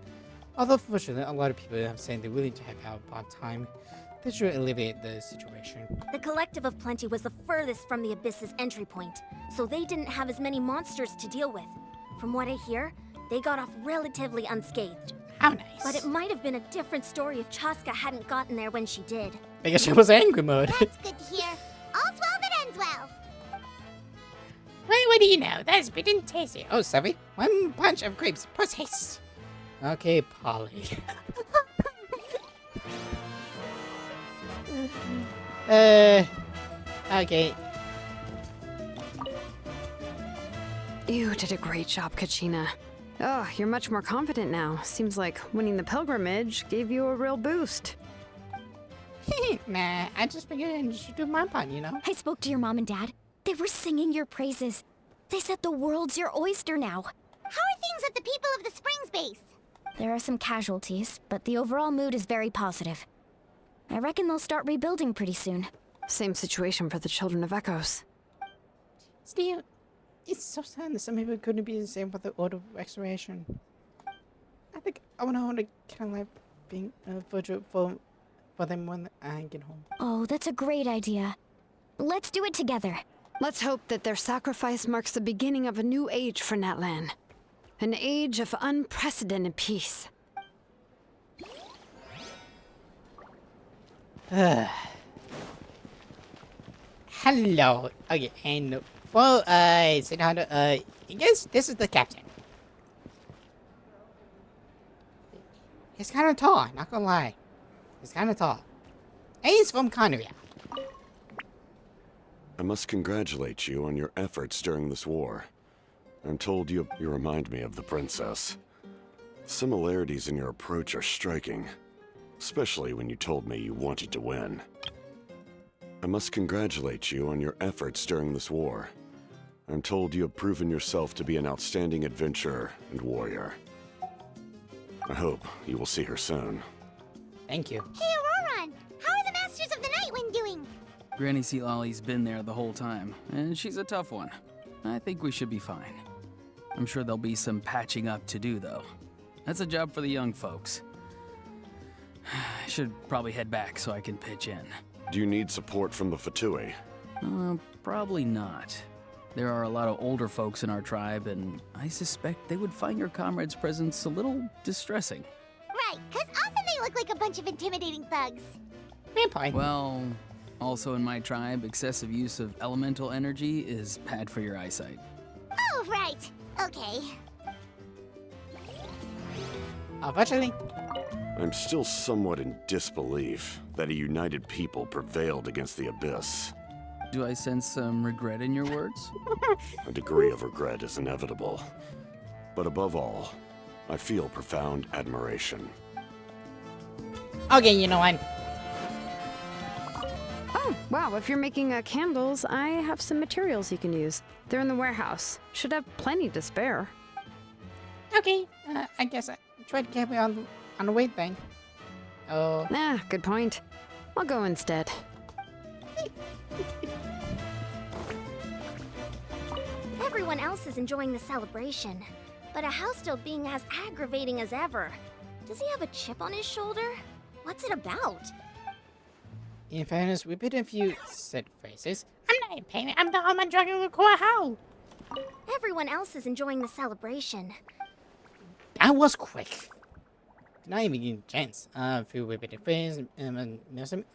Although fortunately, a lot of people have said they're willing to help out part-time. This should alleviate the situation. The Collective of Plenty was the furthest from the Abyss's entry point, so they didn't have as many monsters to deal with. From what I hear, they got off relatively unscathed. How nice. But it might have been a different story if Chaska hadn't gotten there when she did. Because she was angry mode. That's good to hear. All's well that ends well. Well, what do you know? That's pretty tasty. Oh, sorry. One punch of grapes. Post haste. Okay, Polly. Okay. You did a great job, Kachina. Oh, you're much more confident now. Seems like winning the pilgrimage gave you a real boost. Nah, I just figured I should do my part, you know? I spoke to your mom and dad. They were singing your praises. They said the world's your oyster now. How are things at the People of the Springs base? There are some casualties, but the overall mood is very positive. I reckon they'll start rebuilding pretty soon. Same situation for the Children of Echoes. Still, it's so sad that some people couldn't be the same with the Order of Restoration. I think I want to kind of like being virtual for them when I get home. Oh, that's a great idea. Let's do it together. Let's hope that their sacrifice marks the beginning of a new age for Natlan. An age of unprecedented peace. Hello. Okay, and well, say hi to I guess this is the captain. He's kind of tall, not gonna lie. He's kind of tall. And he's from Connery. I must congratulate you on your efforts during this war. I'm told you remind me of the princess. Similarities in your approach are striking, especially when you told me you wanted to win. I must congratulate you on your efforts during this war. I'm told you have proven yourself to be an outstanding adventurer and warrior. I hope you will see her soon. Thank you. Hey, Auroran! How are the Masters of the Nightwind doing? Granny Sea Lolly's been there the whole time, and she's a tough one. I think we should be fine. I'm sure there'll be some patching up to do, though. That's a job for the young folks. I should probably head back so I can pitch in. Do you need support from the Fatui? Probably not. There are a lot of older folks in our tribe, and I suspect they would find your comrade's presence a little distressing. Right, because often they look like a bunch of intimidating thugs. Well, also in my tribe, excessive use of elemental energy is bad for your eyesight. Oh, right. Okay. Unfortunately. I'm still somewhat in disbelief that a united people prevailed against the Abyss. Do I sense some regret in your words? A degree of regret is inevitable. But above all, I feel profound admiration. Okay, you know what? Oh, wow, if you're making candles, I have some materials you can use. They're in the warehouse. Should have plenty to spare. Okay, I guess I tried to carry on the weight thing. Oh. Good point. I'll go instead. Everyone else is enjoying the celebration, but a house still being as aggravating as ever. Does he have a chip on his shoulder? What's it about? In fairness, we put a few set phrases. I'm not in pain. I'm the almond dragon with core howl. Everyone else is enjoying the celebration. That was quick. Not even getting a chance. Few repeated phrases.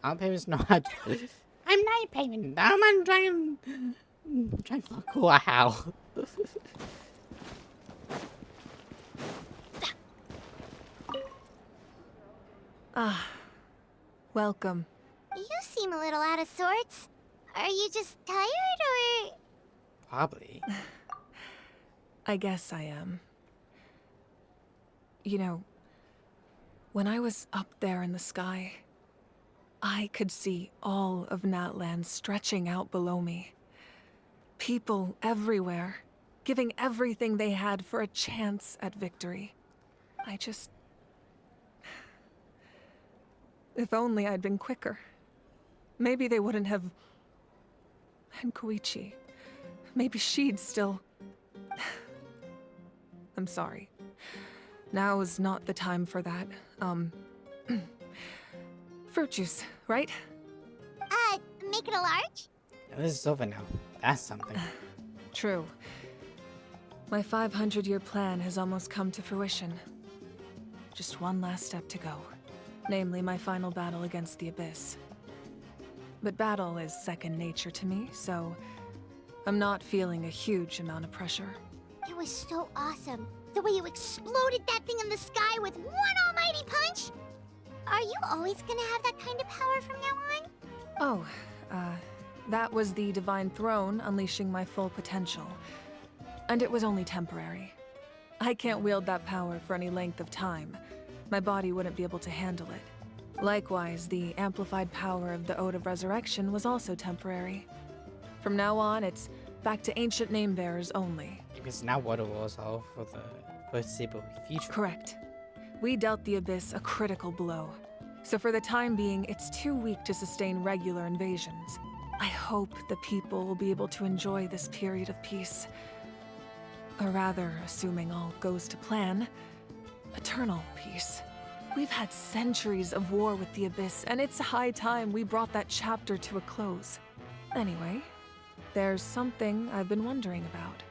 Our parents know how to. I'm not in pain. The almond dragon. Trying to cool howl. Welcome. You seem a little out of sorts. Are you just tired, or...? Probably. I guess I am. You know, when I was up there in the sky, I could see all of Natlan stretching out below me. People everywhere, giving everything they had for a chance at victory. If only I'd been quicker. Maybe they wouldn't have... And Koichi. Maybe she'd still... I'm sorry. Now is not the time for that. Fruit juice, right? Make it a large? This is over now. That's something. True. My 500-year plan has almost come to fruition. Just one last step to go. Namely, my final battle against the Abyss. But battle is second nature to me, so I'm not feeling a huge amount of pressure. It was so awesome. The way you exploded that thing in the sky with one almighty punch. Are you always gonna have that kind of power from now on? That was the Divine Throne unleashing my full potential. And it was only temporary. I can't wield that power for any length of time. My body wouldn't be able to handle it. Likewise, the amplified power of the Ode of Resurrection was also temporary. From now on, it's back to ancient name-bearers only. Because now what it was all for the foreseeable future. Correct. We dealt the Abyss a critical blow. So for the time being, it's too weak to sustain regular invasions. I hope the people will be able to enjoy this period of peace. Or rather, assuming all goes to plan, eternal peace. We've had centuries of war with the Abyss, and it's high time we brought that chapter to a close. Anyway, there's something I've been wondering about.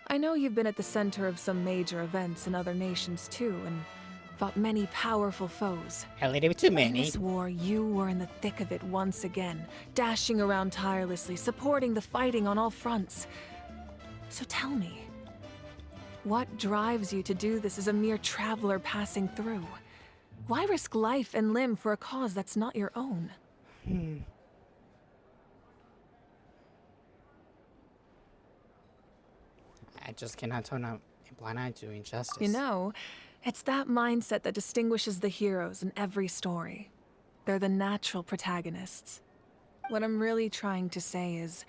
I know you've been at the center of some major events in other nations too, and fought many powerful foes. A little bit too many. In this war, you were in the thick of it once again, dashing around tirelessly, supporting the fighting on all fronts. So tell me, what drives you to do this as a mere traveler passing through? Why risk life and limb for a cause that's not your own? I just cannot turn a blind eye to injustice. You know, it's that mindset that distinguishes the heroes in every story. They're the natural protagonists. What I'm really trying to say is,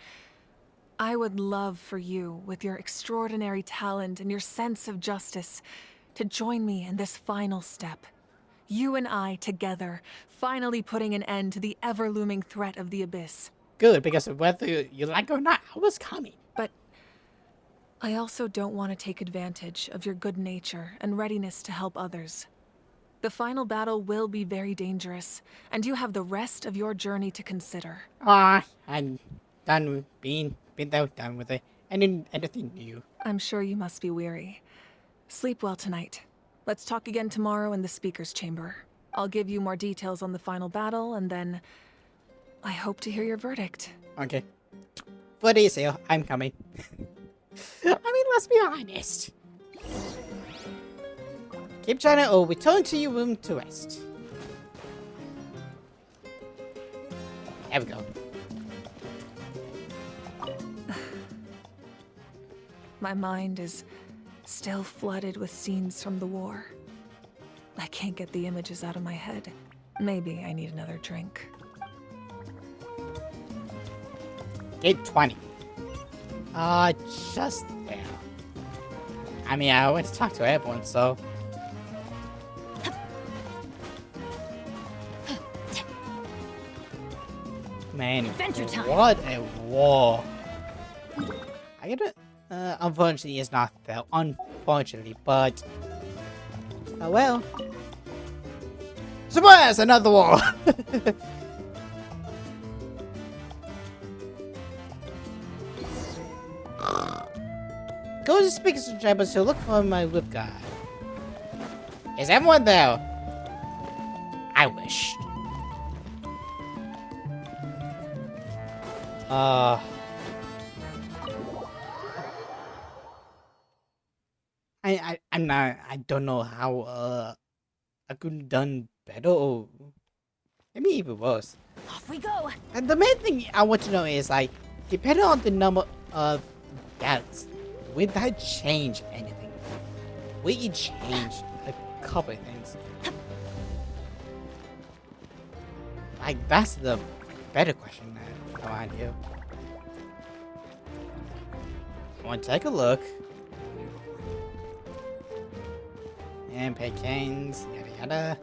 I would love for you, with your extraordinary talent and your sense of justice, to join me in this final step. You and I together, finally putting an end to the ever-looming threat of the Abyss. Good, because whether you like it or not, I was coming. But I also don't want to take advantage of your good nature and readiness to help others. The final battle will be very dangerous, and you have the rest of your journey to consider. I'm done with being done with it. Anything new. I'm sure you must be weary. Sleep well tonight. Let's talk again tomorrow in the speaker's chamber. I'll give you more details on the final battle, and then I hope to hear your verdict. Okay. For this, I'm coming. I mean, let's be honest. Keep trying to return to your room to rest. There we go. My mind is still flooded with scenes from the war. I can't get the images out of my head. Maybe I need another drink. Gate 20. Just there. I mean, I went to talk to everyone, so... Man, Adventure time. What a war. I gotta... unfortunately, it's not there. Unfortunately, but... Oh well. Surprise! Another war! Go to the speakers chamber to look for my whip guy. Is everyone there? I wish. I'm not. I don't know how. I could have done better, or maybe even worse. Off we go. And the main thing I want to know is like, depending on the number of deaths, would that change anything? Would it change a couple of things? Like, that's the better question that I have no idea. I want to take a look. And pay canes, yada yada.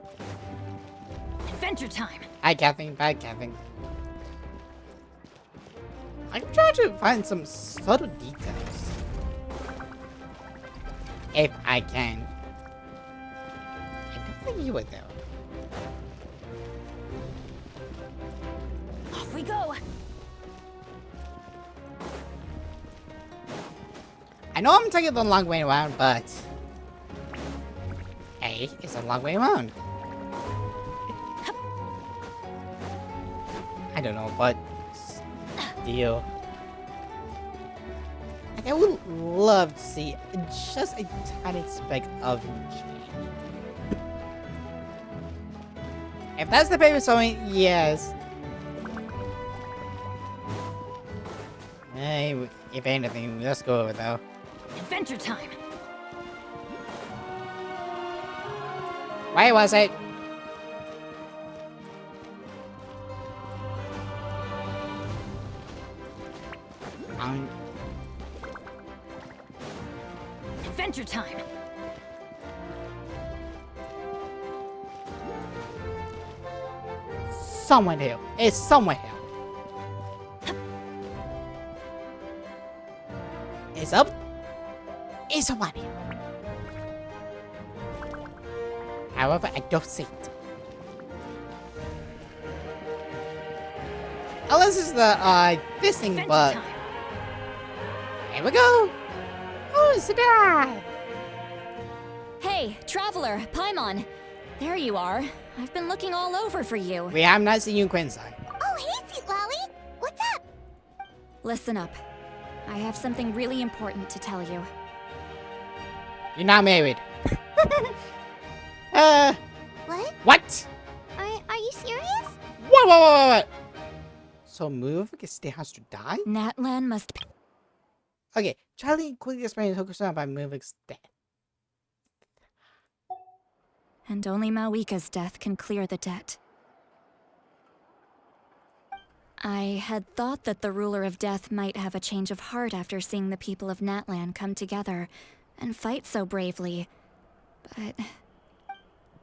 Adventure time. Hi, Kathleen. Bye, Kathleen. I'm trying to find some subtle details. If I can. I don't think you were there. Off we go. I know I'm taking the long way around, but... Hey, it's a long way around. I don't know, but... Still... Like, I would love to see just a tiny speck of change. If that's the paper sewing, yes. Hey, if anything, let's go over though. Adventure time. Where was it? Adventure time. Somewhere here. It's somewhere here. It's up. It's somewhere here. However, I don't see it. Unless it's the, this thing, but... Here we go! Oh, it's a guy! Hey, Traveler, Paimon. There you are. I've been looking all over for you. We have not seen you in Quinzai. Oh, hey, Sweet Lolly. What's up? Listen up. I have something really important to tell you. You're not married. What? What? Are you serious? What? So Move still has to die? Natlan must... Okay, Charlie quickly explains Hokusai by Move's death. And only Mawika's death can clear the debt. I had thought that the Ruler of Death might have a change of heart after seeing the people of Natlan come together and fight so bravely. But...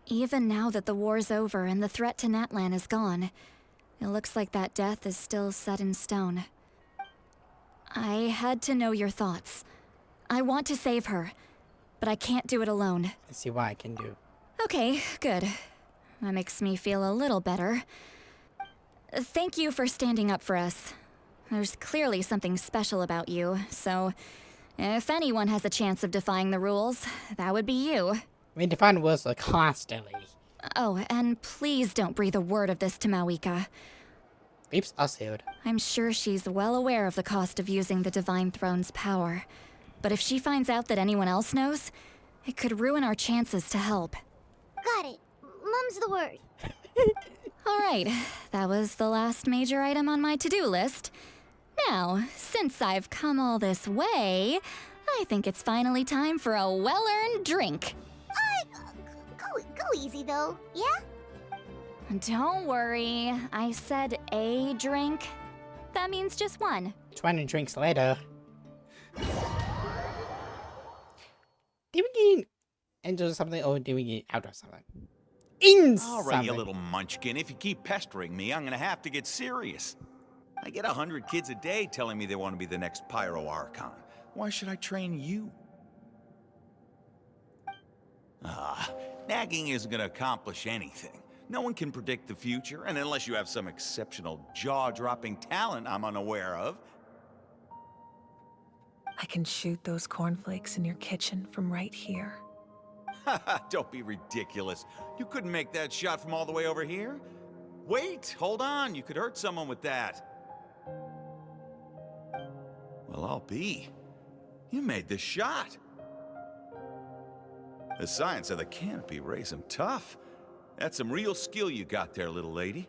even now that the war's over and the threat to Natlan is gone, it looks like that death is still set in stone. I had to know your thoughts. I want to save her, but I can't do it alone. Let's see what I can do. Okay, good. That makes me feel a little better. Thank you for standing up for us. There's clearly something special about you, so if anyone has a chance of defying the rules, that would be you. I mean, define words like constantly. Oh, and please don't breathe a word of this to Mawika. Beeps are sealed. I'm sure she's well aware of the cost of using the Divine Throne's power. But if she finds out that anyone else knows, it could ruin our chances to help. Got it. Mum's the word. Alright, that was the last major item on my to-do list. Now, since I've come all this way, I think it's finally time for a well-earned drink. Go easy though, yeah? Don't worry, I said a drink. That means just one. 20 drinks later. Did we get into something or did we get out of something? In All right, something. you little munchkin. If you keep pestering me, I'm gonna have to get serious. I get 100 kids a day telling me they want to be the next Pyro Archon. Why should I train you? Nagging isn't gonna accomplish anything. No one can predict the future, and unless you have some exceptional jaw-dropping talent I'm unaware of. I can shoot those cornflakes in your kitchen from right here. Don't be ridiculous. You couldn't make that shot from all the way over here? Wait, hold on. You could hurt someone with that. Well, I'll be. You made the shot. The science of the canopy raised him tough. That's some real skill you got there, little lady.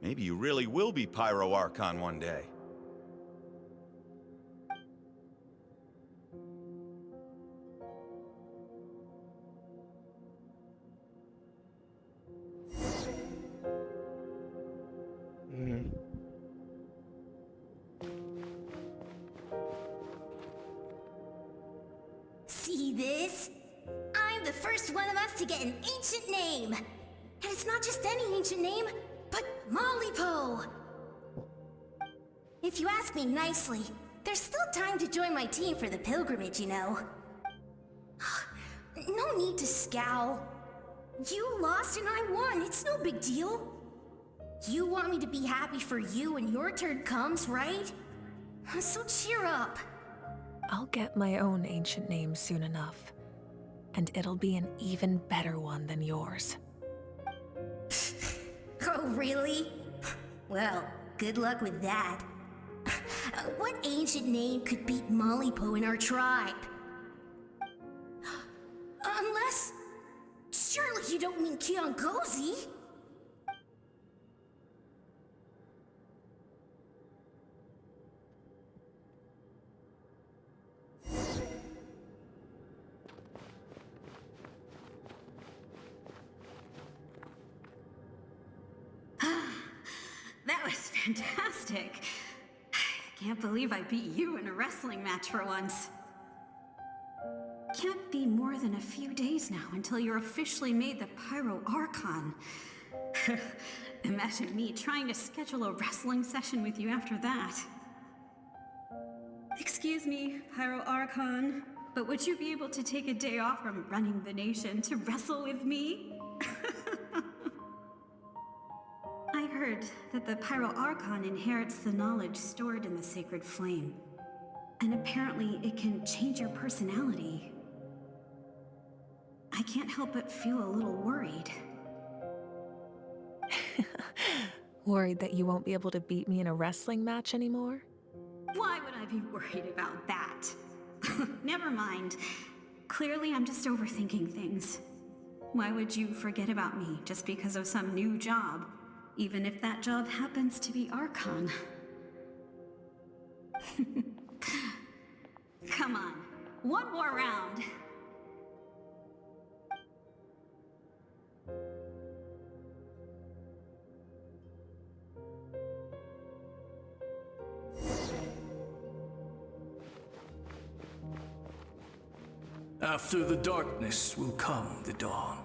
Maybe you really will be Pyro Archon one day. See this? I'm the first one of us to get an ancient name. And it's not just any ancient name, but Malipo. If you ask me nicely, there's still time to join my team for the pilgrimage, you know. No need to scowl. You lost and I won, it's no big deal. You want me to be happy for you when your turn comes, right? So cheer up. I'll get my own ancient name soon enough. And it'll be an even better one than yours. Oh, really? Well, good luck with that. What ancient name could beat Malipo in our tribe? Unless... surely you don't mean Kiangozi? That was fantastic. Can't believe I beat you in a wrestling match for once. Can't be more than a few days now until you're officially made the Pyro Archon. Imagine me trying to schedule a wrestling session with you after that. Excuse me, Pyro Archon, but would you be able to take a day off from running the nation to wrestle with me? I heard that the Pyro Archon inherits the knowledge stored in the sacred flame. And apparently it can change your personality. I can't help but feel a little worried. Worried that you won't be able to beat me in a wrestling match anymore? Why would I be worried about that? Never mind. Clearly I'm just overthinking things. Why would you forget about me just because of some new job? Even if that job happens to be Archon. Come on, one more round. After the darkness will come the dawn.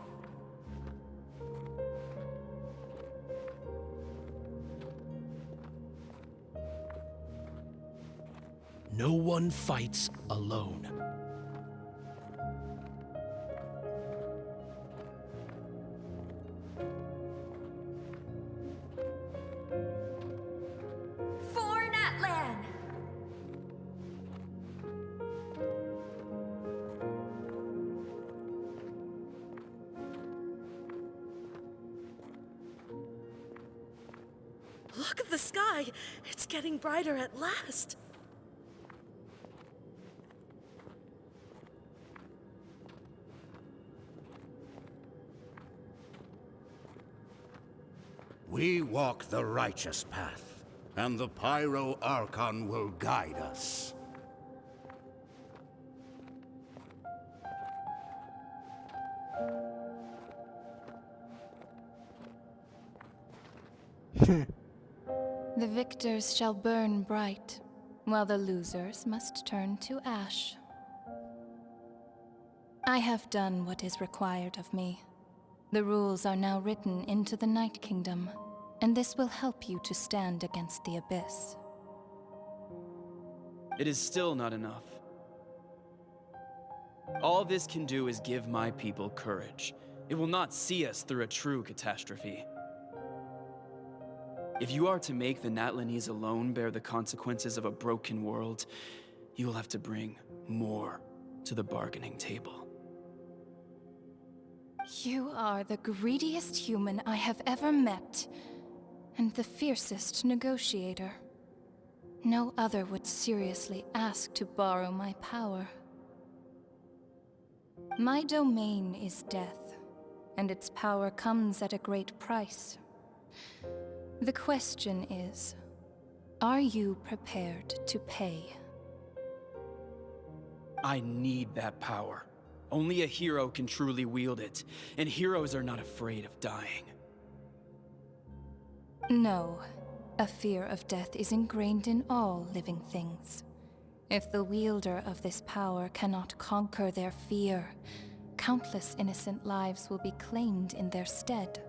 No one fights alone. Look at the sky. It's getting brighter at last. We walk the righteous path, and the Pyro Archon will guide us. The victors shall burn bright, while the losers must turn to ash. I have done what is required of me. The rules are now written into the Night Kingdom, and this will help you to stand against the Abyss. It is still not enough. All this can do is give my people courage. It will not see us through a true catastrophe. If you are to make the Natlanese alone bear the consequences of a broken world, you will have to bring more to the bargaining table. You are the greediest human I have ever met, and the fiercest negotiator. No other would seriously ask to borrow my power. My domain is death, and its power comes at a great price. The question is, are you prepared to pay? I need that power. Only a hero can truly wield it, and heroes are not afraid of dying. No, a fear of death is ingrained in all living things. If the wielder of this power cannot conquer their fear, countless innocent lives will be claimed in their stead.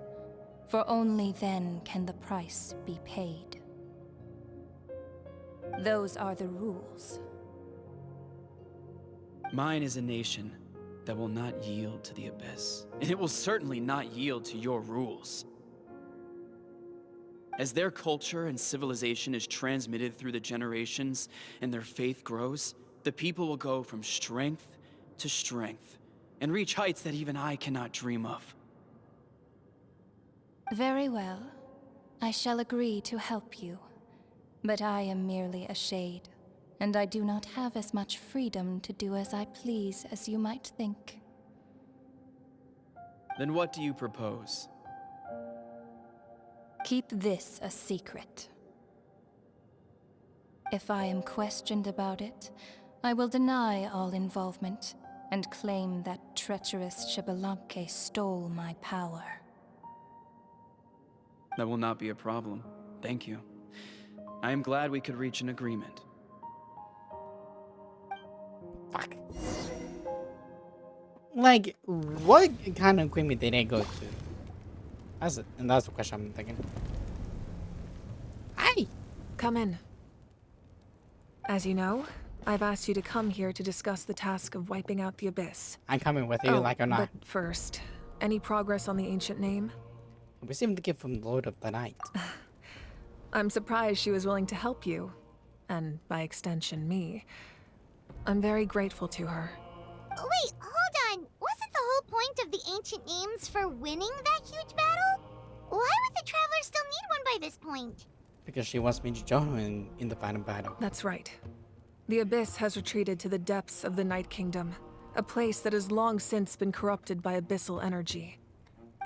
For only then can the price be paid. Those are the rules. Mine is a nation that will not yield to the Abyss, and it will certainly not yield to your rules. As their culture and civilization is transmitted through the generations and their faith grows, the people will go from strength to strength and reach heights that even I cannot dream of. Very well. I shall agree to help you. But I am merely a shade, and I do not have as much freedom to do as I please as you might think. Then what do you propose? Keep this a secret. If I am questioned about it, I will deny all involvement and claim that treacherous Xbalanque stole my power. That will not be a problem. Thank you. I am glad we could reach an agreement. Fuck. Like, what kind of agreement did they go to? That's the question I'm thinking. Hi! Come in. As you know, I've asked you to come here to discuss the task of wiping out the Abyss. I'm coming with you, like or not. But first, any progress on the ancient name? I received the gift from the Lord of the Night. I'm surprised she was willing to help you. And by extension, me. I'm very grateful to her. Wait, hold on. Wasn't the whole point of the ancient names for winning that huge battle? Why would the Traveler still need one by this point? Because she wants me to join her in the final battle. That's right. The Abyss has retreated to the depths of the Night Kingdom, a place that has long since been corrupted by abyssal energy.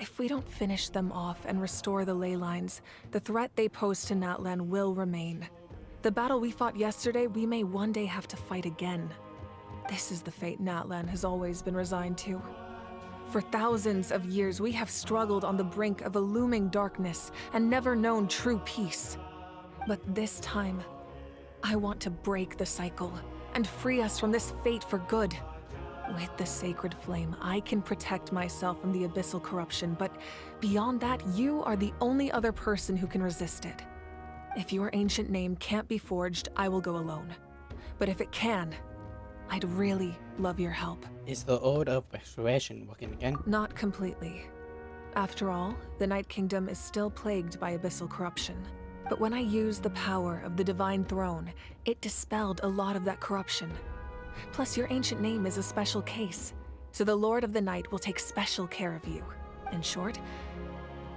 If we don't finish them off and restore the ley lines, the threat they pose to Natlan will remain. The battle we fought yesterday, we may one day have to fight again. This is the fate Natlan has always been resigned to. For thousands of years, we have struggled on the brink of a looming darkness and never known true peace. But this time, I want to break the cycle and free us from this fate for good. With the sacred flame, I can protect myself from the abyssal corruption, but beyond that, you are the only other person who can resist it. If your ancient name can't be forged, I will go alone. But if it can, I'd really love your help. Is the Ode of Restoration working again? Not completely. After all, the Night Kingdom is still plagued by abyssal corruption. But when I used the power of the Divine Throne, it dispelled a lot of that corruption. Plus, your ancient name is a special case, so the Lord of the Night will take special care of you. In short,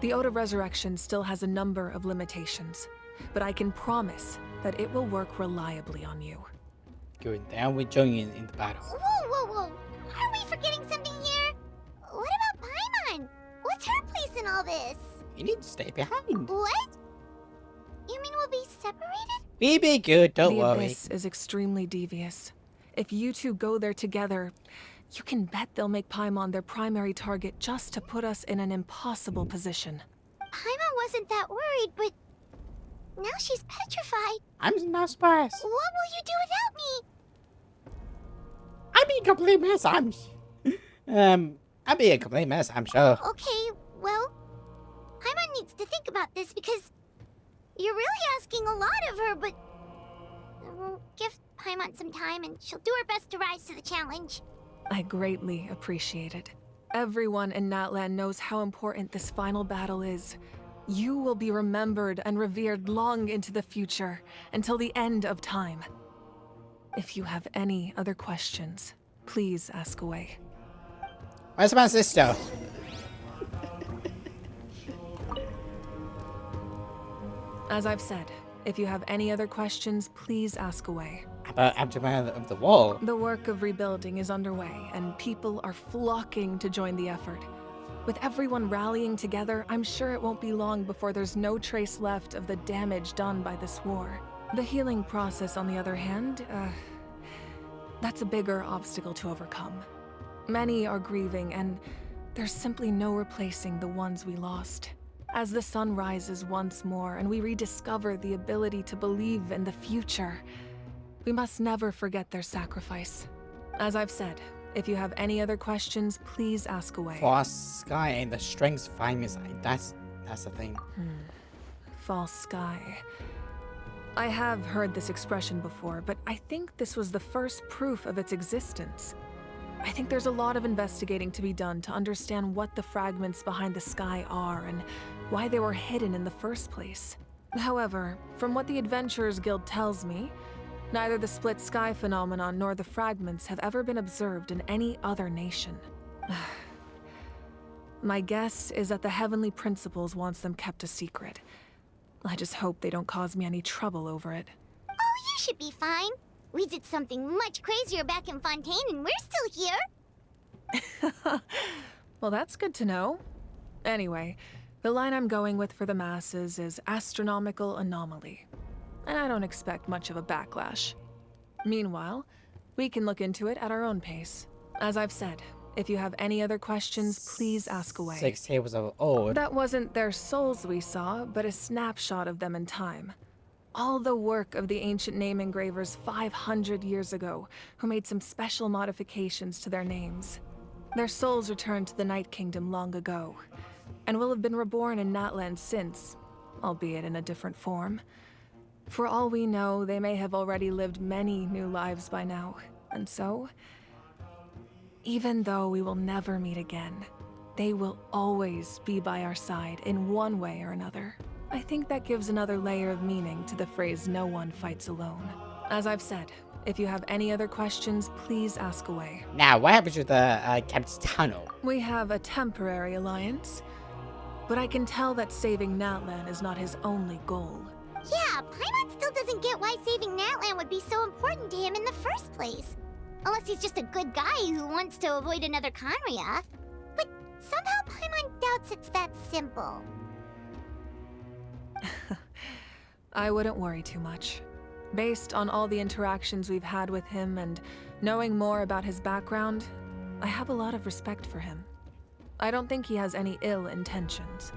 The Ode of Resurrection still has a number of limitations, but I can promise that it will work reliably on you. Going down with joining in the battle. Whoa, whoa, whoa! Are we forgetting something here? What about Paimon? What's her place in all this? You need to stay behind. What? You mean we'll be separated? We be good, don't the worry. Abyss is extremely devious. If you two go there together, you can bet they'll make Paimon their primary target just to put us in an impossible position. Paimon wasn't that worried, but now she's petrified. I'm not surprised. What will you do without me? I'd be a complete mess, I'd be a complete mess, I'm sure. Okay, well, Paimon needs to think about this because you're really asking a lot of her, but we'll give Paimon some time and she'll do her best to rise to the challenge. I greatly appreciate it. Everyone in Natlan knows how important this final battle is. You will be remembered and revered long into the future, until the end of time. If you have any other questions, please ask away. Where's my sister? As I've said, if you have any other questions, please ask away. About aftermath of the wall. The work of rebuilding is underway, and people are flocking to join the effort. With everyone rallying together, I'm sure it won't be long before there's no trace left of the damage done by this war. The healing process, on the other hand, that's a bigger obstacle to overcome. Many are grieving, and there's simply no replacing the ones we lost. As the sun rises once more and we rediscover the ability to believe in the future, we must never forget their sacrifice. As I've said, if you have any other questions, please ask away. False sky and the strength famous. That's the thing. False sky. I have heard this expression before, but I think this was the first proof of its existence. I think there's a lot of investigating to be done to understand what the fragments behind the sky are and why they were hidden in the first place. However, from what the Adventurers Guild tells me, neither the split sky phenomenon nor the fragments have ever been observed in any other nation. My guess is that the Heavenly Principles wants them kept a secret. I just hope they don't cause me any trouble over it. Oh, you should be fine. We did something much crazier back in Fontaine and we're still here. Well, that's good to know. Anyway, the line I'm going with for the masses is astronomical anomaly. And I don't expect much of a backlash. Meanwhile, we can look into it at our own pace. As I've said, if you have any other questions, please ask away. 6 tables of old. That wasn't their souls we saw, but a snapshot of them in time. All the work of the ancient name engravers 500 years ago, who made some special modifications to their names. Their souls returned to the Night Kingdom long ago, and will have been reborn in Natlan since, albeit in a different form. For all we know, they may have already lived many new lives by now, and so, even though we will never meet again, they will always be by our side in one way or another. I think that gives another layer of meaning to the phrase "no one fights alone." As I've said, if you have any other questions, please ask away. Now, what happens with the Captain's Tunnel? We have a temporary alliance, but I can tell that saving Natlan is not his only goal. Yeah, Paimon still doesn't get why saving Natlan would be so important to him in the first place. Unless he's just a good guy who wants to avoid another Conria. But somehow Paimon doubts it's that simple. I wouldn't worry too much. Based on all the interactions we've had with him and knowing more about his background, I have a lot of respect for him. I don't think he has any ill intentions.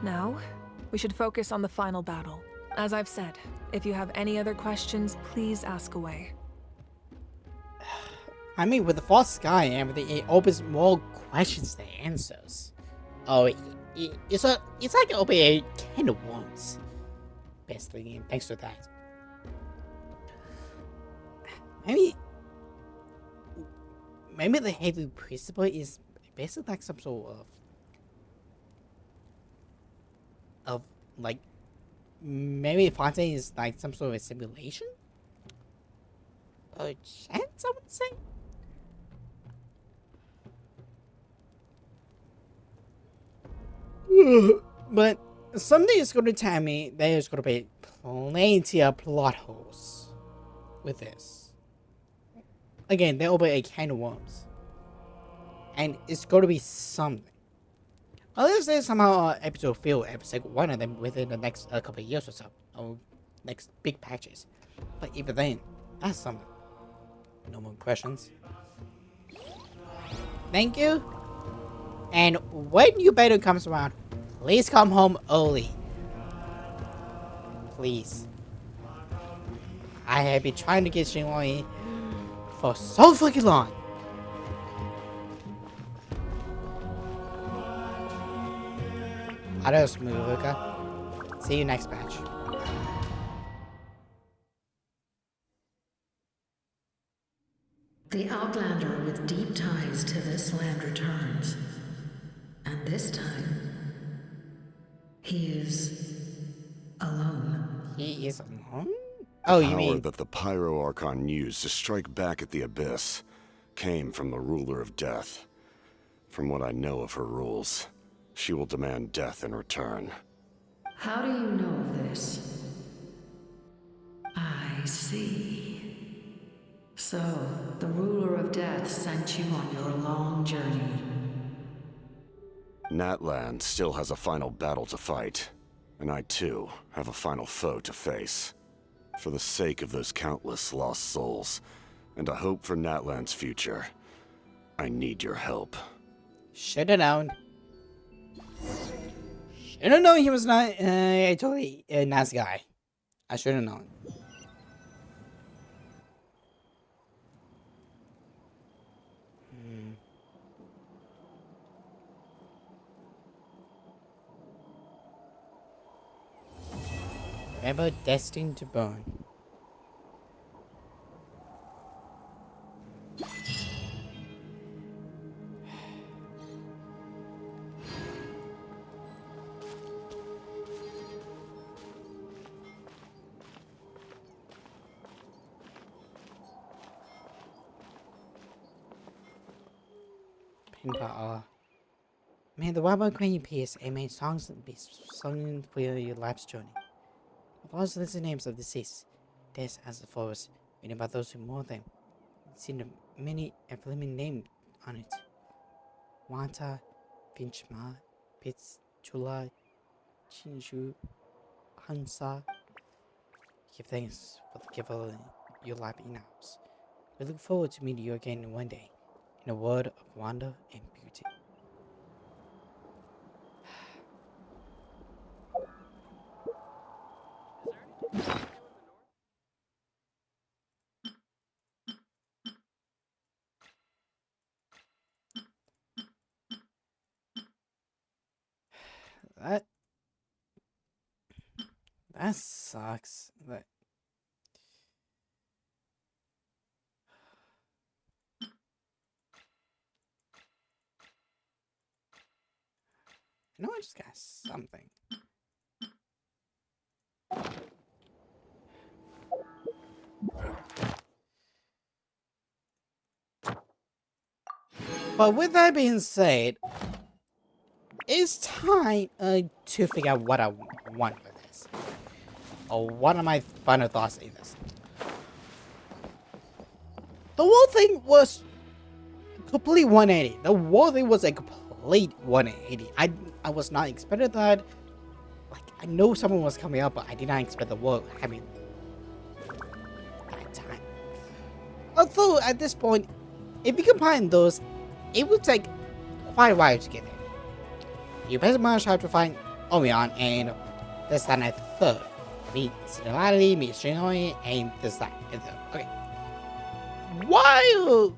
Now, we should focus on the final battle. As I've said, if you have any other questions, please ask away. I mean, with the false sky and everything, it opens more questions than answers. Oh, it's like opening a can of worms, basically, and thanks to that. Maybe the heavy principle is basically like some sort of like, maybe Fontaine is like some sort of a simulation? A chance, I would say? But something is going to tell me there's going to be plenty of plot holes with this. Again, there will be a can of worms. And it's going to be something. Unless there's somehow episode feel episode one of them within the next couple of years or so. Or next big patches. But even then, that's something. No more questions. Thank you. And when your battle comes around, please come home early. Please. I have been trying to get Shinlong for so fucking long. Adios, Muruka. See you next batch. The Outlander with deep ties to this land returns. And this time, he is alone. He is alone? Oh, you mean... The power that the Pyro Archon used to strike back at the Abyss came from the Ruler of Death. From what I know of her rules, she will demand death in return. How do you know of this? I see. So, the Ruler of Death sent you on your long journey. Natlan still has a final battle to fight, and I too have a final foe to face. For the sake of those countless lost souls, and a hope for Natlan's future, I need your help. Should've known. Should've known he was not a totally nice guy. I should've known. Ever destined to burn. May the Wabba grant you peace, and may songs be sung for your life's journey. Of all the names of the deceased, death as the forest, written by those who mourn them. Seen the many flaming names on it. Wanta, Finchma, Pitz, Chula, Chinshu, Hansa. Give thanks for the gift of your life in ours. We look forward to meeting you again one day, in a world of wonder and beauty. That sucks. But I know I just got something. But with that being said, it's time to figure out what I want with this. Or what are my final thoughts in this. The whole thing was complete 180. The whole thing was a complete 180. I was not expecting that. Like, I know someone was coming up, but I did not expect the world having that time. Although, at this point, if you combine those, it would take quite a while to get there. You basically much have to find Omion and this, that, and third. Meet Similarity, meet Shinoi, and this, that, and third. Okay. While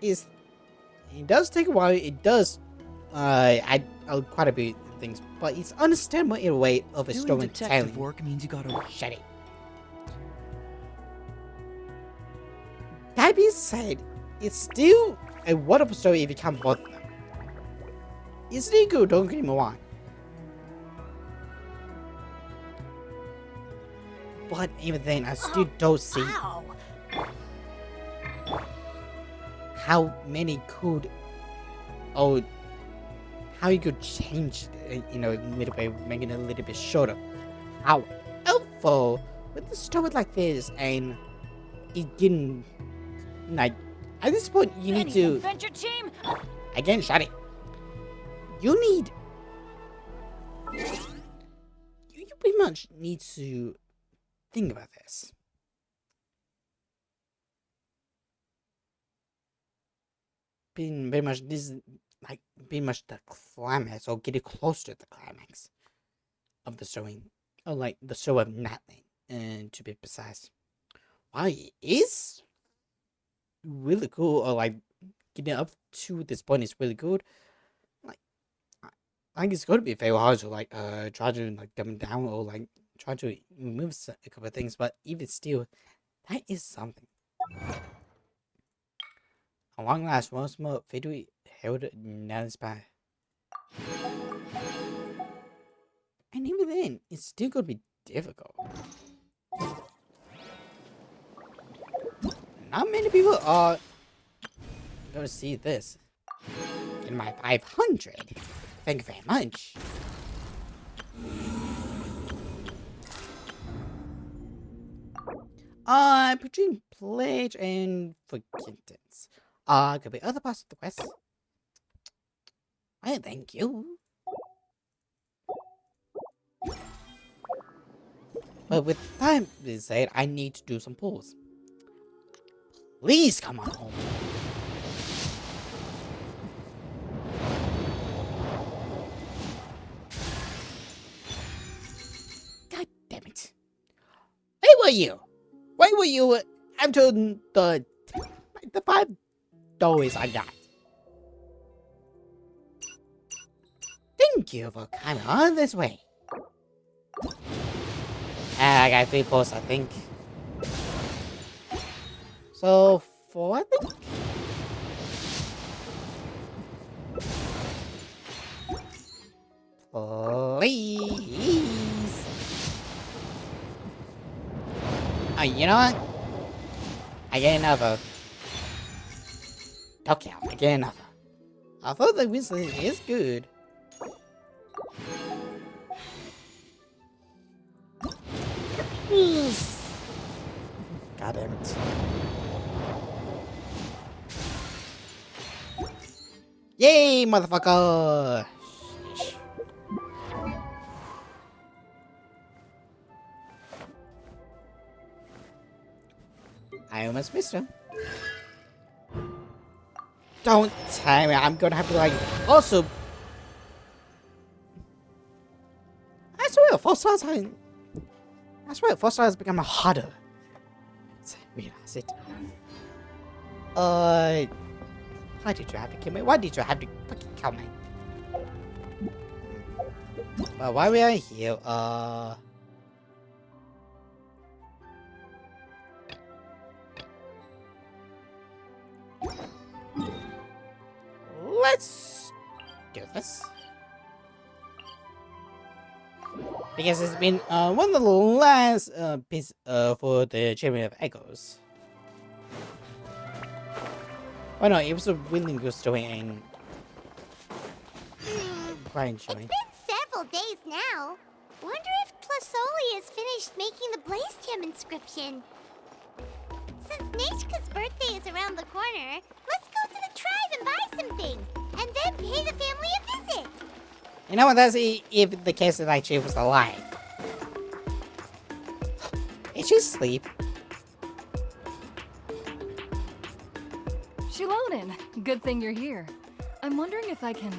it does take a while, it does add quite a bit of things, but it's understandable in a way of a storytelling. Detective work means you gotta shut it. That being said, it's still a wonderful story if you count both of them. It's still good, don't get me wrong. But even then, I still don't see how many could oh, how you could change, you know, a little bit, making it a little bit shorter. How helpful with the story like this, and it didn't, like, at this point, you need to, Adventure team. again, shut it. You pretty much need to think about this. Pretty much this is like pretty much the climax, or getting close to the climax of the story, or like the show of Natlan, and to be precise. While it is really cool, or like getting up to this point is really good, like I think it's going to be very hard to like try to like dumb it down, or like try to remove a couple of things, but even still, that is something. A long last, once more, victory held Natlan's by. And even then, it's still going to be difficult. Not many people are going to see this. In my 500. Thank you very much. Between pledge and forgiveness. Could be other parts of the quest. Well, thank you. But with time being said, I need to do some pulls. Please come on home. God damn it. Where were you? Where were you until the $5 I got? Thank you for coming on this way. I got 3 posts, I think. So, 4, I think? Please. Oh, you know what? I get another. Okay, I get another. I thought the whistling is good. God damn it. Yay, motherfucker! Sheesh. I almost missed him. Don't tell me I'm gonna have to like also. I swear, 4 stars. I swear, 4 stars become harder. I realize it. Why did you have to kill me? Why did you have to fucking kill me? But while we are here, let's do this. Because it's been one of the last pieces for the Champion of Echoes. Oh no, it was a really good story and quite enjoying. It's been several days now. Wonder if Plasoli has finished making the Blaze Gem inscription. Since Neshka's birthday is around the corner, let's go to the tribe and buy some things, and then pay the family a visit. You know what, that's if the case that she was alive. Is she asleep? Shilonin, good thing you're here. I'm wondering if I can...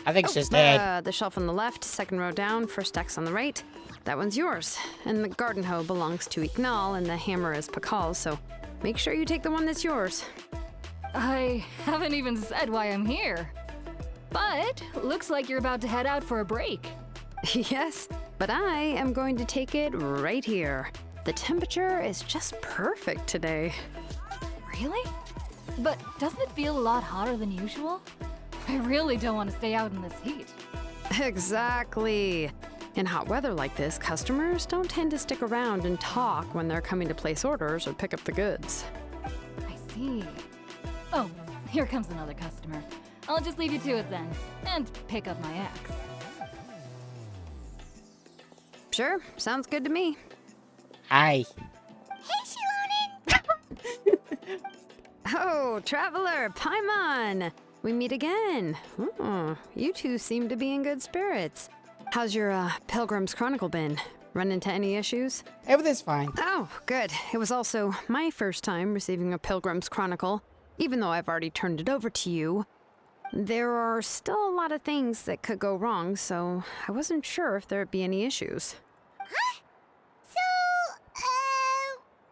I think she's dead. The shelf on the left, second row down, first X on the right. That one's yours. And the garden hoe belongs to Iknal, and the hammer is Pakal's, so make sure you take the one that's yours. I haven't even said why I'm here. But looks like you're about to head out for a break. Yes, but I am going to take it right here. The temperature is just perfect today. Really? But doesn't it feel a lot hotter than usual? I really don't want to stay out in this heat. Exactly. In hot weather like this, customers don't tend to stick around and talk when they're coming to place orders or pick up the goods. I see. Oh, here comes another customer. I'll just leave you to it then, and pick up my axe. Sure, sounds good to me. Hi. Hey, Shilonen! Oh, Traveler, Paimon! We meet again. Oh, you two seem to be in good spirits. How's your Pilgrim's Chronicle been? Run into any issues? Everything's fine. Oh, good. It was also my first time receiving a Pilgrim's Chronicle. Even though I've already turned it over to you, there are still a lot of things that could go wrong, so I wasn't sure if there'd be any issues. Huh? So,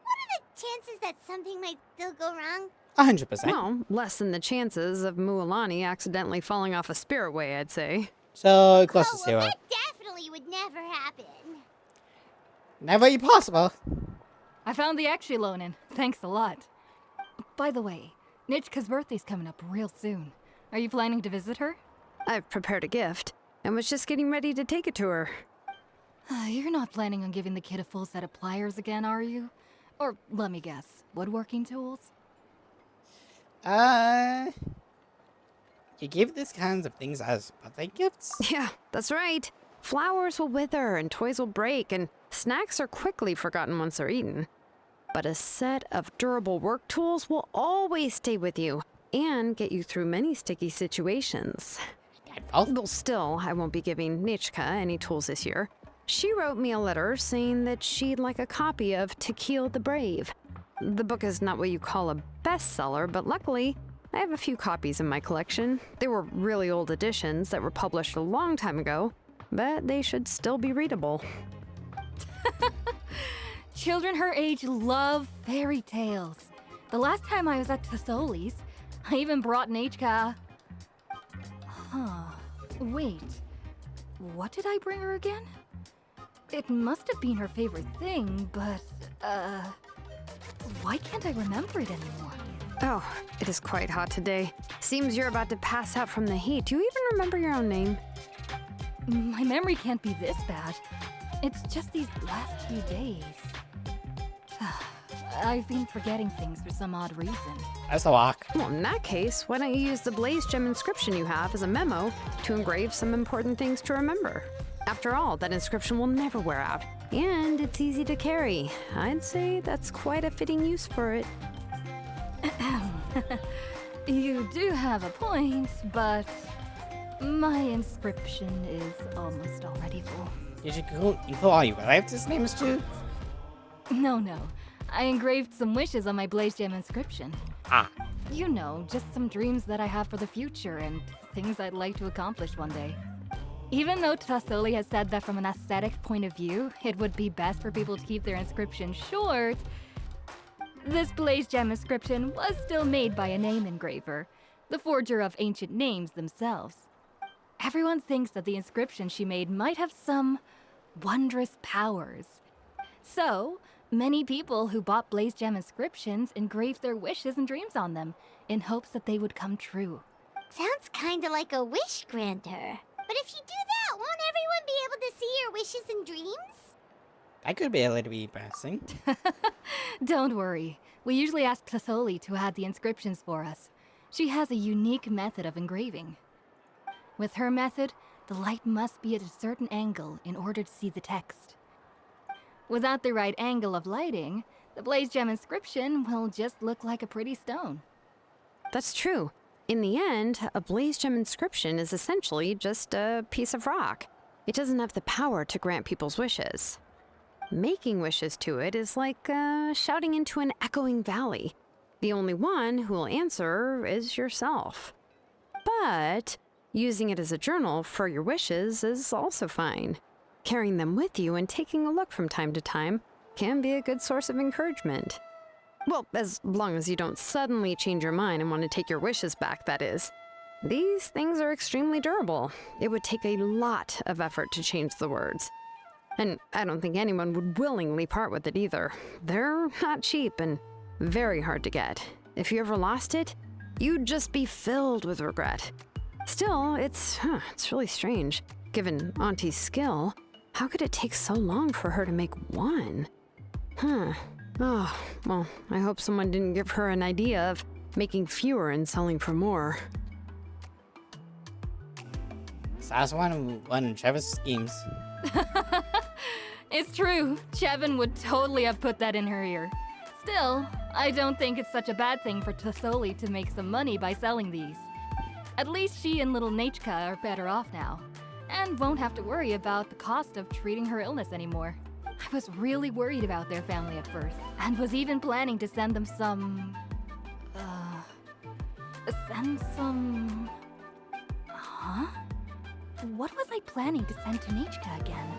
what are the chances that something might still go wrong? 100%. Well, less than the chances of Mualani accidentally falling off a spirit way, I'd say. So close to Well, zero. that definitely would never happen. Never impossible. I found the axe, Shilonen. Thanks a lot. By the way, Nichka's birthday's coming up real soon. Are you planning to visit her? I've prepared a gift, and was just getting ready to take it to her. You're not planning on giving the kid a full set of pliers again, are you? Or, let me guess, woodworking tools? You give these kinds of things as birthday gifts? Yeah, that's right. Flowers will wither and toys will break, and snacks are quickly forgotten once they're eaten. But a set of durable work tools will always stay with you and get you through many sticky situations. Well, still, I won't be giving Nichka any tools this year. She wrote me a letter saying that she'd like a copy of To Kill the Brave. The book is not what you call a bestseller, but luckily, I have a few copies in my collection. They were really old editions that were published a long time ago, but they should still be readable. Children her age love fairy tales. The last time I was at Tasoli's, I even brought Nichka. Huh. Wait. What did I bring her again? It must have been her favorite thing, but, why can't I remember it anymore? Oh, it is quite hot today. Seems you're about to pass out from the heat. Do you even remember your own name? My memory can't be this bad. It's just these last few days. I've been forgetting things for some odd reason. That's a walk. Well, in that case, why don't you use the Blaze Gem inscription you have as a memo to engrave some important things to remember? After all, that inscription will never wear out, and it's easy to carry. I'd say that's quite a fitting use for it. You do have a point, but my inscription is almost already full. Did you put all your relatives' names too? No. I engraved some wishes on my Blaze Gem inscription. Ah. You know, just some dreams that I have for the future and things I'd like to accomplish one day. Even though Tasoli has said that from an aesthetic point of view, it would be best for people to keep their inscription short, this Blaze Gem inscription was still made by a name engraver, the forger of ancient names themselves. Everyone thinks that the inscription she made might have some wondrous powers. So, many people who bought Blaze Gem inscriptions engraved their wishes and dreams on them, in hopes that they would come true. Sounds kinda like a wish granter. But if you do that, won't everyone be able to see your wishes and dreams? That could be a little bit embarrassing. Don't worry. We usually ask Tasoli to add the inscriptions for us. She has a unique method of engraving. With her method, the light must be at a certain angle in order to see the text. Without the right angle of lighting, the Blaze Gem inscription will just look like a pretty stone. That's true. In the end, a Blaze Gem inscription is essentially just a piece of rock. It doesn't have the power to grant people's wishes. Making wishes to it is like shouting into an echoing valley. The only one who will answer is yourself. But using it as a journal for your wishes is also fine. Carrying them with you and taking a look from time to time can be a good source of encouragement. Well, as long as you don't suddenly change your mind and want to take your wishes back, that is. These things are extremely durable. It would take a lot of effort to change the words. And I don't think anyone would willingly part with it either. They're not cheap and very hard to get. If you ever lost it, you'd just be filled with regret. Still, it's really strange. Given Auntie's skill, how could it take so long for her to make one? Oh, well, I hope someone didn't give her an idea of making fewer and selling for more. That's one of Trevor's schemes. It's true. Chevin would totally have put that in her ear. Still, I don't think it's such a bad thing for Tasoli to make some money by selling these. At least she and little Nachka are better off now, and won't have to worry about the cost of treating her illness anymore. I was really worried about their family at first, and was even planning to send them some... Huh? What was I planning to send to Nachka again?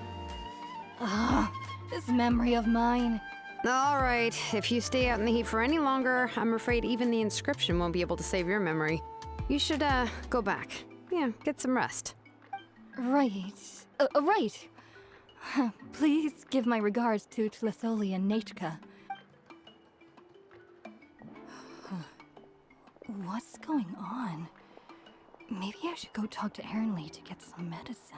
Ugh, this memory of mine. All right, if you stay out in the heat for any longer, I'm afraid even the inscription won't be able to save your memory. You should, go back. Yeah, get some rest. Right. Right. Please give my regards to Tlisoli and Nachka. What's going on? Maybe I should go talk to Ernly to get some medicine.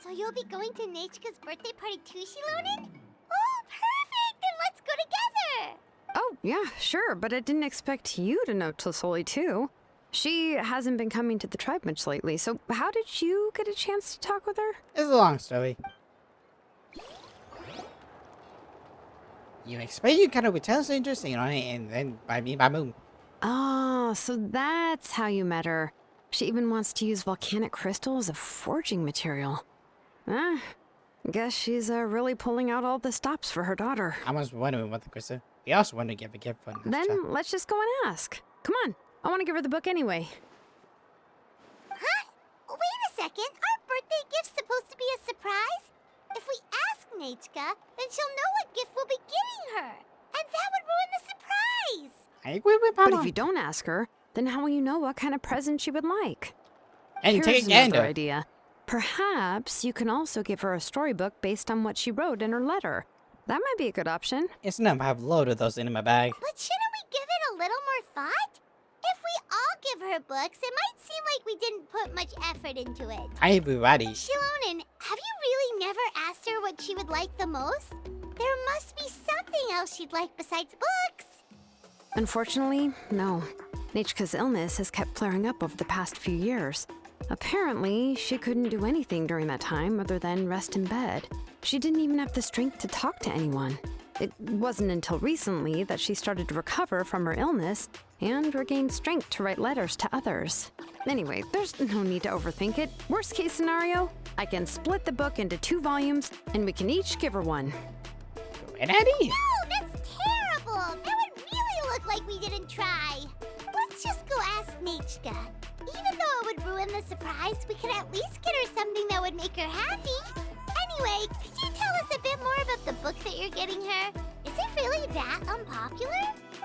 So you'll be going to Nachka's birthday party too, Shilonen? Oh, perfect! Then let's go together! Oh, yeah, sure, but I didn't expect you to know Tlisoli too. She hasn't been coming to the tribe much lately, so how did you get a chance to talk with her? It's a long story. You expect you kind of would tell us interesting, you know, and then by boom. Oh, so that's how you met her. She even wants to use volcanic crystal as a forging material. Guess she's really pulling out all the stops for her daughter. I was wondering what the crystal. We also want to give a gift for Then let's just go and ask. Come on, I want to give her the book anyway. Huh? Wait a second, our birthday gift's supposed to be a surprise? If we ask Nachka, then she'll know what gift we'll be getting her. And that would ruin the surprise! I agree with Papa. But if you don't ask her, then how will you know what kind of present she would like? And Here's take a gander. another idea. Perhaps you can also give her a storybook based on what she wrote in her letter. That might be a good option. It's enough. I have a load of those in my bag. But shouldn't we give it a little more thought? If we all give her books, it might seem like we didn't put much effort into it. I be ready. Shilonen, have you really never asked her what she would like the most? There must be something else she'd like besides books. Unfortunately, no. Nachka's illness has kept flaring up over the past few years. Apparently, she couldn't do anything during that time other than rest in bed. She didn't even have the strength to talk to anyone. It wasn't until recently that she started to recover from her illness and regained strength to write letters to others. Anyway, there's no need to overthink it. Worst case scenario, I can split the book into 2 volumes and we can each give her one. An idea. No, that's terrible! That would really look like we didn't try. Let's just go ask Nachka. Even though it would ruin the surprise, we could at least get her something that would make her happy. Anyway, could you tell us a bit more about the book that you're getting her? Is it really that unpopular?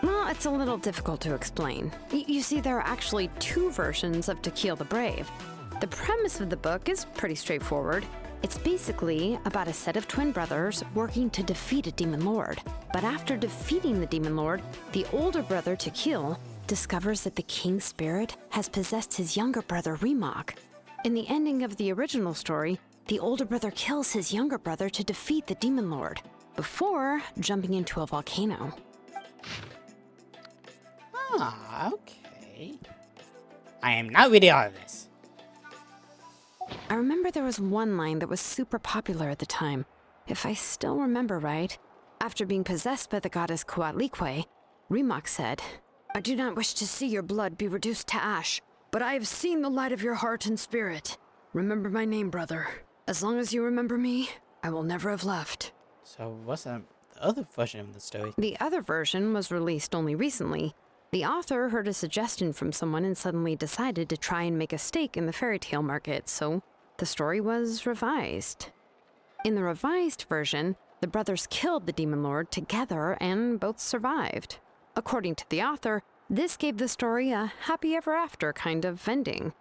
Well, it's a little difficult to explain. You see, there are actually 2 versions of To Kill the Brave. The premise of the book is pretty straightforward. It's basically about a set of twin brothers working to defeat a demon lord. But after defeating the demon lord, the older brother, To Kill, discovers that the king's spirit has possessed his younger brother, Remok. In the ending of the original story, the older brother kills his younger brother to defeat the demon lord, before jumping into a volcano. Ah, okay. I am not reading all of this. I remember there was one line that was super popular at the time. If I still remember right, after being possessed by the goddess Coatlicue, Remok said, "I do not wish to see your blood be reduced to ash, but I have seen the light of your heart and spirit. Remember my name, brother. As long as you remember me, I will never have left." So what's the other version of the story? The other version was released only recently. The author heard a suggestion from someone and suddenly decided to try and make a stake in the fairy tale market, so the story was revised. In the revised version, the brothers killed the demon lord together and both survived. According to the author, this gave the story a happy ever after kind of ending.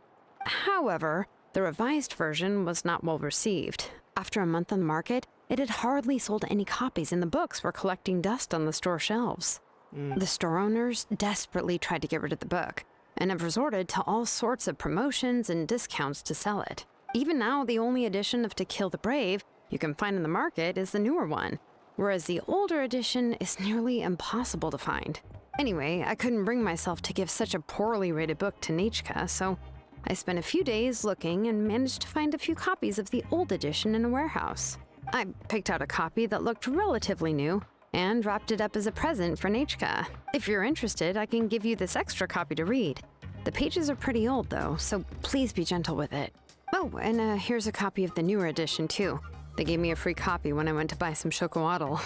However, the revised version was not well received. After a month on the market, it had hardly sold any copies and the books were collecting dust on the store shelves. The store owners desperately tried to get rid of the book and have resorted to all sorts of promotions and discounts to sell it. Even now, the only edition of To Kill the Brave you can find in the market is the newer one, whereas the older edition is nearly impossible to find. Anyway, I couldn't bring myself to give such a poorly rated book to Nechka, so I spent a few days looking and managed to find a few copies of the old edition in a warehouse. I picked out a copy that looked relatively new and wrapped it up as a present for Nechka. If you're interested, I can give you this extra copy to read. The pages are pretty old though, so please be gentle with it. Oh, and here's a copy of the newer edition too. They gave me a free copy when I went to buy some chocowaddle.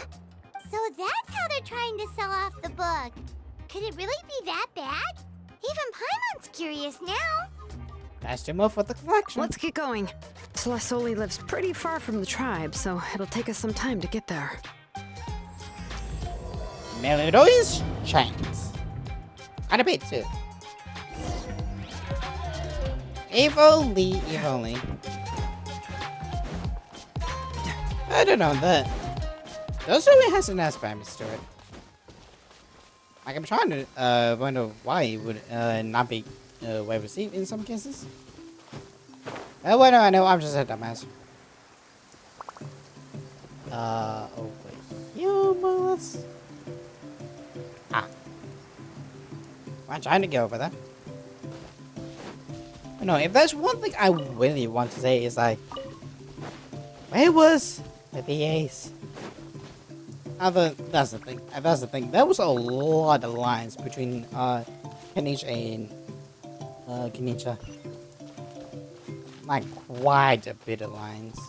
So that's how they're trying to sell off the book. Could it really be that bad? Even Paimon's curious now. That's to move for the collection. Let's get going. Celestoli lives pretty far from the tribe, so it'll take us some time to get there. Melody's chains. And a bit too. If only. I don't know that. Those really has an aspect to it. Like I'm trying to wonder why it would not be well received in some cases. Oh wait, no, I know. I'm just a dumbass. Over here, well, let's. I'm trying to go over there. But no, if there's one thing I really want to say is like, where was the ace? That's the thing. That's the thing. There was a lot of lines between Kenichi and Kenichi. Like quite a bit of lines.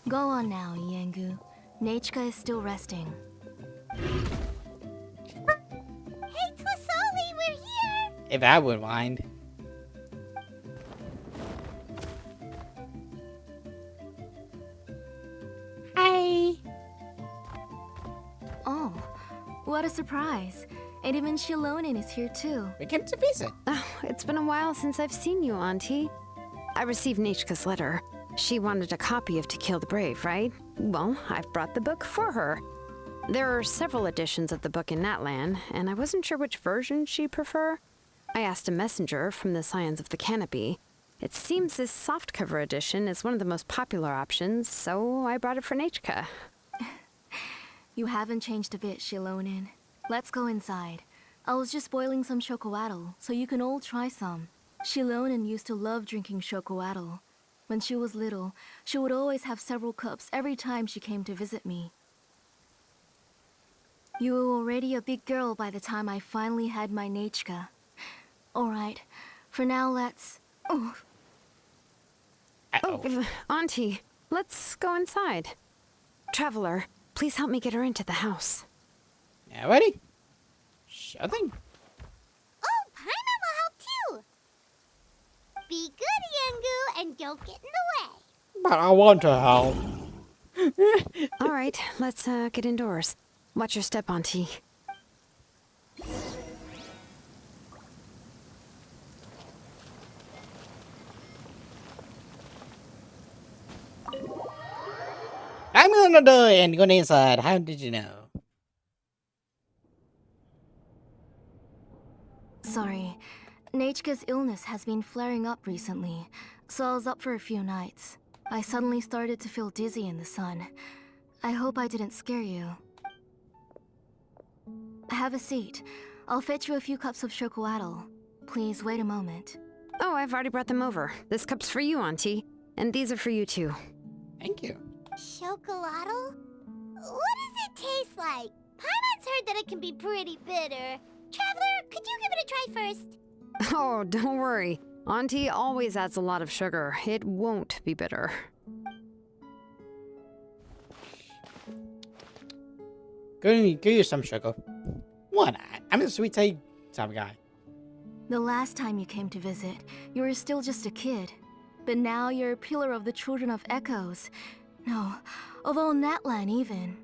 Go on now, Yengu. Nechka is still resting. Hey, Twasoli, we're here! If I would mind. Hi! Oh, what a surprise. And even Shilonin is here too. We came to visit. Oh, it's been a while since I've seen you, Auntie. I received Nechka's letter. She wanted a copy of To Kill the Brave, right? Well, I've brought the book for her. There are several editions of the book in Natlan, and I wasn't sure which version she'd prefer. I asked a messenger from the Scions of the Canopy. It seems this softcover edition is one of the most popular options, so I brought it for Nechka. You haven't changed a bit, Shilonin. Let's go inside. I was just boiling some chocowaddle, so you can all try some. Shilonin used to love drinking chocowaddle. When she was little, she would always have several cups every time she came to visit me. You were already a big girl by the time I finally had my Nechka. Alright, for now let's... Oh, Auntie, let's go inside. Traveler, please help me get her into the house. Yeah, ready? Sure thing. Oh, Paimon will help too! Be good, Yengu, and don't get in the way. But I want to help. All right, let's get indoors. Watch your step, Auntie. I'm gonna do it and go inside. How did you know? sorry. Nechka's illness has been flaring up recently, so I was up for a few nights. I suddenly started to feel dizzy in the sun. I hope I didn't scare you. Have a seat. I'll fetch you a few cups of chocowaddle. Please wait a moment. Oh, I've already brought them over. This cup's for you, Auntie. And these are for you, too. Thank you. Chocolatl? What does it taste like? Paimon's heard that it can be pretty bitter. Traveler, could you give it a try first? Oh, don't worry. Auntie always adds a lot of sugar. It won't be bitter. Go use some sugar. Why not? I'm a sweet tea type of guy. The last time you came to visit, you were still just a kid. But now you're a pillar of the Children of Echoes. No, of all Natlan even.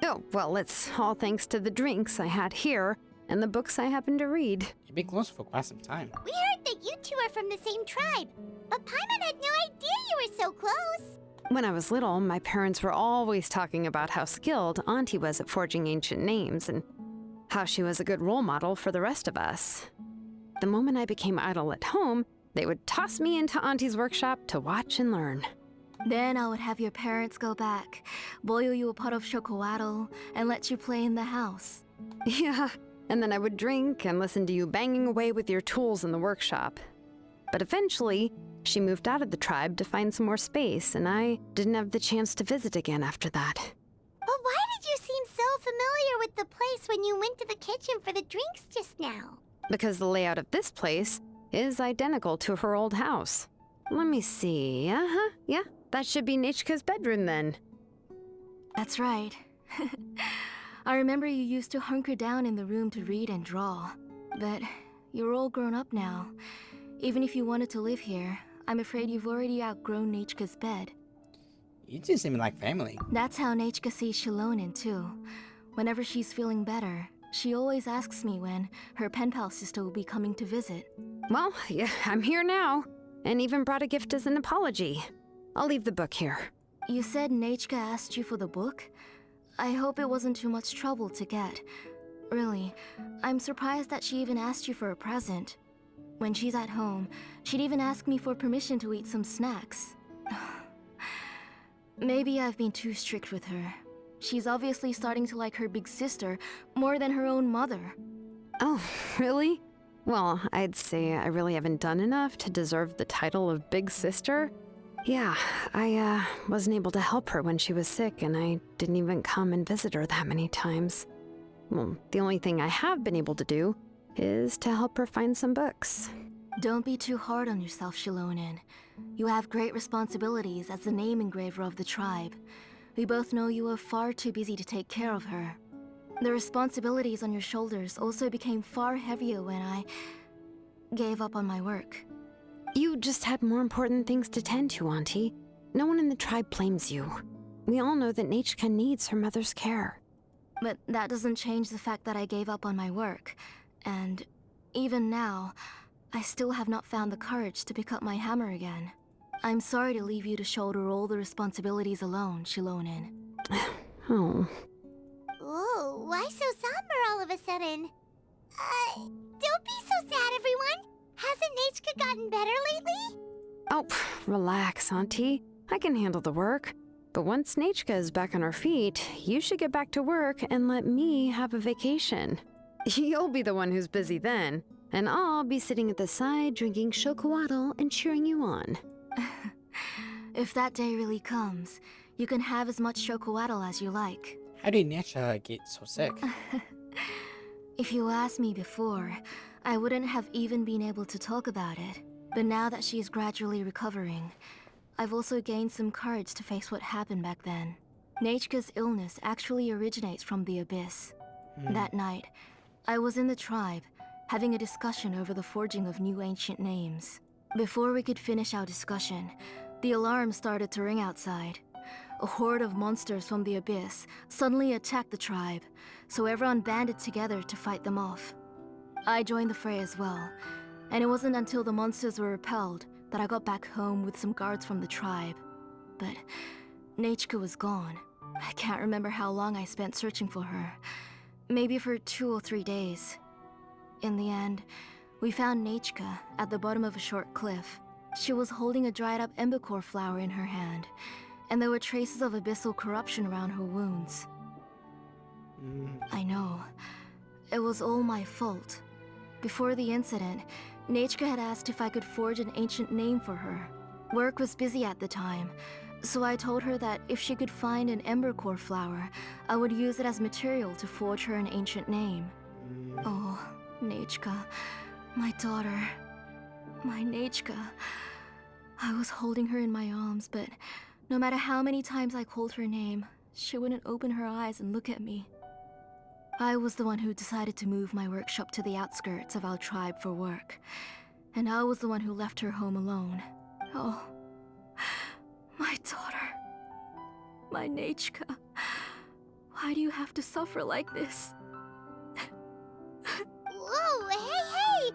Oh, well, it's all thanks to the drinks I had here and the books I happened to read. You've been close for quite some time. We heard that you two are from the same tribe, but Paimon had no idea you were so close. When I was little, my parents were always talking about how skilled Auntie was at forging ancient names and how she was a good role model for the rest of us. The moment I became idle at home, they would toss me into Auntie's workshop to watch and learn. Then I would have your parents go back, boil you a pot of chocolatl, and let you play in the house. Yeah, and then I would drink and listen to you banging away with your tools in the workshop. But eventually, she moved out of the tribe to find some more space, and I didn't have the chance to visit again after that. But why did you seem so familiar with the place when you went to the kitchen for the drinks just now? Because the layout of this place is identical to her old house. Let me see. Yeah, that should be Nechka's bedroom then. That's right. I remember you used to hunker down in the room to read and draw. But you're all grown up now. Even if you wanted to live here, I'm afraid you've already outgrown Nechka's bed. You two seem like family. That's how Nechka sees Shilonen too. Whenever she's feeling better, she always asks me when her pen pal sister will be coming to visit. Well, yeah, I'm here now, and even brought a gift as an apology. I'll leave the book here. You said Nechka asked you for the book? I hope it wasn't too much trouble to get. Really, I'm surprised that she even asked you for a present. When she's at home, she'd even ask me for permission to eat some snacks. Maybe I've been too strict with her. She's obviously starting to like her big sister more than her own mother. Oh, really? Well, I'd say I really haven't done enough to deserve the title of big sister. Yeah, I wasn't able to help her when she was sick, and I didn't even come and visit her that many times. Well, the only thing I have been able to do is to help her find some books. Don't be too hard on yourself, Shilonen. You have great responsibilities as the name engraver of the tribe. We both know you are far too busy to take care of her. The responsibilities on your shoulders also became far heavier when I gave up on my work. You just had more important things to tend to, Auntie. No one in the tribe blames you. We all know that Nechka needs her mother's care. But that doesn't change the fact that I gave up on my work. And even now, I still have not found the courage to pick up my hammer again. I'm sorry to leave you to shoulder all the responsibilities alone, Shilonen. Oh. Ooh, why so somber all of a sudden? Don't be so sad, everyone! Hasn't Nechka gotten better lately? Oh, relax, Auntie. I can handle the work. But once Nechka is back on her feet, you should get back to work and let me have a vacation. You'll be the one who's busy then, and I'll be sitting at the side drinking chocolatl and cheering you on. If that day really comes, you can have as much chocolatl as you like. How did Nechka get so sick? If you asked me before, I wouldn't have even been able to talk about it. But now that she's gradually recovering, I've also gained some courage to face what happened back then. Nechka's illness actually originates from the Abyss. That night, I was in the tribe, having a discussion over the forging of new ancient names. Before we could finish our discussion, the alarm started to ring outside. A horde of monsters from the Abyss suddenly attacked the tribe, so everyone banded together to fight them off. I joined the fray as well, and it wasn't until the monsters were repelled that I got back home with some guards from the tribe. But Nechka was gone. I can't remember how long I spent searching for her. Maybe for 2 or 3 days. In the end, we found Nechka at the bottom of a short cliff. She was holding a dried up embercore flower in her hand, and there were traces of abyssal corruption around her wounds. I know. It was all my fault. Before the incident, Nechka had asked if I could forge an ancient name for her. Work was busy at the time, so I told her that if she could find an embercore flower, I would use it as material to forge her an ancient name. Oh, Nechka, my daughter, my Nechka. I was holding her in my arms, but no matter how many times I called her name, she wouldn't open her eyes and look at me. I was the one who decided to move my workshop to the outskirts of our tribe for work, and I was the one who left her home alone. Oh, my daughter, my Nechka. Why do you have to suffer like this? Whoa, hey!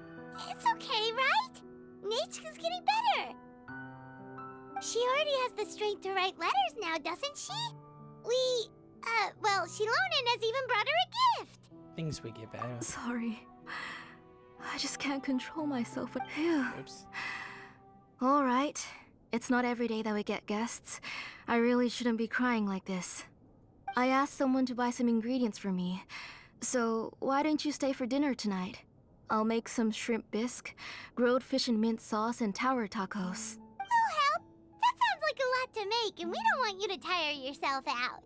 It's okay, right? Nechka's getting better. She already has the strength to write letters now, doesn't she? Well, Shilonen has even brought her a gift. Things will get better. Sorry. I just can't control myself. Oops. All right. It's not every day that we get guests. I really shouldn't be crying like this. I asked someone to buy some ingredients for me. So, why don't you stay for dinner tonight? I'll make some shrimp bisque, grilled fish and mint sauce, and tower tacos. We'll help. That sounds like a lot to make, and we don't want you to tire yourself out.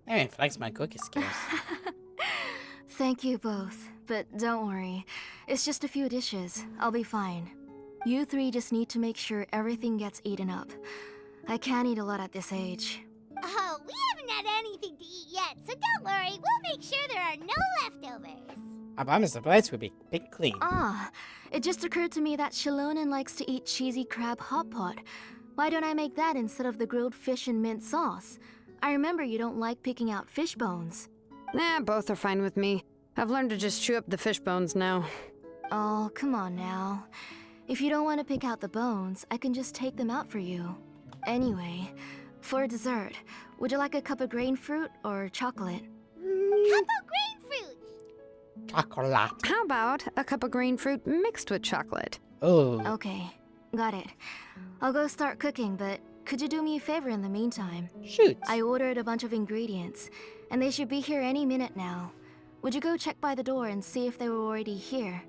I mean, flex my cookie skills. Thank you both, but don't worry. It's just a few dishes. I'll be fine. You three just need to make sure everything gets eaten up. I can't eat a lot at this age. Oh, we haven't had anything to eat yet, so don't worry. We'll make sure there are no leftovers. I promise the place will be big clean. Ah, it just occurred to me that Shilonen likes to eat cheesy crab hot pot. Why don't I make that instead of the grilled fish and mint sauce? I remember you don't like picking out fish bones. Nah, both are fine with me. I've learned to just chew up the fish bones now. Oh, come on now. If you don't want to pick out the bones, I can just take them out for you. Anyway, for dessert, would you like a cup of grain fruit or chocolate? Cup of grain fruit! Chocolate. How about a cup of green fruit mixed with chocolate? Oh. Okay, got it. I'll go start cooking, but could you do me a favor in the meantime? Shoot. I ordered a bunch of ingredients, and they should be here any minute now. Would you go check by the door and see if they were already here?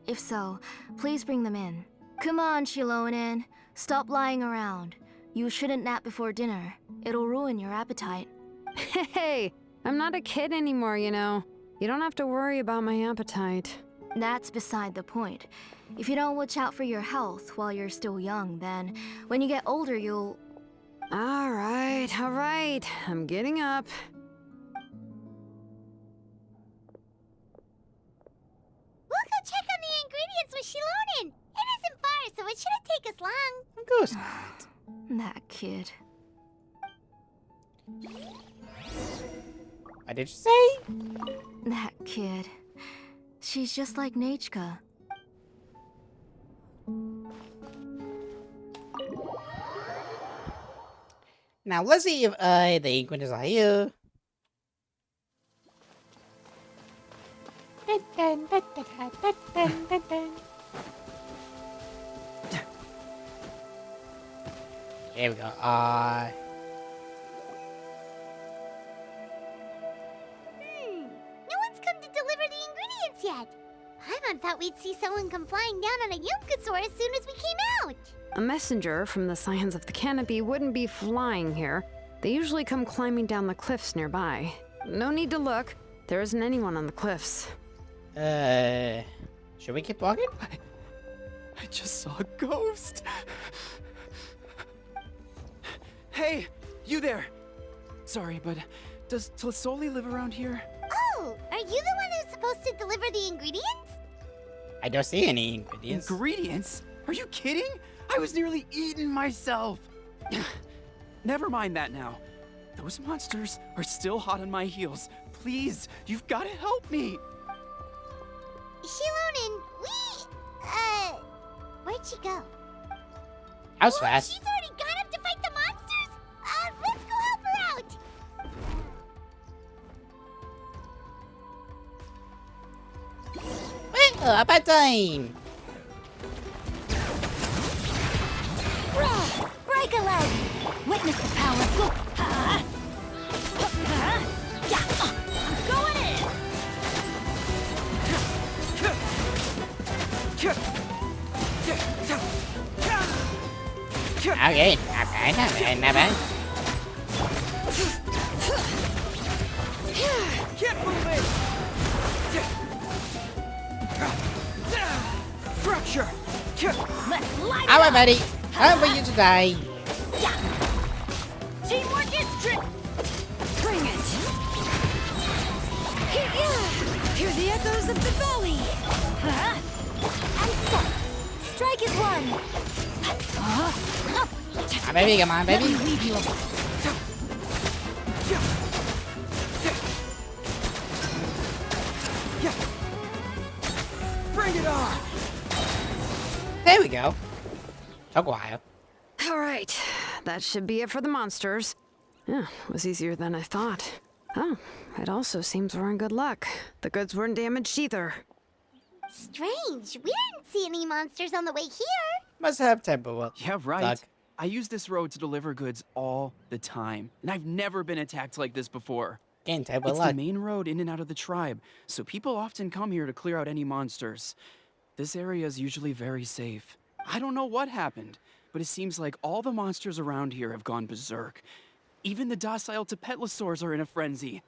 If so, please bring them in. Come on, Shilonen. Stop lying around. You shouldn't nap before dinner. It'll ruin your appetite. Hey, I'm not a kid anymore, you know. You don't have to worry about my appetite. That's beside the point. If you don't watch out for your health while you're still young, then when you get older, you'll... All right. I'm getting up. We'll go check on the ingredients with Shilonen. It isn't far, so it shouldn't take us long. Of course not. That kid. What did you say? That kid. She's just like Nachka. Now let's see if the ingredients are here. Here we go. No one's come to deliver the ingredients yet. Paimon thought we'd see someone come flying down on a Yunkasaur as soon as we came out. A messenger from the Scions of the Canopy wouldn't be flying here. They usually come climbing down the cliffs nearby. No need to look. There isn't anyone on the cliffs. Should we keep walking? I just saw a ghost. Hey, you there. Sorry, but does Tlasoli live around here? Oh, are you the one who's supposed to deliver the ingredients? I don't see any ingredients. Ingredients? Are you kidding? I was nearly eaten myself. Never mind that now. Those monsters are still hot on my heels. Please, you've got to help me. Shilonen, where'd she go? I was fast. She's already gone up to fight the monsters? Let's go help her out. Well, about time. Break a leg! Witness the power of Gook! Going in! Okay, not bad. Keep moving! Fracture! Let's light it All right, up! buddy. Time for you to die. Teamwork is strict! Bring it! Hear the echoes of the valley! I'm stuck! Strike is one! Come on, baby, come on, baby. Let me leave you alone. Bring it on! There we go. Took a while. All right, that should be it for the monsters. Yeah, it was easier than I thought. Oh, it also seems we're in good luck. The goods weren't damaged either. Strange. We didn't see any monsters on the way here. Must have tempo. Yeah, right. Luck. I use this road to deliver goods all the time, and I've never been attacked like this before. Game table It's luck. the main road in and out of the tribe, so people often come here to clear out any monsters. This area is usually very safe. I don't know what happened, but it seems like all the monsters around here have gone berserk. Even the docile Tepetlosaurs are in a frenzy.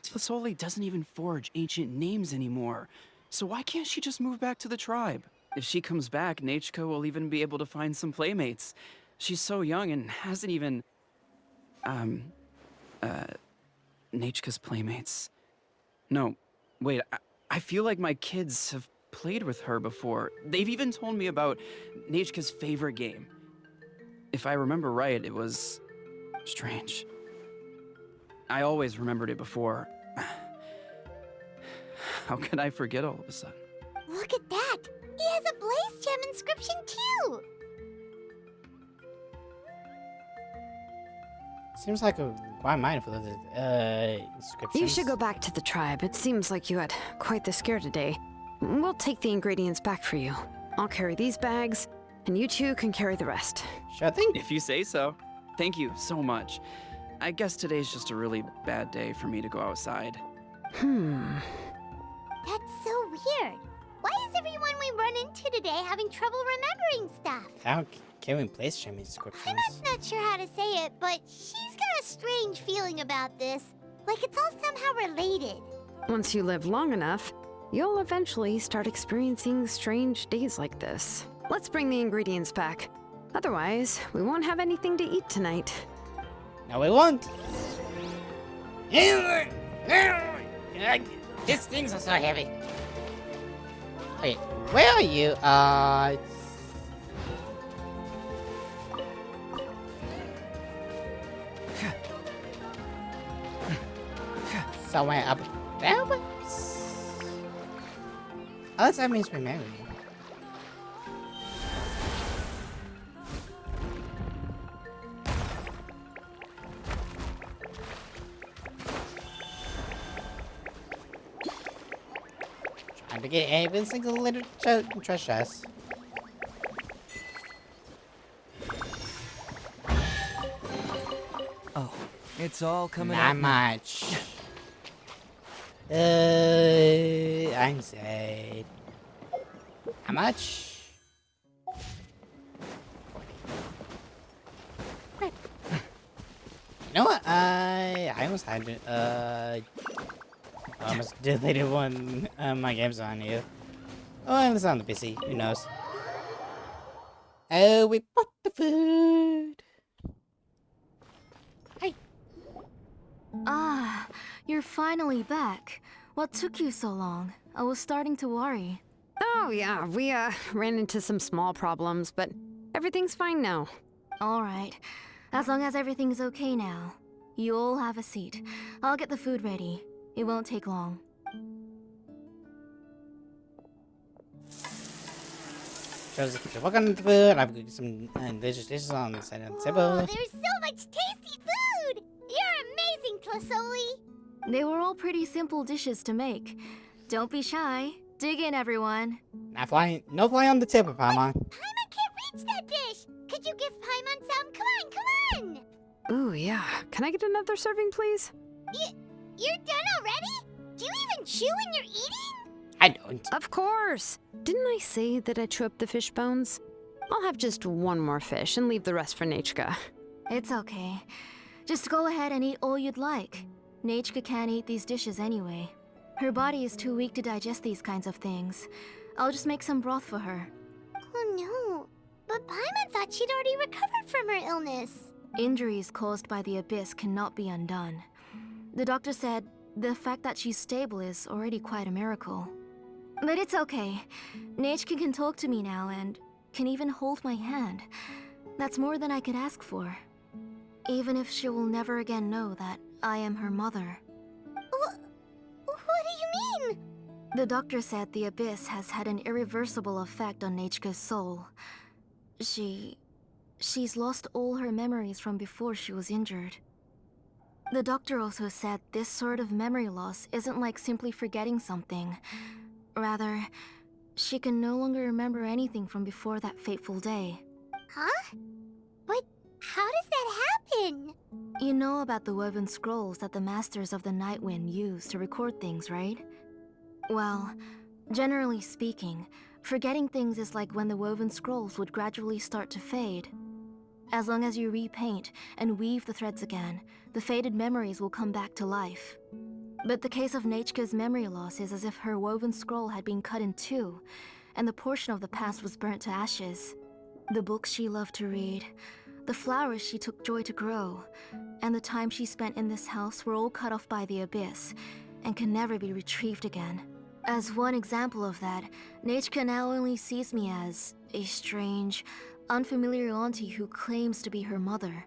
Tlasoli doesn't even forge ancient names anymore, so why can't she just move back to the tribe? If she comes back, Nachka will even be able to find some playmates. She's so young and hasn't even... Nachka's playmates. No, wait, I feel like my kids have played with her before. They've even told me about Nachka's favorite game. If I remember right, it was... strange. I always remembered it before. How could I forget all of a sudden? Look at that! He has a Blaze Gem inscription too! Seems like a quite mindful of the inscriptions. You should go back to the tribe. It seems like you had quite the scare today. We'll take the ingredients back for you. I'll carry these bags, and you two can carry the rest. Sure thing. If you say so. Thank you so much. I guess today's just a really bad day for me to go outside. That's so weird. Why is everyone we run into today having trouble remembering stuff? How can we place Gem inscriptions? I'm not sure how to say it, but she's got a strange feeling about this. Like it's all somehow related. Once you live long enough, you'll eventually start experiencing strange days like this. Let's bring the ingredients back. Otherwise, we won't have anything to eat tonight. No, we won't. These things are so heavy. Wait, where are you? Somewhere up there? Oh, that means we're married. Trying to get every single little trash chest. Oh, it's all coming Not out now. much. I'm sad. How much? You know what? I almost had it. I almost deleted one of my games on you. Oh, it's on the PC. Who knows? Oh, we bought the food. Hey. Ah, you're finally back. What took you so long? I was starting to worry. Oh yeah, we ran into some small problems, but everything's fine now. All right. As long as everything's okay now. You all have a seat. I'll get the food ready. It won't take long. Just work on the food. I've got some delicious dishes on the table. Oh, there's so much tasty food! You're amazing, Tlasoli! They were all pretty simple dishes to make. Don't be shy. Dig in, everyone. Not flying. No flying on the table, Paimon. Paimon can't reach that dish! Could you give Paimon some? Come on! Ooh, yeah. Can I get another serving, please? You're done already? Do you even chew when you're eating? I don't. Of course. Didn't I say that I chew up the fish bones? I'll have just one more fish and leave the rest for Nachka. It's okay. Just go ahead and eat all you'd like. Nachka can't eat these dishes anyway. Her body is too weak to digest these kinds of things. I'll just make some broth for her. Oh no. But Paimon thought she'd already recovered from her illness. Injuries caused by the Abyss cannot be undone. The doctor said the fact that she's stable is already quite a miracle. But it's okay. Nachka can talk to me now and can even hold my hand. That's more than I could ask for. Even if she will never again know that I am her mother. What do you mean? The doctor said the Abyss has had an irreversible effect on Nachka's soul. She's lost all her memories from before she was injured. The doctor also said this sort of memory loss isn't like simply forgetting something. Rather, she can no longer remember anything from before that fateful day. Huh? But How does that happen? You know about the woven scrolls that the Masters of the Night Wind use to record things, right? Well, generally speaking, forgetting things is like when the woven scrolls would gradually start to fade. As long as you repaint and weave the threads again, the faded memories will come back to life. But the case of Nechka's memory loss is as if her woven scroll had been cut in two, and the portion of the past was burnt to ashes. The books she loved to read, the flowers she took joy to grow, and the time she spent in this house were all cut off by the abyss, and can never be retrieved again. As one example of that, Nechka now only sees me as a strange, unfamiliar auntie who claims to be her mother.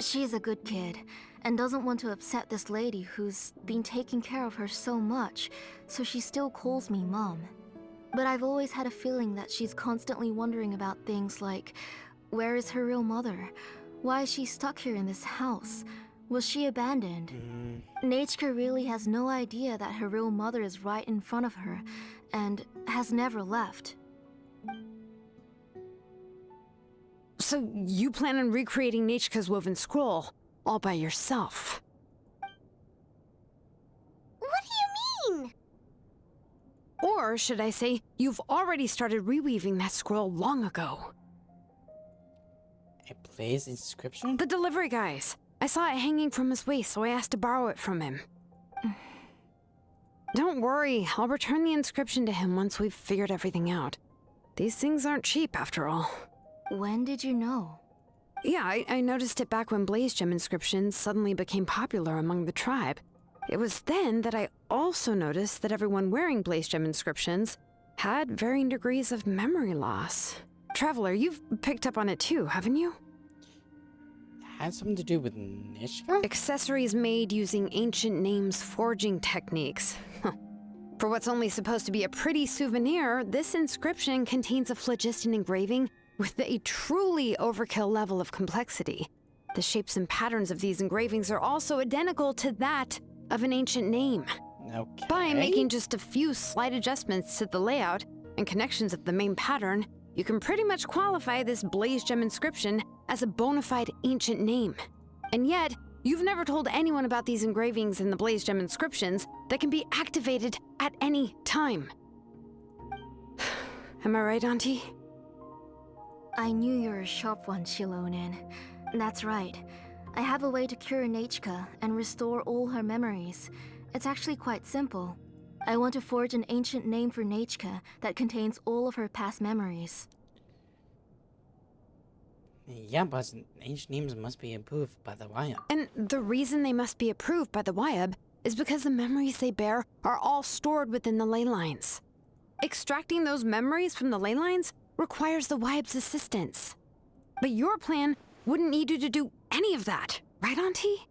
She's a good kid, and doesn't want to upset this lady who's been taking care of her so much, so she still calls me Mom. But I've always had a feeling that she's constantly wondering about things like, where is her real mother? Why is she stuck here in this house? Was she abandoned? Nechka really has no idea that her real mother is right in front of her, and has never left. So you plan on recreating Nechka's woven scroll all by yourself? What do you mean? Or should I say, you've already started reweaving that scroll long ago. A blaze inscription? The delivery guys. I saw it hanging from his waist, so I asked to borrow it from him. Don't worry, I'll return the inscription to him once we've figured everything out. These things aren't cheap, after all. When did you know? Yeah, I noticed it back when blaze gem inscriptions suddenly became popular among the tribe. It was then that I also noticed that everyone wearing blaze gem inscriptions had varying degrees of memory loss. Traveler, you've picked up on it too, haven't you? Had something to do with Nechka? Accessories made using ancient names forging techniques. For what's only supposed to be a pretty souvenir, this inscription contains a phlogiston engraving with a truly overkill level of complexity. The shapes and patterns of these engravings are also identical to that of an ancient name. Okay. By making just a few slight adjustments to the layout and connections of the main pattern, you can pretty much qualify this blaze gem inscription as a bona fide ancient name. And yet, you've never told anyone about these engravings in the blaze gem inscriptions that can be activated at any time. Am I right, Auntie? I knew you were a sharp one, Shilonin. That's right. I have a way to cure Nechka and restore all her memories. It's actually quite simple. I want to forge an ancient name for Nechka that contains all of her past memories. Yeah, but ancient names must be approved by the Wayab. And the reason they must be approved by the Wayab is because the memories they bear are all stored within the ley lines. Extracting those memories from the ley lines requires the Wayab's assistance. But your plan wouldn't need you to do any of that, right, Auntie?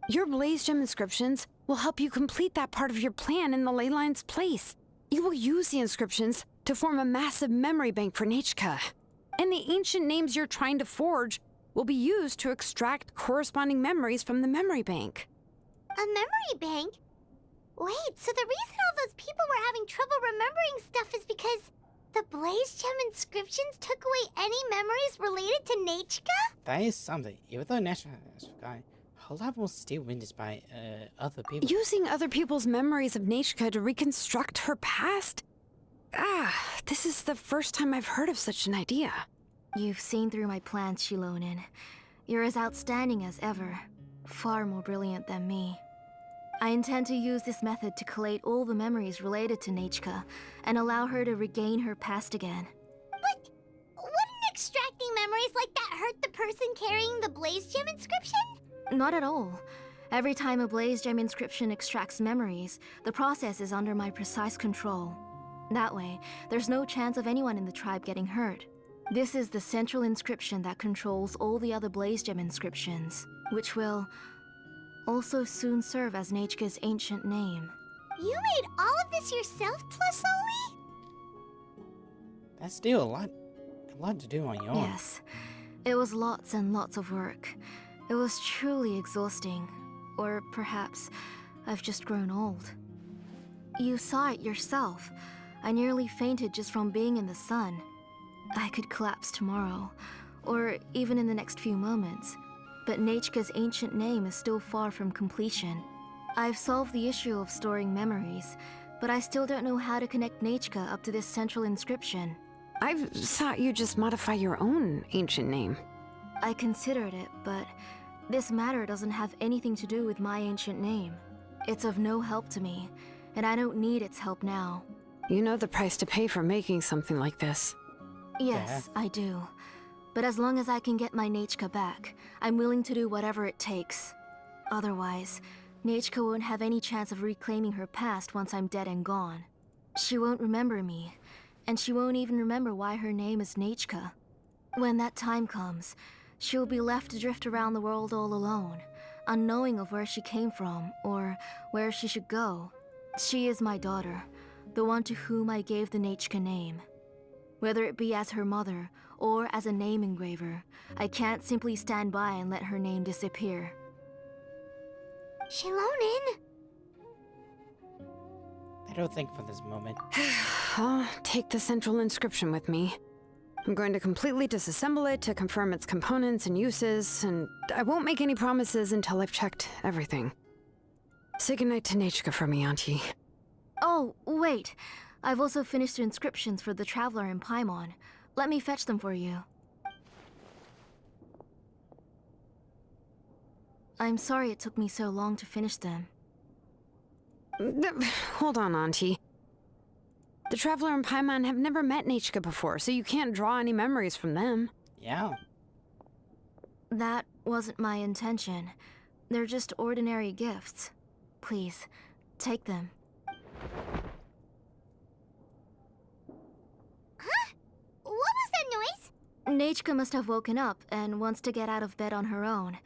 Your blaze gem inscriptions will help you complete that part of your plan in the ley line's place. You will use the inscriptions to form a massive memory bank for Nechka. And the ancient names you're trying to forge will be used to extract corresponding memories from the memory bank. A memory bank? Wait, so the reason all those people were having trouble remembering stuff is because the blaze gem inscriptions took away any memories related to Nechka? That is something. Even though Nechka has forgotten, her life was still witnessed by other people. Using other people's memories of Nechka to reconstruct her past? This is the first time I've heard of such an idea. You've seen through my plans, Shilonin. You're as outstanding as ever. Far more brilliant than me. I intend to use this method to collate all the memories related to Nechka and allow her to regain her past again. But wouldn't extracting memories like that hurt the person carrying the blaze gem inscription? Not at all. Every time a blaze gem inscription extracts memories, the process is under my precise control. That way, there's no chance of anyone in the tribe getting hurt. This is the central inscription that controls all the other blaze gem inscriptions, which will also soon serve as Nechka's ancient name. You made all of this yourself, Tlasoli? That's still a lot to do on your own. Yes, it was lots and lots of work. It was truly exhausting. Or perhaps I've just grown old. You saw it yourself. I nearly fainted just from being in the sun. I could collapse tomorrow, or even in the next few moments. But Nechka's ancient name is still far from completion. I've solved the issue of storing memories, but I still don't know how to connect Nechka up to this central inscription. I thought you just modify your own ancient name. I considered it, but this matter doesn't have anything to do with my ancient name. It's of no help to me, and I don't need its help now. You know the price to pay for making something like this. Yes, I do. But as long as I can get my Nechka back, I'm willing to do whatever it takes. Otherwise, Nechka won't have any chance of reclaiming her past once I'm dead and gone. She won't remember me, and she won't even remember why her name is Nechka. When that time comes, she'll be left to drift around the world all alone, unknowing of where she came from or where she should go. She is my daughter, the one to whom I gave the Nechka name. Whether it be as her mother or as a name engraver, I can't simply stand by and let her name disappear. Shilonin! I don't think for this moment. I'll take the central inscription with me. I'm going to completely disassemble it to confirm its components and uses, and I won't make any promises until I've checked everything. Say goodnight to Nechka for me, Auntie. Oh, wait. I've also finished the inscriptions for the Traveler in Paimon. Let me fetch them for you. I'm sorry it took me so long to finish them. Hold on, Auntie. The Traveler and Paimon have never met Nechka before, so you can't draw any memories from them. Yeah. That wasn't my intention. They're just ordinary gifts. Please, take them. Huh? What was that noise? Nechka must have woken up and wants to get out of bed on her own.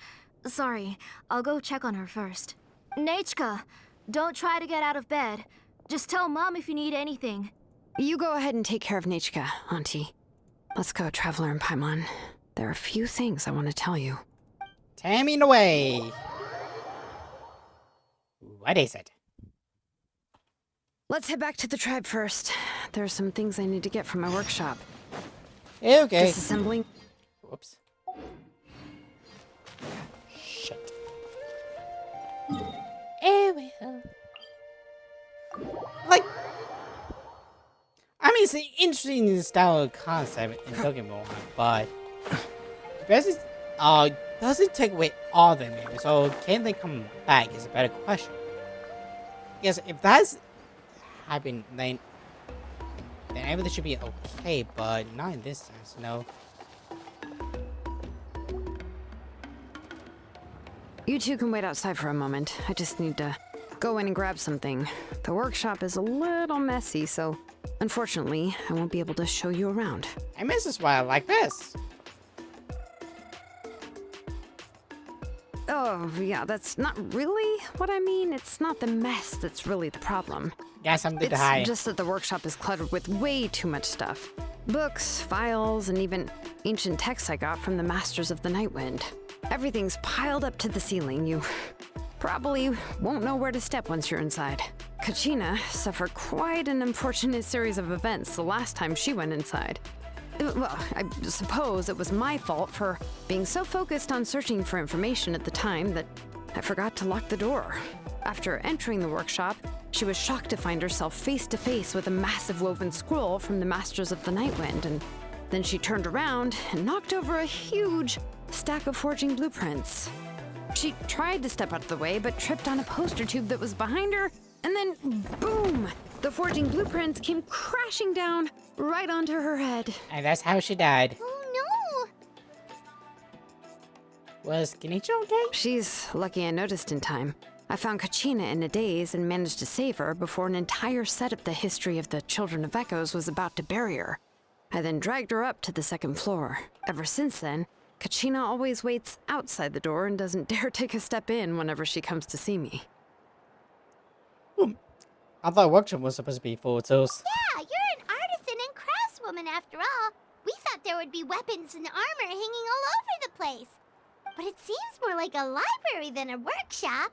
Sorry, I'll go check on her first. Nechka, don't try to get out of bed. Just tell Mom if you need anything. You go ahead and take care of Nechka, Auntie. Let's go, Traveler and Paimon. There are a few things I want to tell you. Taming away! What is it? Let's head back to the tribe first. There are some things I need to get from my workshop. Okay. Disassembling. Whoops. Shit. Like, I mean, it's an interesting style of concept in Pokemon, but does it take away all the memories? So can they come back is a better question. Because if that's happened, then everything should be okay, but not in this sense, no. You two can wait outside for a moment. I just need to go in and grab something. The workshop is a little messy, so unfortunately, I won't be able to show you around. I miss this while like this. Oh, yeah, that's not really what I mean. It's not the mess that's really the problem. Yeah, something to hide. It's just that the workshop is cluttered with way too much stuff. Books, files, and even ancient texts I got from the Masters of the Nightwind. Everything's piled up to the ceiling. You probably won't know where to step once you're inside. Kachina suffered quite an unfortunate series of events the last time she went inside. Well, I suppose it was my fault for being so focused on searching for information at the time that I forgot to lock the door. After entering the workshop, she was shocked to find herself face to face with a massive woven scroll from the Masters of the Nightwind, and then she turned around and knocked over a huge stack of forging blueprints. She tried to step out of the way, but tripped on a poster tube that was behind her, and then boom! The forging blueprints came crashing down right onto her head. And that's how she died. Oh no! Was Kenichi okay? She's lucky I noticed in time. I found Kachina in a daze and managed to save her before an entire set of the history of the Children of Echoes was about to bury her. I then dragged her up to the second floor. Ever since then, Kachina always waits outside the door and doesn't dare take a step in whenever she comes to see me. I thought workshop was supposed to be full of tools. Yeah, you're an artisan and craftswoman after all. We thought there would be weapons and armor hanging all over the place. But it seems more like a library than a workshop.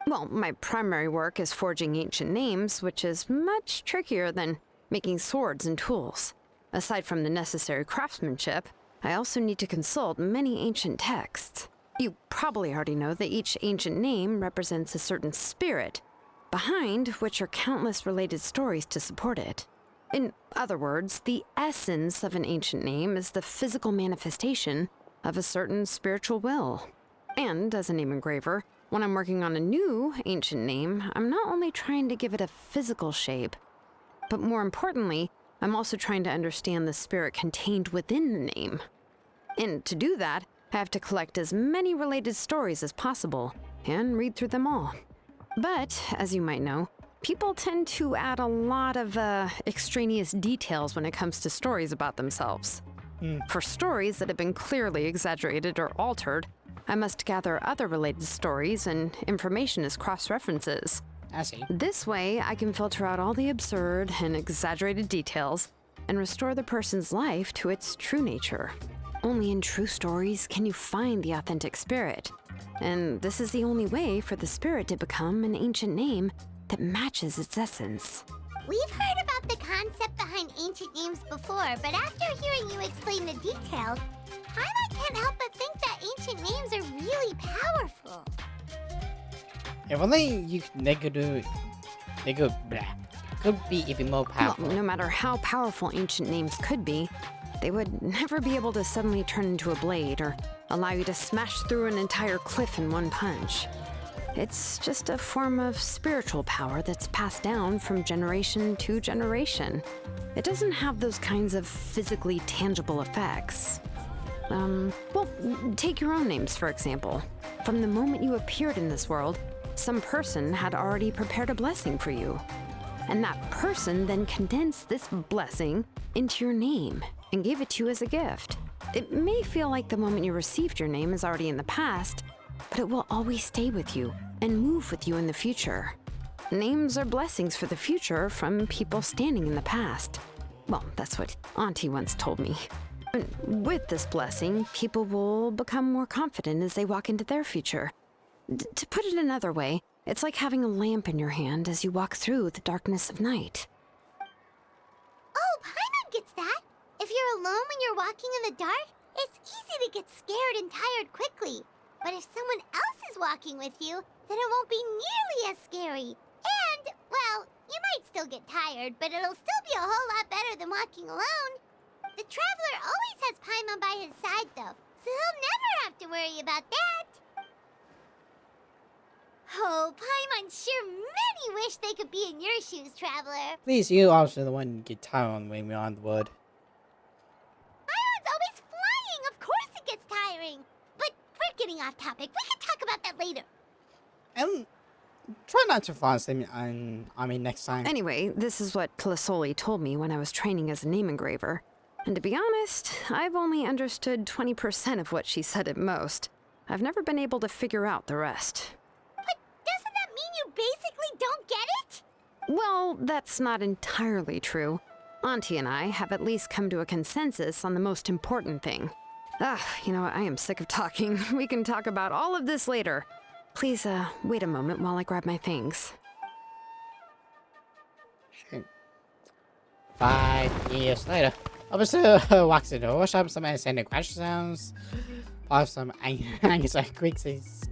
Well, my primary work is forging ancient names, which is much trickier than making swords and tools. Aside from the necessary craftsmanship, I also need to consult many ancient texts. You probably already know that each ancient name represents a certain spirit, behind which are countless related stories to support it. In other words, the essence of an ancient name is the physical manifestation of a certain spiritual will. And as a name engraver, when I'm working on a new ancient name, I'm not only trying to give it a physical shape, but more importantly, I'm also trying to understand the spirit contained within the name. And to do that, I have to collect as many related stories as possible and read through them all. But, as you might know, people tend to add a lot of extraneous details when it comes to stories about themselves. For stories that have been clearly exaggerated or altered, I must gather other related stories and information as cross-references. I see. This way, I can filter out all the absurd and exaggerated details and restore the person's life to its true nature. Only in true stories can you find the authentic spirit. And this is the only way for the spirit to become an ancient name that matches its essence. We've heard about the concept behind ancient names before, but after hearing you explain the details, Paimon can't help but think that ancient names are really powerful. If only they could be even more powerful. Well, no matter how powerful ancient names could be, they would never be able to suddenly turn into a blade or allow you to smash through an entire cliff in one punch. It's just a form of spiritual power that's passed down from generation to generation. It doesn't have those kinds of physically tangible effects. Well, take your own names, for example. From the moment you appeared in this world, some person had already prepared a blessing for you. And that person then condensed this blessing into your name and gave it to you as a gift. It may feel like the moment you received your name is already in the past, but it will always stay with you and move with you in the future. Names are blessings for the future from people standing in the past. Well, that's what Auntie once told me. With this blessing, people will become more confident as they walk into their future. To put it another way, it's like having a lamp in your hand as you walk through the darkness of night. Oh, Paimon gets that. If you're alone when you're walking in the dark, it's easy to get scared and tired quickly. But if someone else is walking with you, then it won't be nearly as scary. And, well, you might still get tired, but it'll still be a whole lot better than walking alone. The Traveler always has Paimon by his side, though, so he'll never have to worry about that. Oh, Paimon sure many wish they could be in your shoes, Traveler. Please, you also the one get tired on when we're on the wood. Paimon's always flying. Of course it gets tiring. But we're getting off topic. We can talk about that later. And try not to fall asleep next time. Anyway, this is what Clisoli told me when I was training as a name engraver. And to be honest, I've only understood 20% of what she said at most. I've never been able to figure out the rest. But doesn't that mean you basically don't get it? Well, that's not entirely true. Auntie and I have at least come to a consensus on the most important thing. You know what? I am sick of talking. We can talk about all of this later. Please, wait a moment while I grab my things. Sure. 5 years later. Officer walks into the workshop, some sending crash sounds. Pause some angus like squeaks.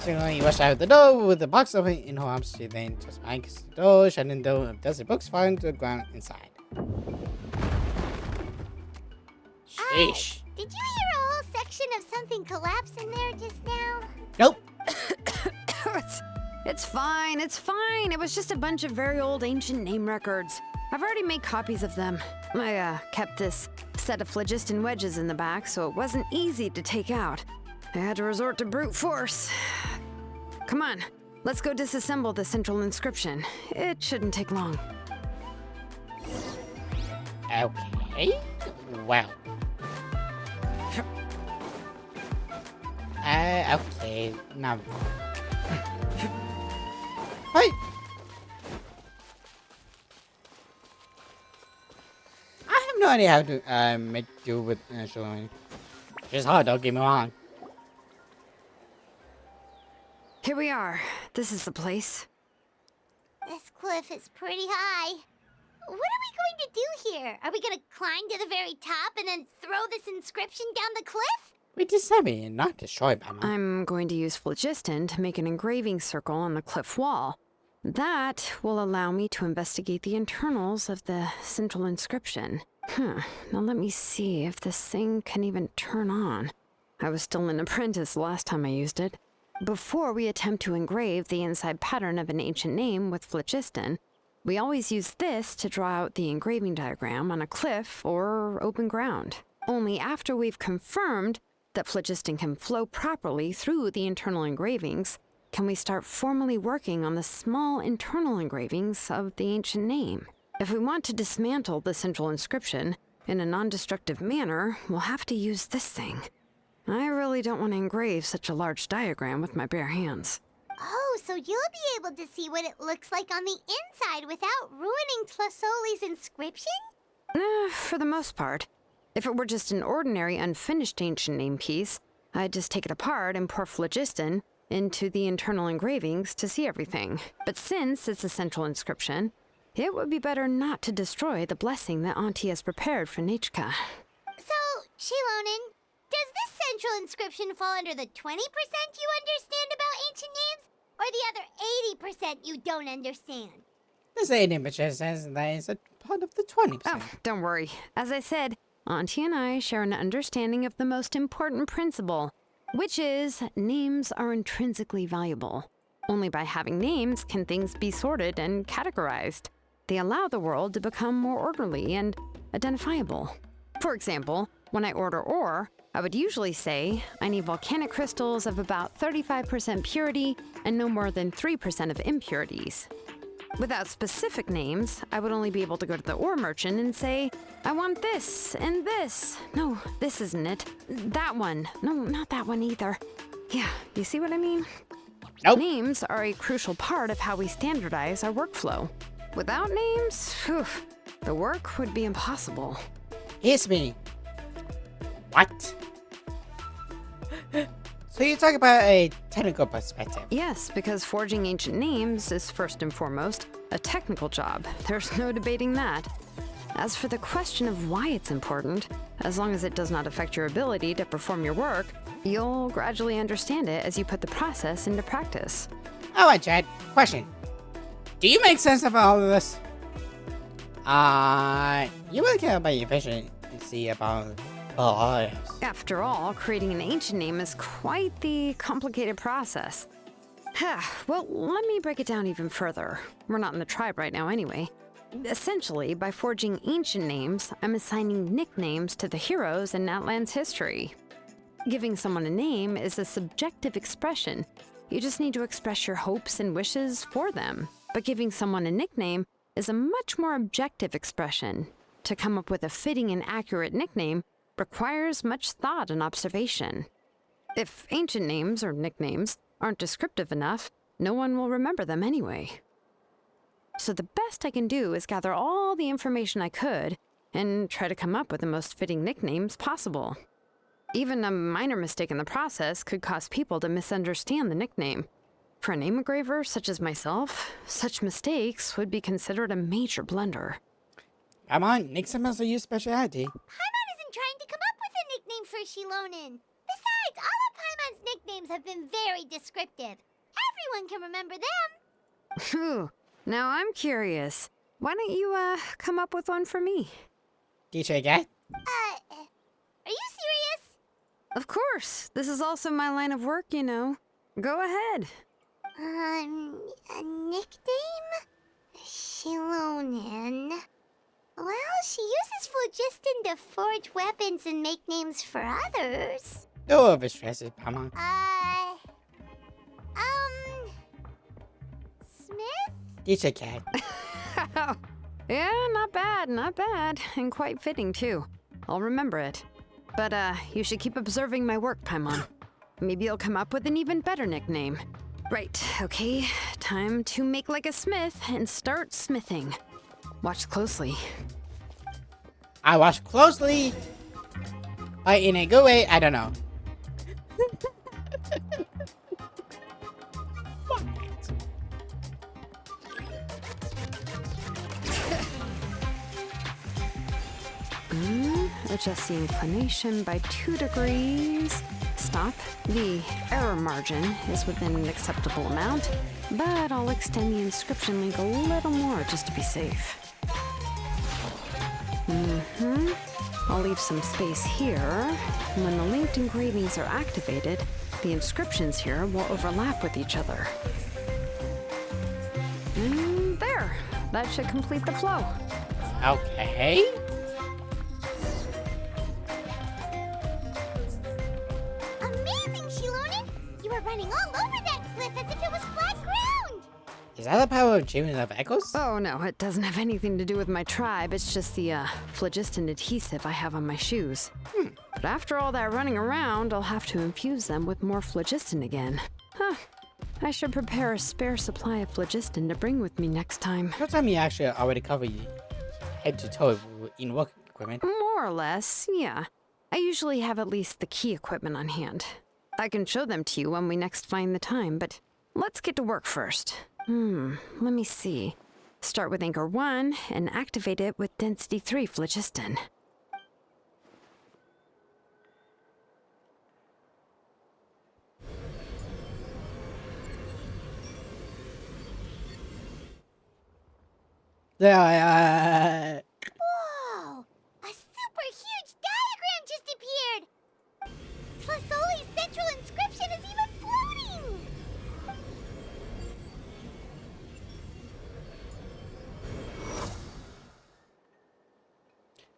Signaling, he rushed out the door with the box open in her arms. She then just anchors the door, shutting the door of dozen books falling to the ground inside. Sheesh. Did you hear a whole section of something collapse in there just now? Nope. It's fine, it's fine. It was just a bunch of very old ancient name records. I've already made copies of them. I kept this set of phlogiston wedges in the back, so it wasn't easy to take out. I had to resort to brute force. Come on, let's go disassemble the central inscription. It shouldn't take long. Okay. Well. Okay. Now. Hey! I have no idea how to make do with showing. It's hard, don't get me wrong. Here we are. This is the place. This cliff is pretty high. What are we going to do here? Are we gonna climb to the very top and then throw this inscription down the cliff? We disseminate, not destroy, Paimon. I'm going to use phlogiston to make an engraving circle on the cliff wall. That will allow me to investigate the internals of the central inscription. Now let me see if this thing can even turn on. I was still an apprentice last time I used it. Before we attempt to engrave the inside pattern of an ancient name with phlogiston, we always use this to draw out the engraving diagram on a cliff or open ground. Only after we've confirmed that phlogiston can flow properly through the internal engravings can we start formally working on the small internal engravings of the ancient name. If we want to dismantle the central inscription in a non-destructive manner, we'll have to use this thing. I really don't want to engrave such a large diagram with my bare hands. Oh, so you'll be able to see what it looks like on the inside without ruining Tlasoli's inscription? For the most part. If it were just an ordinary unfinished ancient name piece, I'd just take it apart and pour phlogiston into the internal engravings to see everything. But since it's a central inscription, it would be better not to destroy the blessing that Auntie has prepared for Nichka. So, Shilonen, does this central inscription fall under the 20% you understand about ancient names? Or the other 80% you don't understand? This 80% says that it's a part of the 20%. Oh, don't worry. As I said, Auntie and I share an understanding of the most important principle, which is names are intrinsically valuable. Only by having names can things be sorted and categorized. They allow the world to become more orderly and identifiable. For example, when I order ore, I would usually say I need volcanic crystals of about 35% purity and no more than 3% of impurities. Without specific names, I would only be able to go to the ore merchant and say, I want this and this. No, this isn't it. That one. No, not that one either. Yeah, you see what I mean? Nope. Names are a crucial part of how we standardize our workflow. Without names, the work would be impossible. Here's me. What? So you talk about a technical perspective. Yes, because forging ancient names is first and foremost a technical job. There's no debating that. As for the question of why it's important, as long as it does not affect your ability to perform your work, you'll gradually understand it as you put the process into practice. Alright, Chad. Question. Do you make sense of all of this? You really care about your efficiency about lives. After all, creating an ancient name is quite the complicated process. Well, let me break it down even further. We're not in the tribe right now anyway. Essentially, by forging ancient names, I'm assigning nicknames to the heroes in Natlan's history. Giving someone a name is a subjective expression. You just need to express your hopes and wishes for them. But giving someone a nickname is a much more objective expression. To come up with a fitting and accurate nickname requires much thought and observation. If ancient names or nicknames aren't descriptive enough, no one will remember them anyway. So the best I can do is gather all the information I could and try to come up with the most fitting nicknames possible. Even a minor mistake in the process could cause people to misunderstand the nickname. For a name engraver such as myself, such mistakes would be considered a major blunder. Come on, nicknames must use speciality. Paimon isn't trying to come up with a nickname for Shilonen. Besides, all of Paimon's nicknames have been very descriptive. Everyone can remember them. Phew. Now I'm curious. Why don't you, come up with one for me? Teacher again? Are you serious? Of course. This is also my line of work, you know. Go ahead. A nickname? Shilonen. Well, she uses phlogiston to forge weapons and make names for others. No overstress it, Paimon. Smith? Teacher cat. Yeah, not bad, not bad. And quite fitting, too. I'll remember it. But, you should keep observing my work, Paimon. Maybe you'll come up with an even better nickname. Right, okay. Time to make like a smith and start smithing. Watch closely. I watch closely. In a good way, I don't know. adjust the inclination by 2 degrees. Stop. The error margin is within an acceptable amount, but I'll extend the inscription link a little more just to be safe. I'll leave some space here. When the linked engravings are activated, the inscriptions here will overlap with each other. And there! That should complete the flow. Okay. Amazing, Shilonen! You were running all over that cliff as if it was flat ground! Is that the power of Children of Echoes? Oh no, it doesn't have anything to do with my tribe. It's just the phlogiston adhesive I have on my shoes. But after all that running around, I'll have to infuse them with more phlogiston again. Huh. I should prepare a spare supply of phlogiston to bring with me next time. What time you actually already cover you head to toe in work equipment? More or less, yeah. I usually have at least the key equipment on hand. I can show them to you when we next find the time, but let's get to work first. Let me see. Start with Anchor 1 and activate it with Density 3 phlogiston. Yeah. Whoa! A super huge diagram just appeared! Tlasoli's central inscription is even floating!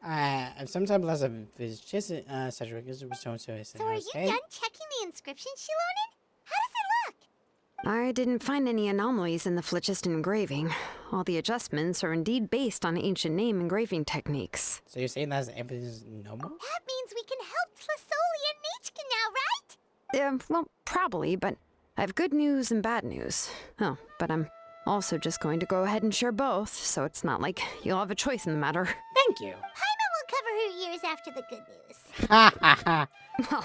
I'm sometimes less of this just such a return to it. So are you done checking the inscription, Shilonen? How does it look? I didn't find any anomalies in the phlogiston engraving. All the adjustments are indeed based on ancient name engraving techniques. So you're saying that's everything's normal? That means we can help Tlasoli and Nichka now, right? Well, probably, but I have good news and bad news. Oh, but I'm also just going to go ahead and share both, so it's not like you'll have a choice in the matter. Thank you. Paimon will cover her ears after the good news. Ha ha ha. Well,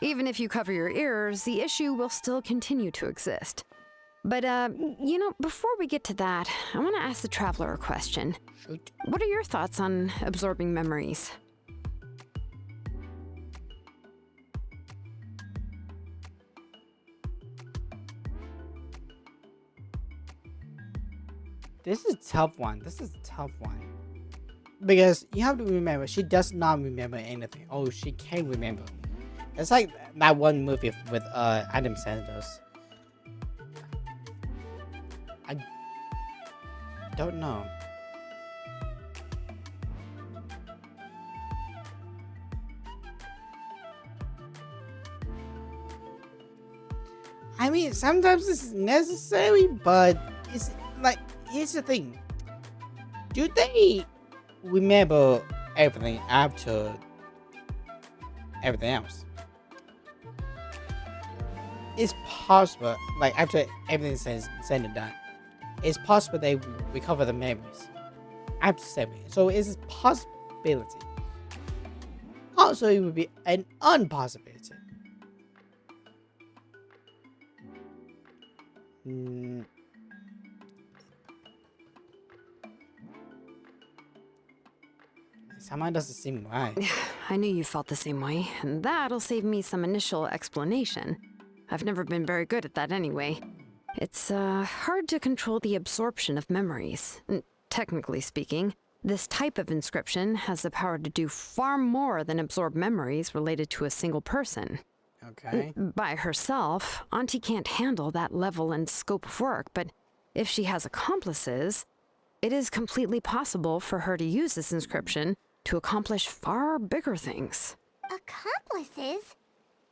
even if you cover your ears, the issue will still continue to exist. But, you know, before we get to that, I want to ask the Traveler a question. Shoot. What are your thoughts on absorbing memories? This is a tough one. Because you have to remember, she does not remember anything. Oh, she can't remember. It's like that one movie with Adam Sanders. I don't know. I mean, sometimes it's necessary, but it's like, here's the thing. Do they remember everything after everything else? It's possible, like after everything's said and done, it's possible they recover the memories after 7 years. So it's a possibility. Also, it would be an impossibility. Someone doesn't seem right. I knew you felt the same way, and that'll save me some initial explanation. I've never been very good at that anyway. It's hard to control the absorption of memories. Technically speaking, this type of inscription has the power to do far more than absorb memories related to a single person. Okay. By herself, Auntie can't handle that level and scope of work, but if she has accomplices, it is completely possible for her to use this inscription to accomplish far bigger things. Accomplices?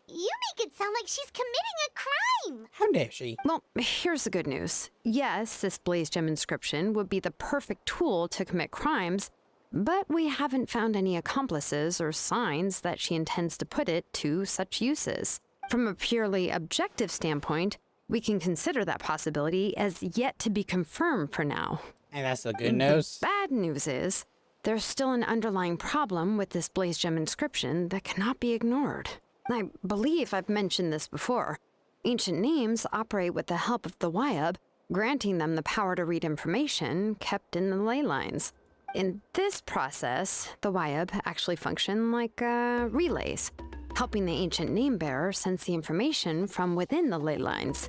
You make it sound like she's committing a crime! How dare she? Well, here's the good news. Yes, this Blaze Gem inscription would be the perfect tool to commit crimes, but we haven't found any accomplices or signs that she intends to put it to such uses. From a purely objective standpoint, we can consider that possibility as yet to be confirmed for now. And that's the good news. The bad news is, there's still an underlying problem with this Blaze Gem inscription that cannot be ignored. I believe I've mentioned this before. Ancient names operate with the help of the Wyab, granting them the power to read information kept in the ley lines. In this process, the Wyab actually function like relays, helping the ancient name bearer sense the information from within the ley lines.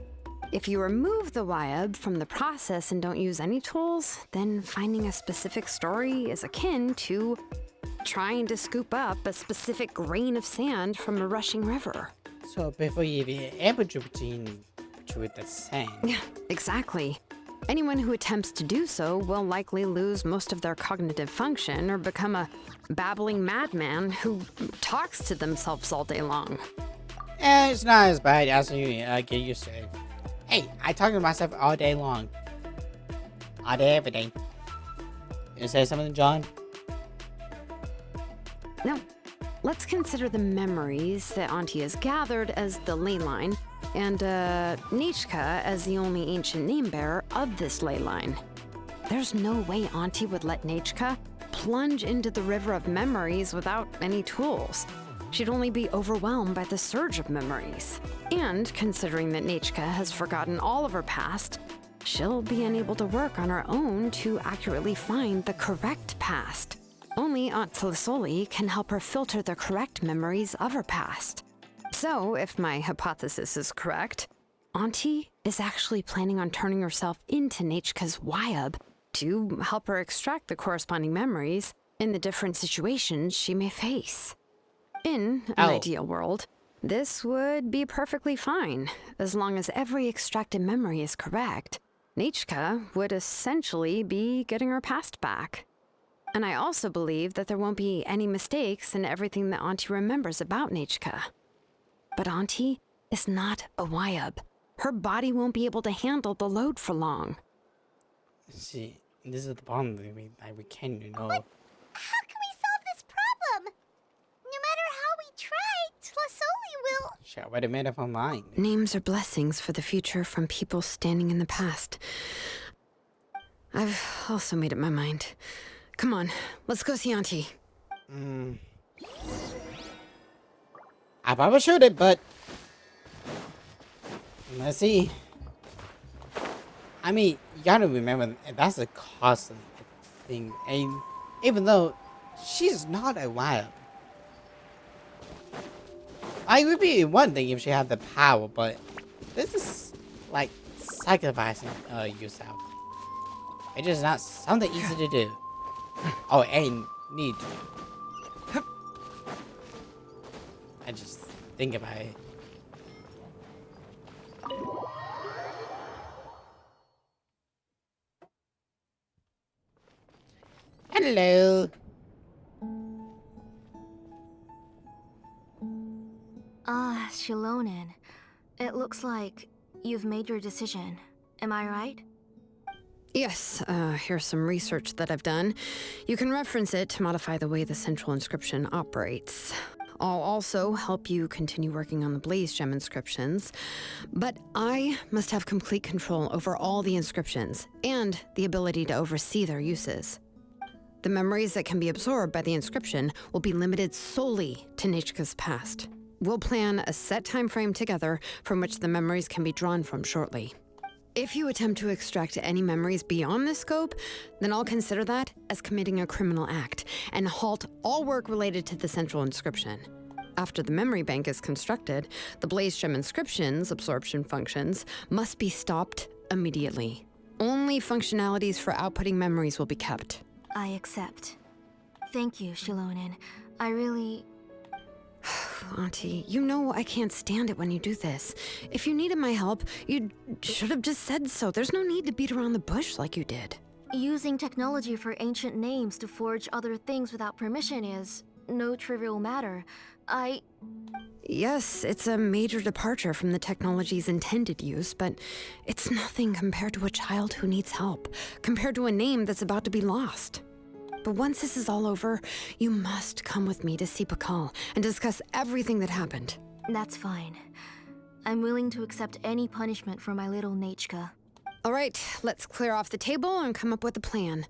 If you remove the Wyab from the process and don't use any tools, then finding a specific story is akin to trying to scoop up a specific grain of sand from a rushing river. So before you even able to with the sand. Yeah, exactly. Anyone who attempts to do so will likely lose most of their cognitive function or become a babbling madman who talks to themselves all day long. It's not as bad as you get used to it. Hey, I talk to myself all day long. All day, every day. You say something, John? No. Let's consider the memories that Auntie has gathered as the ley line, and Nichka as the only ancient name bearer of this ley line. There's no way Auntie would let Nichka plunge into the river of memories without any tools. She'd only be overwhelmed by the surge of memories. And considering that Nichka has forgotten all of her past, she'll be unable to work on her own to accurately find the correct past. Only Aunt Tlisoli can help her filter the correct memories of her past. So, if my hypothesis is correct, Auntie is actually planning on turning herself into Nichka's Wyab to help her extract the corresponding memories in the different situations she may face. In an ideal world, this would be perfectly fine. As long as every extracted memory is correct, Nichka would essentially be getting her past back. And I also believe that there won't be any mistakes in everything that Auntie remembers about Nichka. But Auntie is not a Wyab. Her body won't be able to handle the load for long. See, this is the problem that we can't, you know. But how can we solve this problem? No matter how we try, Tlisoli will... Shit, what it made up online. Names are blessings for the future from people standing in the past. I've also made up my mind. Come on, let's go see Auntie. I probably should it, but let's see. I mean, you gotta remember that's a constant thing, and even though she's not a wild, it would be one thing if she had the power, but this is like sacrificing yourself. It's just not something easy to do. Oh, and need to. I just think about it. Hello. Ah, Shilonen. It looks like you've made your decision. Am I right? Yes, here's some research that I've done. You can reference it to modify the way the central inscription operates. I'll also help you continue working on the Blaze Gem inscriptions, but I must have complete control over all the inscriptions and the ability to oversee their uses. The memories that can be absorbed by the inscription will be limited solely to Nichka's past. We'll plan a set time frame together from which the memories can be drawn from shortly. If you attempt to extract any memories beyond this scope, then I'll consider that as committing a criminal act and halt all work related to the central inscription. After the memory bank is constructed, the Blaze Gem inscription's absorption functions must be stopped immediately. Only functionalities for outputting memories will be kept. I accept. Thank you, Shilonen. I really... Auntie, you know I can't stand it when you do this. If you needed my help, you should have just said so. There's no need to beat around the bush like you did. Using technology for ancient names to forge other things without permission is no trivial matter. Yes, it's a major departure from the technology's intended use, but it's nothing compared to a child who needs help, compared to a name that's about to be lost. But once this is all over, you must come with me to see Pakal and discuss everything that happened. That's fine. I'm willing to accept any punishment for my little Nichka. All right, let's clear off the table and come up with a plan.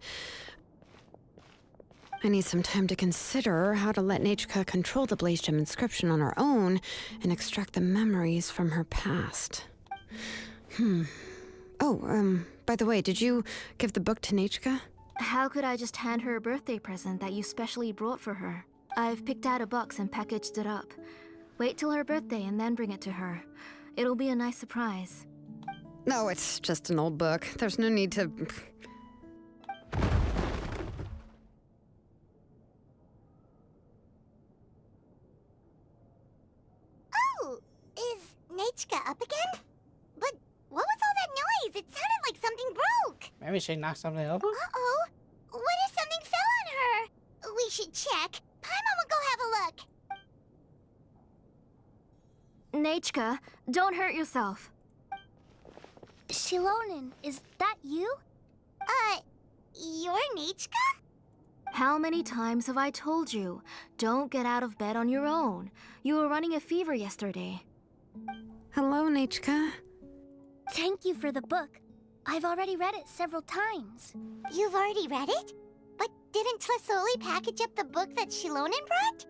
I need some time to consider how to let Nichka control the Blaze Gem inscription on her own and extract the memories from her past. Oh, by the way, did you give the book to Nichka? How could I just hand her a birthday present that you specially brought for her? I've picked out a box and packaged it up. Wait till her birthday and then bring it to her. It'll be a nice surprise. No, it's just an old book. There's no need to... Oh! Is Nechka up again? But what was all that noise? It sounded like something broke. Maybe she knocked something over? Uh-oh. What if something fell on her? We should check. Paimon will go have a look. Nechka, don't hurt yourself. Shilonen, is that you? You're Nechka? How many times have I told you? Don't get out of bed on your own. You were running a fever yesterday. Hello, Nechka. Thank you for the book. I've already read it several times. You've already read it? But didn't Tlasoli package up the book that Shilonen brought?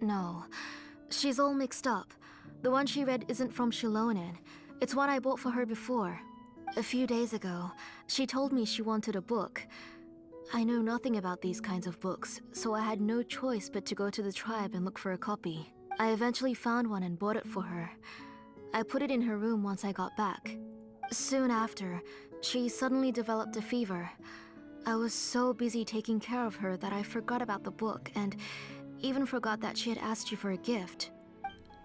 No. She's all mixed up. The one she read isn't from Shilonen. It's one I bought for her before. A few days ago, she told me she wanted a book. I know nothing about these kinds of books, so I had no choice but to go to the tribe and look for a copy. I eventually found one and bought it for her. I put it in her room once I got back. Soon after, she suddenly developed a fever. I was so busy taking care of her that I forgot about the book and even forgot that she had asked you for a gift.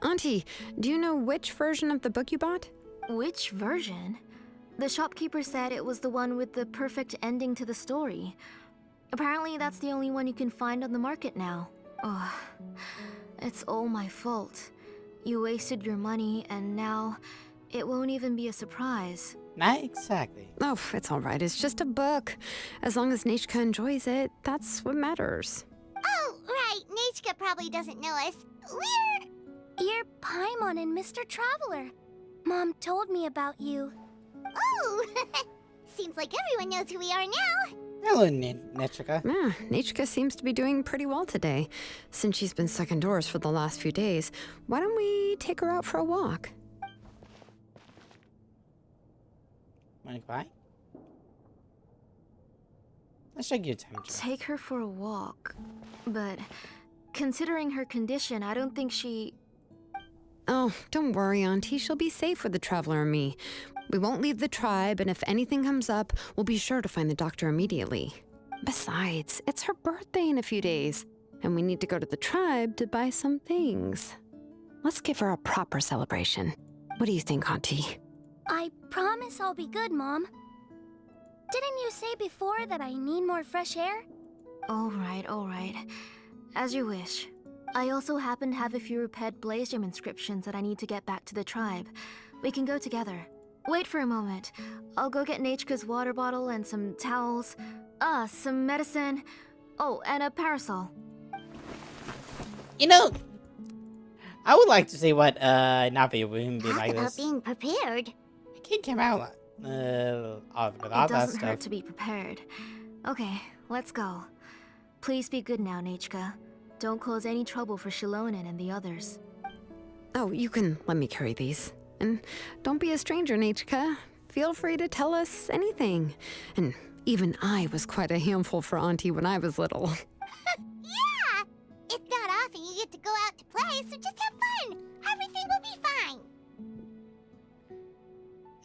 Auntie, do you know which version of the book you bought? Which version? The shopkeeper said it was the one with the perfect ending to the story. Apparently that's the only one you can find on the market now. Ugh. It's all my fault. You wasted your money and now it won't even be a surprise. Not exactly. Oh, it's all right. It's just a book. As long as Nechka enjoys it, that's what matters. Oh, right. Nechka probably doesn't know us. You're Paimon and Mr. Traveler. Mom told me about you. Oh! Seems like everyone knows who we are now. Hello, Nechka. Yeah, Nechka seems to be doing pretty well today. Since she's been stuck indoors for the last few days, why don't we take her out for a walk? Wanna go by? Let's check your temperature. Take her for a walk. But considering her condition, I don't think she... Oh, don't worry, Auntie. She'll be safe with the Traveler and me. We won't leave the tribe, and if anything comes up, we'll be sure to find the doctor immediately. Besides, it's her birthday in a few days, and we need to go to the tribe to buy some things. Let's give her a proper celebration. What do you think, Auntie? I promise I'll be good, Mom. Didn't you say before that I need more fresh air? All right. As you wish. I also happen to have a few repaired Blaze Gem inscriptions that I need to get back to the tribe. We can go together. Wait for a moment. I'll go get Nechka's water bottle and some towels. Some medicine. Oh, and a parasol. You know, I would like to see what Navi would be like this. Being prepared. It can't come out with all It that doesn't stuff. hurt to be prepared. Okay, let's go. Please be good now, Nechka. Don't cause any trouble for Shilonen and the others. Oh, you can let me carry these. And don't be a stranger, Nechka. Feel free to tell us anything. And even I was quite a handful for Auntie when I was little. Yeah! It's not often you get to go out to play, so just have fun. Everything will be fine.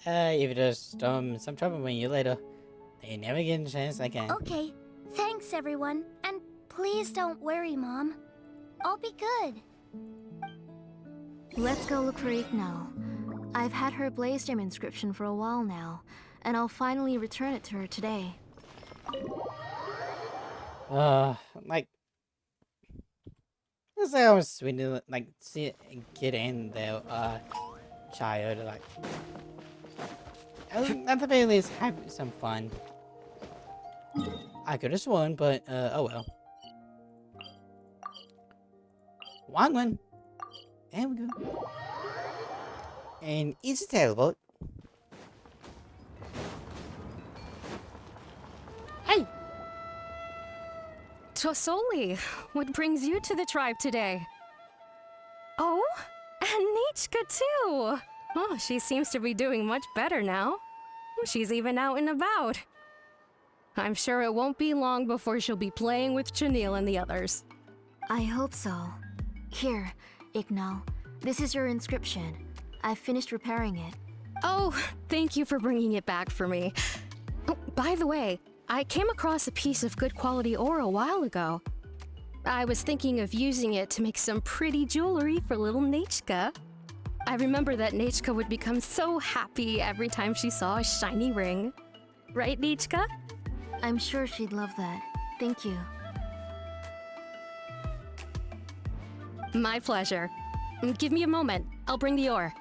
If there's some trouble when you later, they never get a chance again. Okay. Thanks, everyone. And please don't worry, Mom. I'll be good. Let's go look for Ignal. I've had her Blaze Gem inscription for a while now, and I'll finally return it to her today. Like, let's say I was sweet to like see get in there, child, like, at the very least have some fun. I could have sworn, but oh well. One. There we go. And it's a sailboat. Hey! Tosoli, what brings you to the tribe today? Oh, and Nechka too! Oh, she seems to be doing much better now. She's even out and about. I'm sure it won't be long before she'll be playing with Chenille and the others. I hope so. Here, Ignal. This is your inscription. I finished repairing it. Oh, thank you for bringing it back for me. Oh, by the way, I came across a piece of good quality ore a while ago. I was thinking of using it to make some pretty jewelry for little Nechka. I remember that Nechka would become so happy every time she saw a shiny ring. Right, Nechka? I'm sure she'd love that. Thank you. My pleasure. Give me a moment. I'll bring the ore.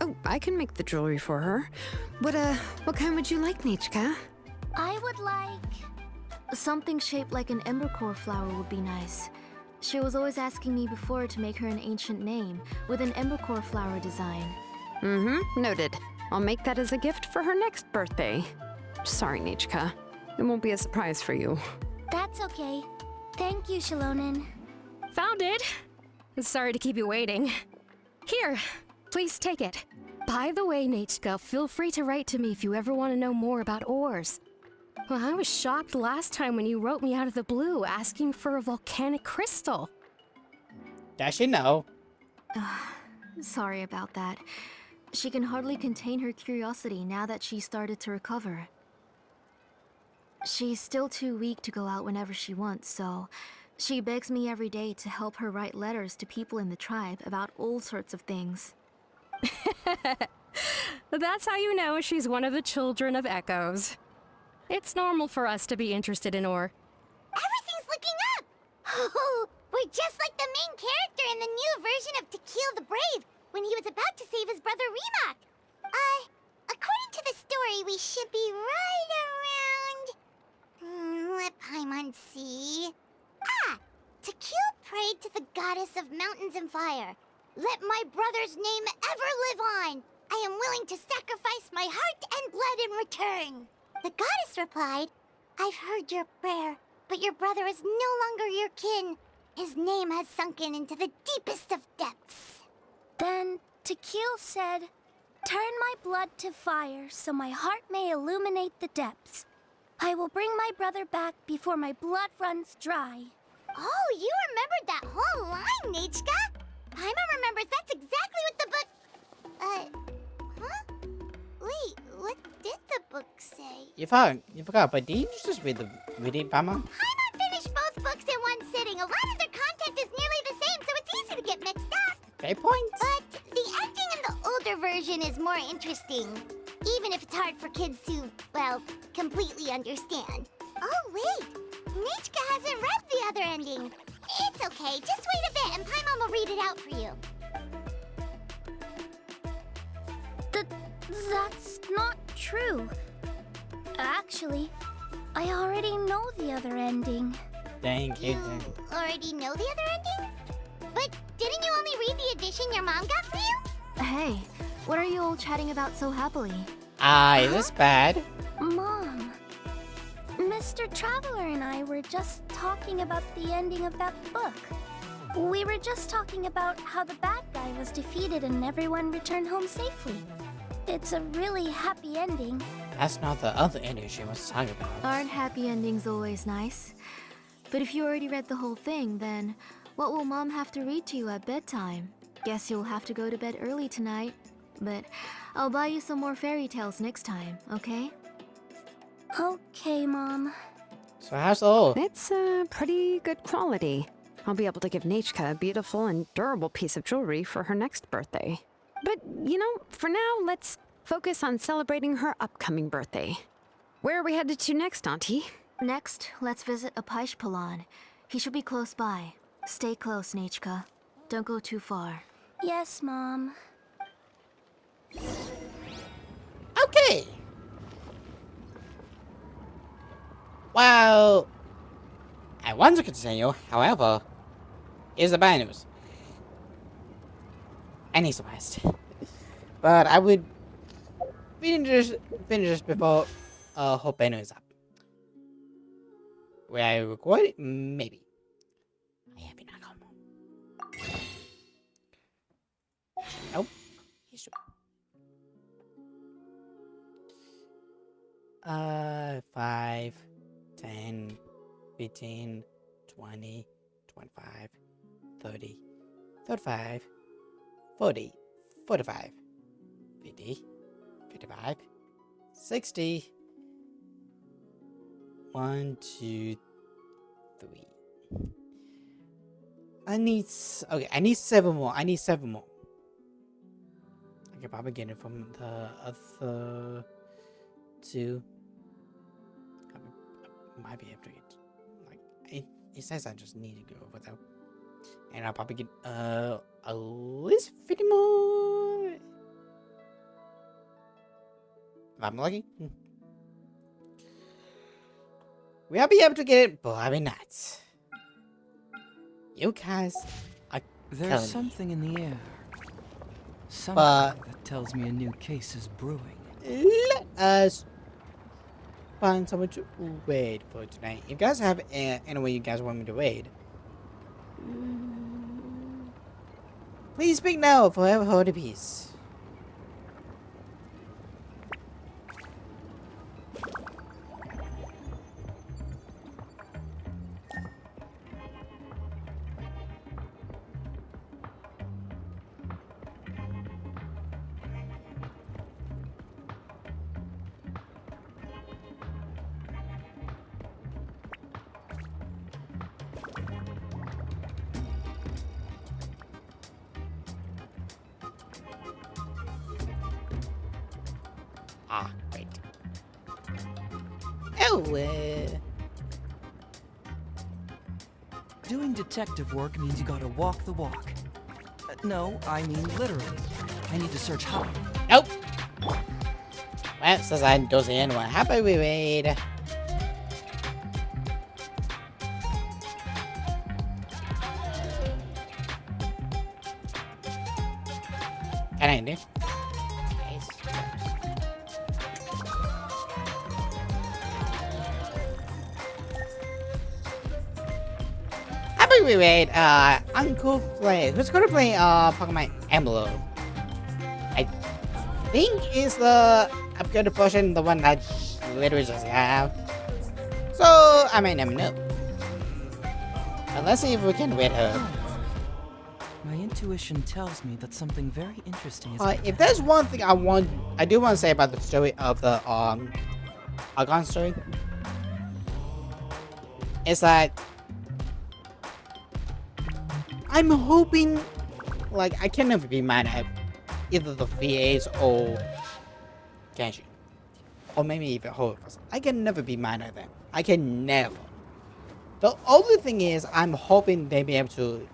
Oh, I can make the jewelry for her. What kind would you like, Nechka? I would like... Something shaped like an embercore flower would be nice. She was always asking me before to make her an ancient name with an embercore flower design. Noted. I'll make that as a gift for her next birthday. Sorry, Nechka. It won't be a surprise for you. That's okay. Thank you, Shalonen. Found it! Sorry to keep you waiting. Here, please take it. By the way, Nechka, feel free to write to me if you ever want to know more about ores. Well, I was shocked last time when you wrote me out of the blue asking for a volcanic crystal. Does she know? Sorry about that. She can hardly contain her curiosity now that she started to recover. She's still too weak to go out whenever she wants, so she begs me every day to help her write letters to people in the tribe about all sorts of things. That's how you know she's one of the children of Echoes. It's normal for us to be interested in ore. Everything's looking up! Oh, we're just like the main character in the new version of To Kill the Brave when he was about to save his brother Rimac. According to the story, we should be right around... let Paimon see... To Kill prayed to the goddess of mountains and fire. Let my brother's name ever live on. I am willing to sacrifice my heart and blood in return. The goddess replied, I've heard your prayer, but your brother is no longer your kin. His name has sunken into the deepest of depths. Then Tequil said, turn my blood to fire so my heart may illuminate the depths. I will bring my brother back before my blood runs dry. Oh, you remembered that whole line, Nechka. Paimon remembers that's exactly what the book... huh? Wait, what did the book say? You forgot, but didn't you just read it, Paimon? Paimon finished both books in one sitting. A lot of their content is nearly the same, so it's easy to get mixed up. Fair point. But the ending in the older version is more interesting, even if it's hard for kids to, well, completely understand. Oh, wait. Nechka hasn't read the other ending. It's okay. Just wait a bit, and Paimon will read it out for you. That's not true. Actually, I already know the other ending. Thank you. Already know the other ending? But didn't you only read the edition your mom got for you? Hey, what are you all chatting about so happily? Is this bad? Mom, Mr. Traveler and I were just talking about the ending of that book. We were just talking about how the bad guy was defeated and everyone returned home safely. It's a really happy ending. That's not the other ending she was talking about. Aren't happy endings always nice? But if you already read the whole thing, then what will Mom have to read to you at bedtime? Guess you'll have to go to bed early tonight. But I'll buy you some more fairy tales next time, okay? Okay, Mom. So how's the ore? It's pretty good quality. I'll be able to give Nechka a beautiful and durable piece of jewelry for her next birthday. But, you know, for now, let's focus on celebrating her upcoming birthday. Where are we headed to next, Auntie? Next, let's visit Apaish Palan. He should be close by. Stay close, Nechka. Don't go too far. Yes, Mom. Okay. Well, I want to continue, however, is the bad news. I need some rest. But I would finish this before Hopeno is up. Will I record it? Maybe. I have not come home. Nope. He's true. 5, 10, 15, 20, 25, 30, 35, 40, 45, 50, 55, 60. 1, 2, 3. I need 7 more. I need 7 more. I can probably get it from the other 2. I might be able to get, like, it says I just need to go over though. And I'll probably get at least 50 more. If I'm lucky. We'll be able to get it, but I mean not. You guys are There's something in the air. Something that tells me a new case is brewing. Let us find someone to raid for tonight. If you guys have any way you guys want me to raid, please speak now, forever hold a peace. Wait. Oh, Doing detective work means you gotta walk the walk. No, I mean literally. I need to search hard. Nope. Well, says I don't see anyone. How about we raid? Can I do? We raid Uncle Play. Who's gonna play Pokemon Emblem? I think is the upgraded version, the one that literally just have. So I might never know. But let's see if we can raid her. My intuition tells me that something very interesting is If there's one thing I do want to say about the story of the Argon story, is that I'm hoping, like, I can never be mad at either the VAs or Genji. Or maybe even Horus. I can never be mad at them. I can never. The only thing is, I'm hoping they be able to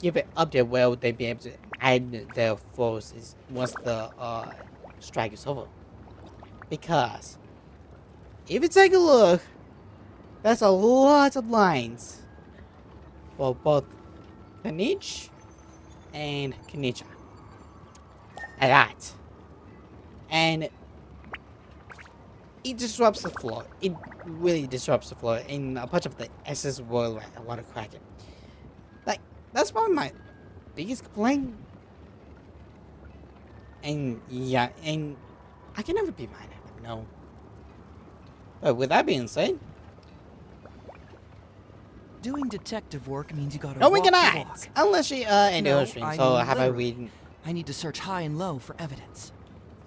give an update where they be able to add their forces once the strike is over. Because if you take a look, that's a lot of lines for both Kanich and Kanicha. A lot. And it disrupts the flow. It really disrupts the flow. And a bunch of the S's were like a lot of cracking. Like, that's one of my biggest complaint. And yeah, and I can never be mad at them, no. But with that being said, doing detective work means you gotta no, we walk the cannot. walk. Unless she ended her stream. So how about literally. we? I need to search high and low for evidence.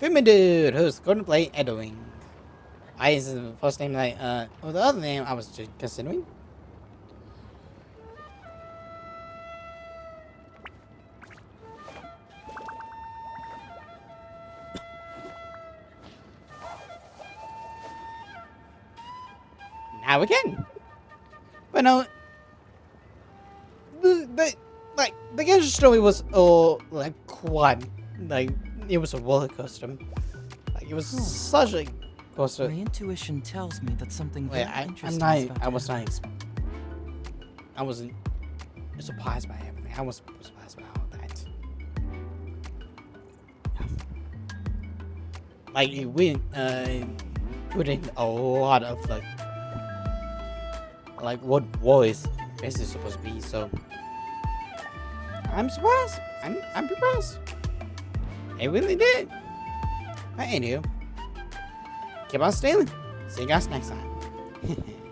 Fimi dude, who's going to play Edwin? I is the first name like or the other name I was just considering. Now again. But no, the Genshin story was like quite like it was a roller coaster. Like it was such a coaster. My intuition tells me that something very interesting is about I wasn't surprised by everything. I was surprised by all that. Like we put in a lot of like what voice is this supposed to be, so I'm surprised. I'm impressed. It really did. But anywho, keep on stealing. See you guys next time.